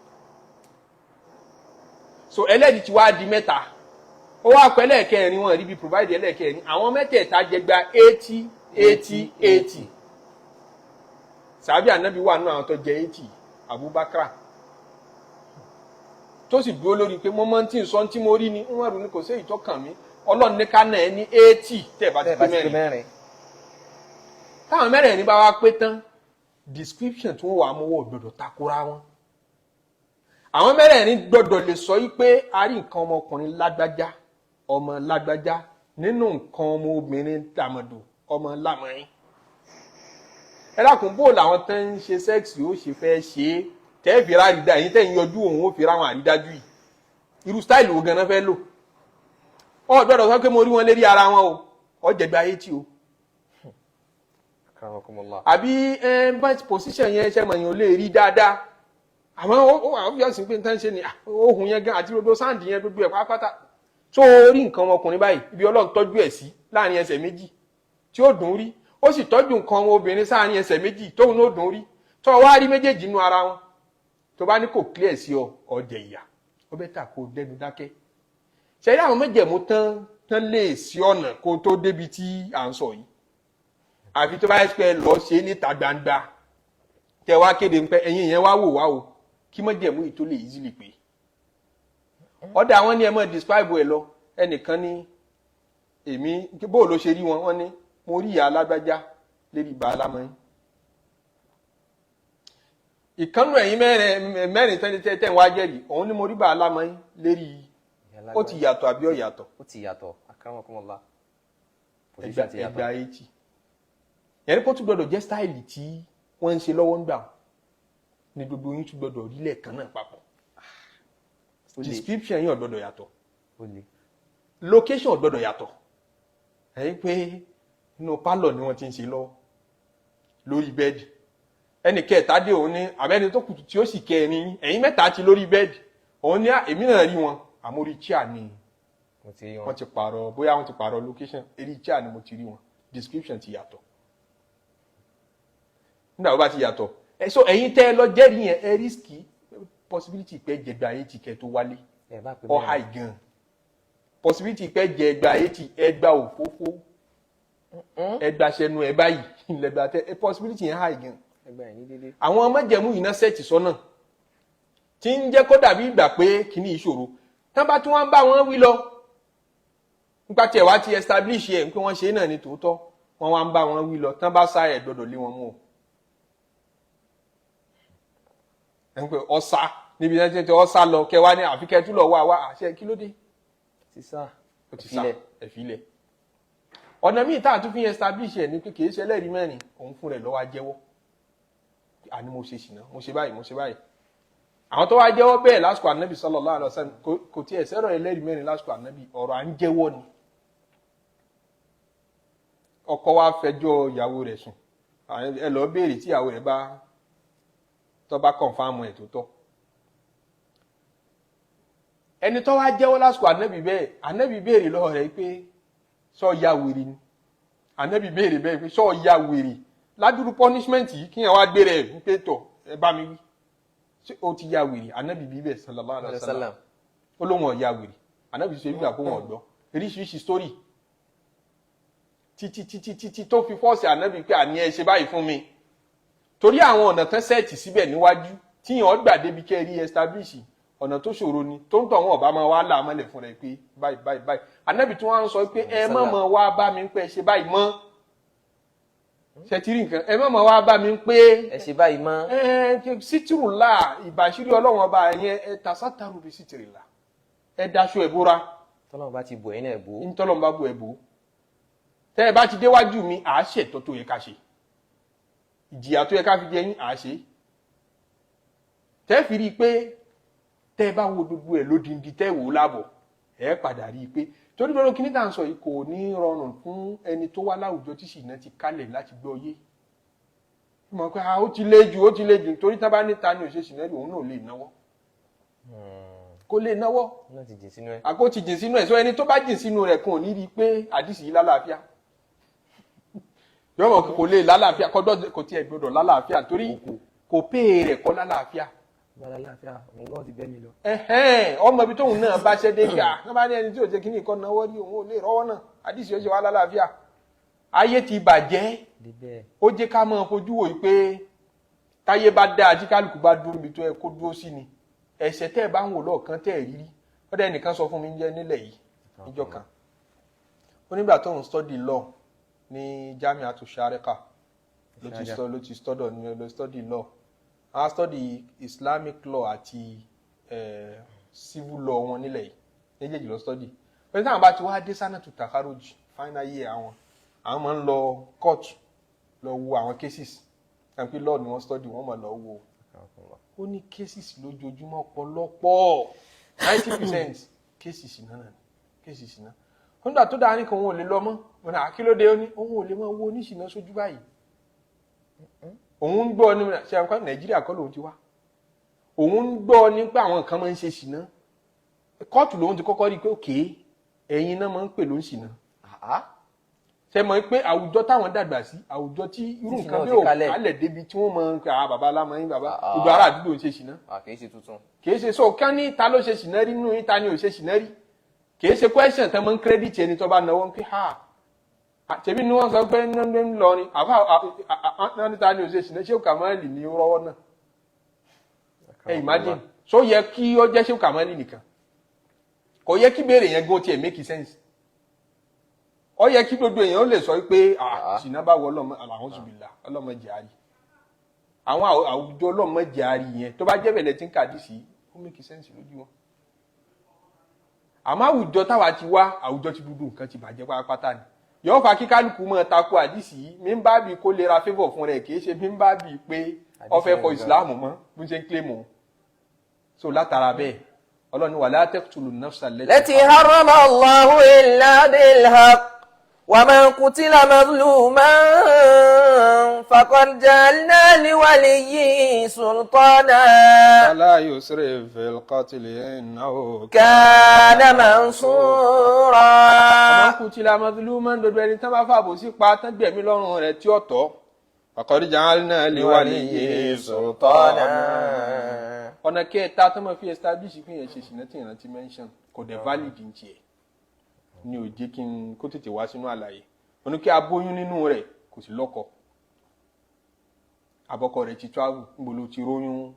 so ẹlẹ́rìí ti wá di mẹ́ta ó wá pẹ́ lẹ́ẹ̀kẹrin wọn rí bí provide ẹlẹ́ẹ̀kẹrin àwọn mẹ́tẹ̀ẹ̀ta jẹgba 80 sàbí ànábì wà nínú àwọn tó jẹ 80 Abubakar tó sì dúró lórí pé mọ́mọ́ tí ń sọ tí mo rí ni wọ́n rú ní kò sí èyí tó kàn mí Ọlọ́run ní ká náà ní 80 tẹ̀ bá ti pé mẹ́rin táwọn mẹ́rẹ̀ẹ̀rin bá wá pé tán description tí wọ́n wà mọ́wọ́ gbọ́dọ̀ takora wọn àwọn mẹ́rẹ̀ẹ̀rin gbọ́dọ̀ lè sọ yí pé a rí nǹkan ọmọkùnrin lágbájá ọmọ lágbájá nínú nǹkan ọmọ obìnrin tàmọ̀dò ọmọ lámọ̀rin ẹ dákun bó làwọn tán ń ṣe sẹ́ẹ̀sì ó ṣe fẹ́ ṣe é tẹ́ fi ra àrídá yìí tẹ́ ń yọjú òun ó fi ra àwọn àrídájú yìí irú stáìlì wo ganan fẹ́ lò ọ gbọ́dọ̀ sọ pé mo rí wọn lérí ara wọn o ọ jẹ̀gbẹ́ ayé tí o àbí báyìí position yẹn ṣe mọ̀yàn lè rí dáadáa àmọ́ ó obvious pé n tán ṣe ni ohun yẹn gan àti gbogbo sáǹdì yẹn gbogbo ẹ̀ pátápátá tó rí nǹkan ọmọkùnrin báyìí ibi Ọlọ́run tọ́jú ẹ̀ sí láàrin ẹsẹ̀ méjì tí ó dùn rí ó sì tọ́jú nǹkan ọmọbìnrin sáàrin ẹsẹ̀ méjì tóun ló dùn rí tó wá rí méjèèjì nínú ara wọn tó bá ní kò clear sí ọ jẹ ìyà ó bẹ́ tà kó dẹnu dákẹ́ ṣe rí àwọn méjèèmú tán lè sí ọ̀nà kó tó débi tí à ń sọ yìí àfi tó bá yẹ pé lọ ṣe níta gbangba tẹ wá kéde pé ẹ̀yin yẹn wá wò wá o kí méjèèmú yìí tó lè easily pé ọ̀dà àwọn ní ẹ mọ̀ describe ẹ lọ ẹnìkan ní èmi bó ló ṣe rí wọn wọ́n ní mo rí ìyá alágbájá lérí ìbá alámọ́yìn ìkànnù ẹ̀yin mẹ́rin tẹ́ ń wá jẹ́rìí òun ni mo rí bá alámọ́yìn lérí ó ti yàtọ̀ àbí ó yàtọ̀ ó ti yàtọ̀ akramakumullah ẹgbà 80 ẹ̀rí pọ́ tún gbọ́dọ̀ jẹ́ stáìlì tí wọ́n ń ṣe lọ́wọ́ ń gbà ní gbogbo yín tún gbọ́dọ̀ rí lẹ́ẹ̀kan náà papọ̀ description yín ò gbọ́dọ̀ yàtọ̀ location ò gbọ́dọ̀ yàtọ̀ ẹ̀rí pé inú pálọ̀ ni wọ́n ti ń ṣe lọ́wọ́ lórí bẹ́ẹ̀dì ẹnì kẹta dé òun ní àbẹ́ni tó kùtù tí ó sì kẹrin ẹ̀yin mẹ́ta ti lórí bẹ́ẹ̀dì òun ní èmi náà rí wọn àmórí chair ni wọ́n ti pààrọ̀ bóyá wọ́n ti pààrọ̀ location eré chair ni mo ti rí wọn description ti yàtọ̀ nígbà tó bá ti yàtọ̀ so ẹ̀yin tẹ́ lọ jẹ́rìí yẹn ẹ risky possibility pé jẹgba ayé ti kẹ tó wálé ọ high gan possibility pé jẹgba ayé ti ẹgbà òfófó ẹgbà sẹnu ẹ báyìí lẹgbà tẹ possibility yẹn high gan àwọn májẹ̀mú yìí náà sẹ́ẹ̀tì sọ́nà tí ń jẹ́ kó dàbí ìgbà pé kìíní ìṣòro tán bá tí wọ́n bá wọn wí lọ nípa tí ẹ̀ wá ti establish ẹ̀ pé wọ́n ṣe náà ní tòótọ́ wọ́n wá ń bá wọn wí lọ tán bá sá ẹ̀ gbọ́dọ̀ lé wọn mú o ẹ̀ ń pè ọ̀sá níbi tí wọ́n ọ̀sá lọ kẹwàá ní àfikẹ́ tún lọ wá àṣẹ kí ló dé ti sá ẹ̀fílẹ̀ ọ̀nà míì tá a tún fi establish ẹ̀ ní pé kìí ṣe ẹlẹ́rìí mẹ́rin òun fún rẹ̀ lọ́wọ́ ajẹ́wọ́ àní mo ṣe ṣìnà mo ṣe báyìí àwọn tó wá jẹ́wọ́ bẹ́ẹ̀ lásìkò ànábì sallallahu alaihi wasallam kò tí ẹ̀ sẹ́rọ̀ ẹlẹ́rìí mẹ́rin lásìkò ànábì ọ̀rọ̀ à ń jẹ́wọ́ ni ọkọ wa fẹjọ́ ìyàwó rẹ̀ sùn ẹ lọ béèrè tí ìyàwó rẹ̀ bá kọ̀ǹfàmù ẹ̀ tó tọ́. ẹni tó wá jẹ́wọ́ lásìkò ànábì béèrè lọ́wọ́ rẹ̀ pé sọ ya wèrè ni ànábì béèrè bẹ́ẹ̀ pé sọ ya wèrè ládùúrú punishment yìí kíyàn wá gbé rẹ̀ pé tọ̀ ẹ bá mi wí ṣé o ti ya wèrè ànábì bíbẹ̀ sallallahu alaihi wasallam ó lóun ọ̀ ya wèrè ànábì sọ ibi àpò wọn ọ̀gbọ́ oríṣiríṣi story títí tó fi fọ́ọ̀sì ànábì pé àní ẹ ṣe báyìí fún mi torí àwọn ọ̀nà tán sẹ́ẹ̀tì síbẹ̀ níwájú tíyàn gbà débi kẹ́ rí establish ọ̀nà tó ṣòro ni tó ń tọ̀ wọn ọ̀bá máa wá là mọ́lẹ̀ fún rẹ̀ pé báyìí ànábì tí wọ́n ń sọ pé ẹ má máa wá bá mi pé ẹ ṣe báyìí mọ́ ṣètìrí nǹkan ẹ má máa wá bá mi pé ẹ ṣe báyìí mọ́ sítìrùlà ìbàṣírí ọlọ́run ọba yẹn ẹ tàṣátàrù bí sítìrìlà ẹ daṣọ ẹ bóra tọ́lọ́run bá ti bò ẹ́ náà bò ó ntọ́lọ́run bá bò ẹ bò ó tẹ́ ẹ bá ti déwájú mi à á ṣètò tó yẹ ká ṣe ìjìyà tó yẹ ká fi jẹ yín à á ṣe tẹ́ fi rí i pé tẹ́ ẹ bá wo gbogbo ẹ̀ lódindi tẹ́ wò ó lábọ̀ ẹ padà rí i pé torí lọ́rọ̀ kí ní tà ń sọ yìí kò ní rọrùn fún ẹni tó wá láwùjọ tí ṣìnà ti kálẹ̀ láti gbọ́ yé mọ̀ pé ó ti le jù torí tá bá níta ni òṣè ṣìnà òun náà lè náwó kó lè náwó àkó ti jìn sínú ẹ̀ sọ ẹni tó bá jìn sínú rẹ̀ kàn ní rí i pé àdìsí yìí lálàáfíà yọmọ kò lè lálàáfíà kò tiẹ̀ gbọdọ̀ lálàáfíà torí kò pé rẹ̀ kọ́ lálàáfíà ọmọ ibi tóun náà bá ṣẹ́ dé gbà wọ́n bá ní ẹni tí ò ṣe kíní ìkọ́ náwó rí òun ò lè rọ́wọ́ náà àdìsí ó ṣe wá lálàáfíà ayé ti bàjẹ́ ó jẹ́ ká máa fojú wò pé táyé bá dá àti kálukú bá dúró ibi tó yẹ kó dúró sí ni ẹ̀ṣẹ̀ tẹ́ ẹ̀ bá ń wò lọ́ọ̀kan tẹ́ ẹ̀ rírí ọ̀dọ̀ ẹnìkan sọ fún mi jẹ́ nílẹ̀ yìí níjọ́ kan ó nígbà tó ń study law ní Jami'atu Sharika ló ti study law a study Islamic law àti civil law wọn nílẹ̀ yìí méjèèjì lọ study pẹ̀lú táwọn bá ti wá dé sanatu takaroji final year àwọn máa ń lọ court lọ wo àwọn cases àpé law ni wọ́n study wọ́n máa lọ wo ó ní cases lójoojúmọ́ ọ̀pọ̀lọpọ̀ 90% cases náà nígbà tó dáa ní kan òun ò lè lọ mọ́ wọn náà kí ló dé ó ní òun ò lè máa wo oníṣìná sójú báyìí òun ń gbọ́ ní ṣe àǹkọ́ Nàìjíríà kọ́ lòun ti wá òun ń gbọ́ nípa àwọn nǹkan máa ń ṣe ṣìná kóòtù lòun ti kọ́kọ́ rí i pé òkè ẹ̀yin náà máa ń pè ló ń ṣìná ṣe mọ̀ pé àwùjọ táwọn dàgbà sí àwùjọ tí irú nǹkan bí ò kálẹ̀ débi tí wọ́n máa ń pè bàbá alámọ̀yìn bàbá gbogbo ará àdúgbò ń ṣe ṣìná kì í ṣe sọ kán ní ta ló ṣe ṣìná rí nínú yín ta ni ò ṣe ṣìná rí kì í ṣe question tán máa ń credit ẹni tó bá náwó ń pè tẹ̀bí ni wọ́n sọ pé ń lọ ni àbá níta ni ò ṣe ṣìná ṣé Kàmáàlì ní rọ́wọ́ náà ẹ imagine so yẹ kí ó jẹ́ ṣé Kàmáàlì nìkan kò yẹ kí béèrè yẹn gan tiẹ̀ make sense ó yẹ kí gbogbo èèyàn ó lè sọ pé ṣìná bá wọ àwọn ṣùgbìlà ọlọ́mọ jàrí àwọn àwùjọ ọlọ́mọ jàrí yẹn tó bá jẹ́ bẹ̀lẹ̀ tí ń kàdí sí ó make sense lójú wọn àmọ́ àwùjọ táwa ti wá àwùjọ ti dúdú nǹkan ti bàjẹ́ pátápátá ni yóò fa kí kálukú mọ́ tako àdìsí yìí mi ń bá bi kó lè ra favour fún rẹ̀ kì í ṣe mi ń bá bi pé ó fẹ́ fọ ìsìláàmù mọ́ bí ń ṣe ń kílè mọ́ so látara bẹ́ẹ̀ ọlọ́ni wala taqtulu nafsa allati harrama Allahu illa bil haqq wa man qutila mazluman faqad ja'alna li waliyyi sultana fala yusrif fil qatl innahu kana mansura. man qutila mazluman dodo ẹni tán bá fàbò sí pa tán gbẹ̀mí lọ́rùn rẹ̀ tí ó tọ́ faqad ja'alna li waliyyi sultana. ọ̀nà kẹta tó máa fi establish fún yẹn ṣe ṣìnà tí ìrántí mention kò dẹ̀ valid ní tiẹ̀ ni ò jẹ́ kí n kó tètè wá sínú àlàyé òní kí abóyún nínú rẹ̀ kò sí lọ́kọ àbọ̀kọ rẹ̀ ti travel níbo ló ti róyún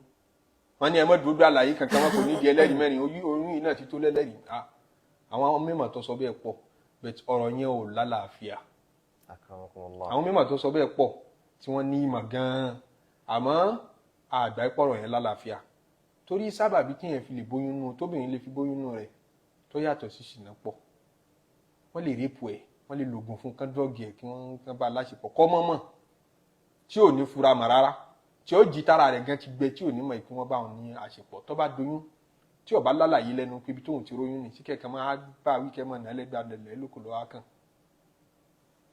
wọ́n ní ẹmọ́ dúró àlàyé kankan wọn kò ní di ẹlẹ́rìí mẹ́rin oyún yìí náà ti tó lẹ́lẹ́rìí àwọn mímọ̀ tó sọ bẹ́ẹ̀ pọ̀ but ọ̀rọ̀ yẹn ò lálàáfíà àwọn mímọ̀ tó sọ bẹ́ẹ̀ pọ̀ tí wọ́n ní ìmọ̀ gan-an àmọ́ àgbà ìpọ̀rọ̀ yẹn lálàáfíà torí sábàbí tí yẹn fi lè bóyún nù tóbìnrin lè fi bóyún nù rẹ̀ tó yàtọ̀ sí ṣìnà pọ̀ wọ́n lè rẹ́pù ẹ̀ wọ́n lè lògùn fún kán dọ́ọ̀gì ẹ̀ kí wọ́n bá láṣepọ̀ kọ́ mọ́mọ́ tí ò ní fura mọ́ rárá tí ó jí tára rẹ̀ gan ti gbẹ tí ò ní mọ̀ ìpín wọn bá wọn ní àṣepọ̀ tó bá doyún tí ó bá lálàyé lẹ́nu pé ibi tóun ti róyún ní síkẹ̀ kan máa bá wíkẹ́ mọ̀ ní ẹlẹ́gbàdẹ̀lẹ́ lóko lọ́wọ́ kan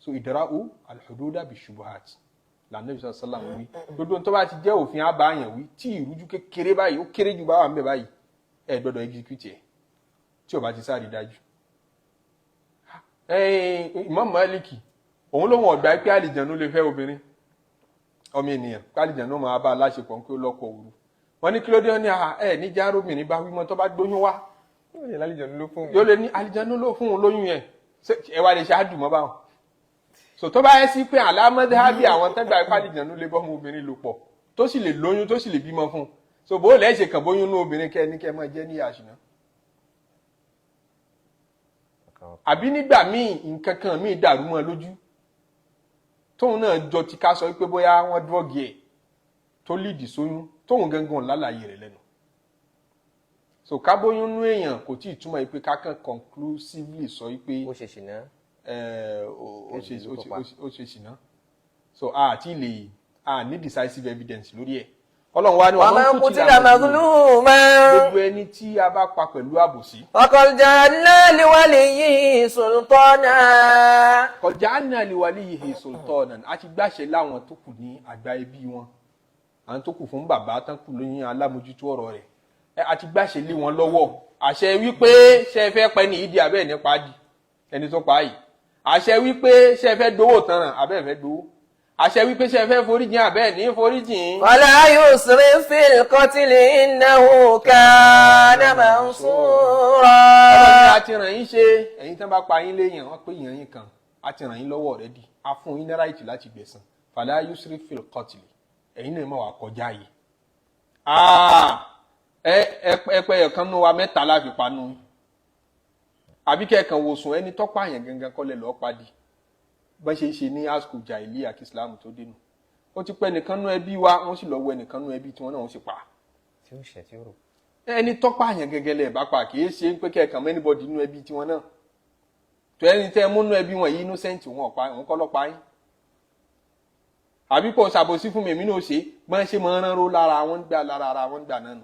so idra'u al-hududa bi-shubuhat la Nabi sallallahu alaihi wasallam wí gbogbo tó bá ti jẹ́ òfin àbáyàn wí tí ìrújú kékeré báyìí ó kéré jù bá wà ńbẹ̀ báyìí ẹ gbọ́dọ̀ execute ẹ̀ tí ó bá ti sáré dájú Imam Maliki òun ló wọ́n gbà pé àlìjànú lè fẹ́ obìnrin ọmọ ènìyàn àlìjànú máa bá aláṣepọ̀ pé ó lọ́kọ òru wọ́n ní kí ló dé ní ní járòmìnrin bá wímọ́ tó bá gbóyún wá yóò lè ní àlìjànú ló fún un lóyún yẹn ẹ wá lè ṣe àdùmọ́ báwọn so tó bá yẹ sí pé àlámọ́dábí àwọn tẹ́gbà ipá àlìjànú lè bọ́mọ obìnrin lò pọ̀ tó sì lè lóyún tó sì lè bímọ fún un so bó lẹ́ ṣe kàn bóyún ní obìnrin kẹ́ máa jẹ́ ní àṣìná àbí nígbà míì nǹkan kan míì dàrú mọ́ lójú tóun náà jọ ti ká sọ pé bóyá wọ́n dúrọ́gì ẹ̀ tó lídìí sóyún tóun gangan lálàyé rẹ̀ lẹ́nu so kábóyún nú èèyàn kò tí ì túmọ̀ pé kákan conclusively sọ pé ó ṣe ṣìnà ó ṣe ṣìnà so àti lè ní decisive evidence lórí ẹ̀ Ọlọ́run wá ní wọ́n kú tí làmàgúlù máa gbogbo ẹni tí a bá pa pẹ̀lú àbòsí. ọkọ̀jà náà liwálé yìí sultana. kọjá náà liwálé yìí sultana a ti gbàṣẹ láwọn tó kù ní àgbà ẹbí wọn àwọn tó kù fún bàbá tán kù lóyún alámójútó ọ̀rọ̀ rẹ̀ a ti gbàṣẹ lé wọn lọ́wọ́ àṣẹ wípé ṣe fẹ́ pẹ́ ní ìdí abẹ́ ní pàdí ẹni tó pa yìí àṣẹ wípé ṣe fẹ́ dówó tanràn abẹ́ fẹ́ dówó àṣẹ wípé ṣe fẹ́ foríjìn abẹ́ ní foríjìn. wala yusrif fil qatl innahu kana mansura. ọlọ́run ni a ti ràn yín ṣe ẹ̀yin tán bá pa yín léèyàn wọ́n pé èèyàn yín kan a ti ràn yín lọ́wọ́ rẹ̀ di a fún yín ní ráìtì láti gbẹ̀san fala yusrif fil qatl ẹ̀yin náà mọ̀ wá kọjá yìí. ẹ̀pẹ́ ẹ̀kan nú wa mẹ́ta láfi panu àbí kẹ́ẹ̀kan wòsùn ẹni tọ́pọ̀ àyàn gangan kọ́lẹ̀ lọ́ọ́ padì bá ṣe ṣe ní àsìkò jàìlì àti Islam tó dénú ó ti pẹ́ nìkan nú ẹbí wa wọ́n sì lọ wọ ẹnìkan nú ẹbí tí wọ́n náà wọ́n sì pa tí ó ṣe tí ó rò ẹni tọ́pọ̀ àyàn gẹ́gẹ́ lẹ̀ bá pa kì í ṣe pé kẹ́ẹ̀kan mẹ́nibọ́dì nú ẹbí tí wọ́n náà tó ẹni tẹ́ mú nú ẹbí wọn yìí innocent wọn kọ́ lọ́pàá yín àbí kò ṣàbòsí fún mi èmi náà ṣe gbọ́n ṣe máa ń rán ró lára wọn gbà lára ara wọn gbà náà nù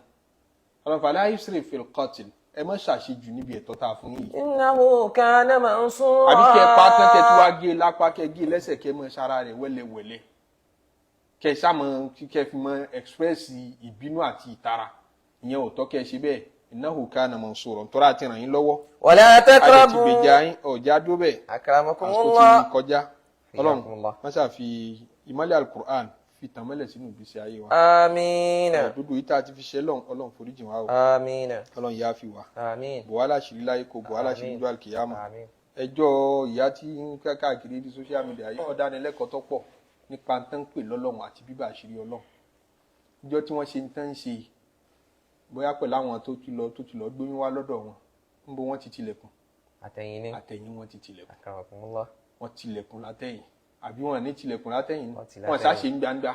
ọlọ́fà la yusrif fil qatl ẹ má ṣàṣejù níbi ẹ̀tọ́ tá a fún yìí. innahu kana mansura. àbí kẹ pa tán kẹ tí wàá gé lápá kẹ gé lẹ́sẹ̀ kẹ mọ sára rẹ̀ wẹ́lẹ́wẹ́lẹ́ kẹ sáàmọ kẹ fi mọ express ìbínú àti ìtara ìyẹn ò tọ́ kẹ ṣe bẹ́ẹ̀ innahu kana mansura ntọ́ra àti ràn yín lọ́wọ́. wala taqrabu àti gbèjà yín ọ̀já dó bẹ́ẹ̀. akramakumullah. àsìkò ti kọjá ọlọ́run wọ́n ṣàfi ìmọ́lẹ̀ alukur'an fi tàn mọ́lẹ̀ sínú ìgbésí ayé wa. amina. gbogbo yìí tá a ti fi ṣe ọlọ́run foríjì wa o. amina. ọlọ́run yá fi wa. amin. bùhálà ṣìrí láyé kò bùhálà ṣìrí lójú àlùkìyámà. ẹjọ́ ìyá tí ń káàkiri ní social media yìí ọ̀dánilẹ́kọ̀ọ́ tó pọ̀ nípa tán pè lọ́lọ́run àti bíbà àṣírí ọlọ́run. ìjọ tí wọ́n ṣe ń tán ṣe bóyá pẹ̀lú àwọn tó ti lọ gbóyún wá lọ́dọ̀ wọn ń bo wọ́n ti tilẹ̀kùn. àtẹ̀yìn wọn ti tilẹ̀kùn. wọ́n tilẹ̀kùn látẹ̀yìn àbí wọn ní tilẹ̀kùn látẹ̀yìn wọn ṣàṣe ń gbangba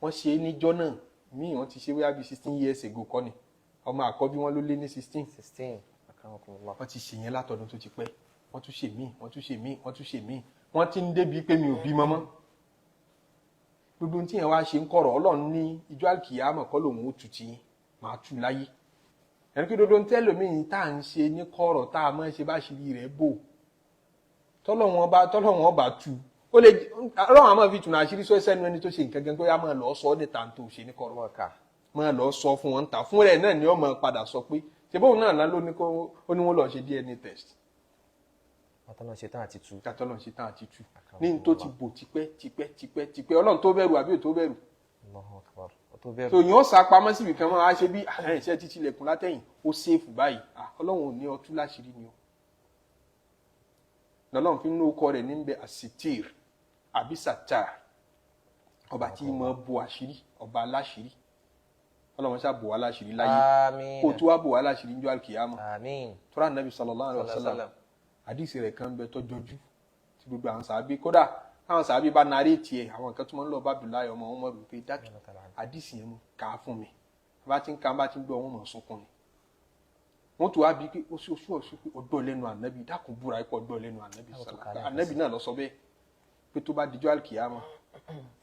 wọ́n ṣe é níjọ́ náà míì wọ́n ti ṣe wíwá bíi 16 years ago kọ́ ni ọmọ àkọ́bí wọn ló lé ní 16 wọ́n ti ṣe yẹn látọdún tó ti pẹ́ wọ́n tún ṣe míì wọ́n tún ṣe míì wọ́n tún ṣe míì wọ́n ti ń débi pé mi ò bí mọ́mọ́ gbogbo tí yẹn wá ṣe ń kọ̀rọ̀ Ọlọ́run ní ìjọ àlùkìyámọ̀ kọ́ lòun ó tù tí máa tù láyé ẹni pé dodo ń tẹ́lòmíì tá à ń ṣe ní kọ̀rọ̀ tá a máa ṣe bá ṣe rí rẹ̀ bò tọ́lọ́wọ́n ọba tù ó lè Ọlọ́run àmọ́ fi tùnà àṣírí sọ sẹ́nu ẹni tó ṣe nǹkan gan pé a máa lọ sọ ọ́ ní tàǹtò ṣe ní kọ̀rọ̀ máa lọ sọ fún wọn ta fún rẹ̀ náà ni ó máa padà sọ pé ṣebóun náà ló ní wọ́n lọ ṣe DNA test. àtọ́nà ṣe tán àti tú. ní tó ti bò tipẹ́ Ọlọ́run tó bẹ̀rù àbí ò tó bẹ̀rù. tòyìn ó sá pamọ́ síbi kan máa ṣe bí ẹ̀ṣẹ́ títí ilẹ̀kùn látẹ̀yìn ó ṣèfù báyìí Ọlọ́run ò ní ọtú láṣìírí ni ó. lọ́lọ́run fi ń lo ọkọ rẹ̀ níbẹ̀ àsìtìr àbí sàtàr ọba tí mo bu àṣírí ọba aláṣírí Ọlọ́run ṣá bò wá láṣírí láyé kó tó wá bò wá láṣírí níjọ́ àlùkìyámà tóra nàbì sallallahu alaihi wasallam àdìsí rẹ̀ kan bẹ tọ́jọ́jú tí gbogbo àwọn sàábí kódà àwọn sàábí bá narí tiẹ̀ àwọn nǹkan tó máa ń lọ bá Abdullahi ọmọ wọn mọ̀ rò pé dákì àdìsí yẹn mú ká fún mi bá ti ń ka bá ti ń gbọ́ wọn mọ̀ sunkún ni wọ́n tó wá bí pé oṣù pé ọgbọ́ lẹ́nu ànábì dákun búra ipò ọgbọ́ lẹ́nu ànábì náà lọ sọ bẹ́ẹ̀ pé tó bá dijọ́ àlùkìyámà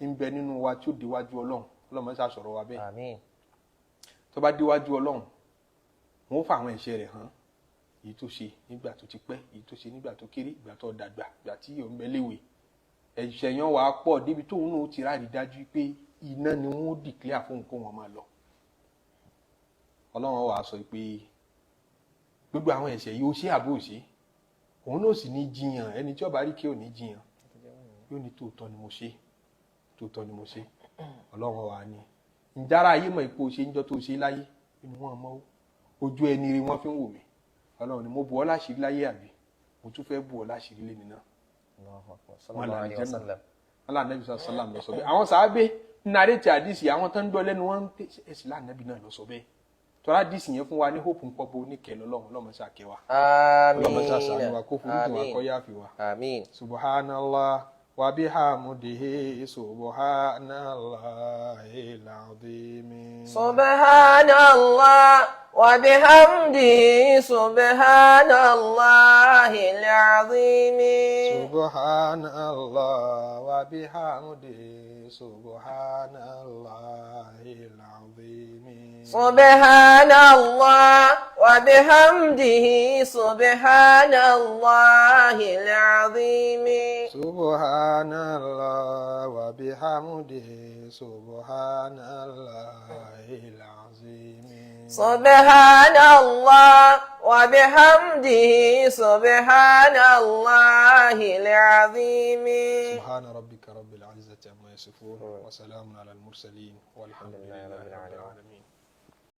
ń bẹ nínú wa tí ó déwájú Ọlọ́run máa ń ṣàṣọ̀rọ̀ wa bẹ́ẹ̀ tó bá déwájú Ọlọ́run wọ́n fà àwọn ẹ̀ṣẹ̀ rẹ̀ hàn èyí tó ṣe nígbà tó ti pẹ́, èyí tó ṣe nígbà tó kéré, ìgbà tó dàgbà, ìgbà tí ò ń bẹ léwe. Ẹ̀ṣẹ̀ yẹn wà pọ̀ débi tóun náà ti ráàrí dájú pé iná ni wọ́n ó declare fún nǹkan wọn máa lọ. Ọlọ́run wàá sọ pé gbogbo àwọn ẹ̀ṣẹ̀ yìí ó ṣe àbó ṣe, òun náà sì ní jiyàn, ẹni tí ó bá rí kí ò ní jiyàn, yóò ní tòótọ́ ni mo ṣe, tòótọ́ ni mo ṣe. Ọlọ́run wàá ní ìjára ayé mọ̀ ipò ṣe ń jọ tó ṣe láyé inú wọn mọ́ ojú ẹni rí wọ́n fi ń wò mí. Ọlọ́run ni mo bù ọ́ láṣìírí láyé àbí mo tún fẹ́ bù ọ́ láṣìírí lé nínú. Wọ́n là ní jẹ́nà. Wọ́n là nẹ́bí sàlám lọ sọ bẹ́ẹ̀. Àwọn sàábé nàrè tí àdìsí àwọn tó ń dọ́ lẹ́nu wọn ẹ̀sìn lánàbí náà lọ sọ bẹ́ẹ̀. Tọ́lá àdìsí yẹn fún wa ní hope ń pọ́pọ́ oníkẹ́ lọ́lọ́run lọ́mọ sá kẹwa. Àmín. Lọ́mọ sá sàánú wa kó foríjì wa kó yáfi wa. Àmín. Subhanallah wa bihamdihi subhanallahil azim. Subhanallah wa bihamdihi subhanallahil azim. Subhanallah wa bihamdihi subhanallahil azim. Subhanallah wa bihamdihi subhanallahil azim. Subhanallah wa bihamdihi subhanallahil azim. Subhanallah wa bihamdihi subhanallahil azim. Subhana rabbika rabbil izzati amma yasifun wa salamun alal mursalin walhamdulillahi rabbil alamin.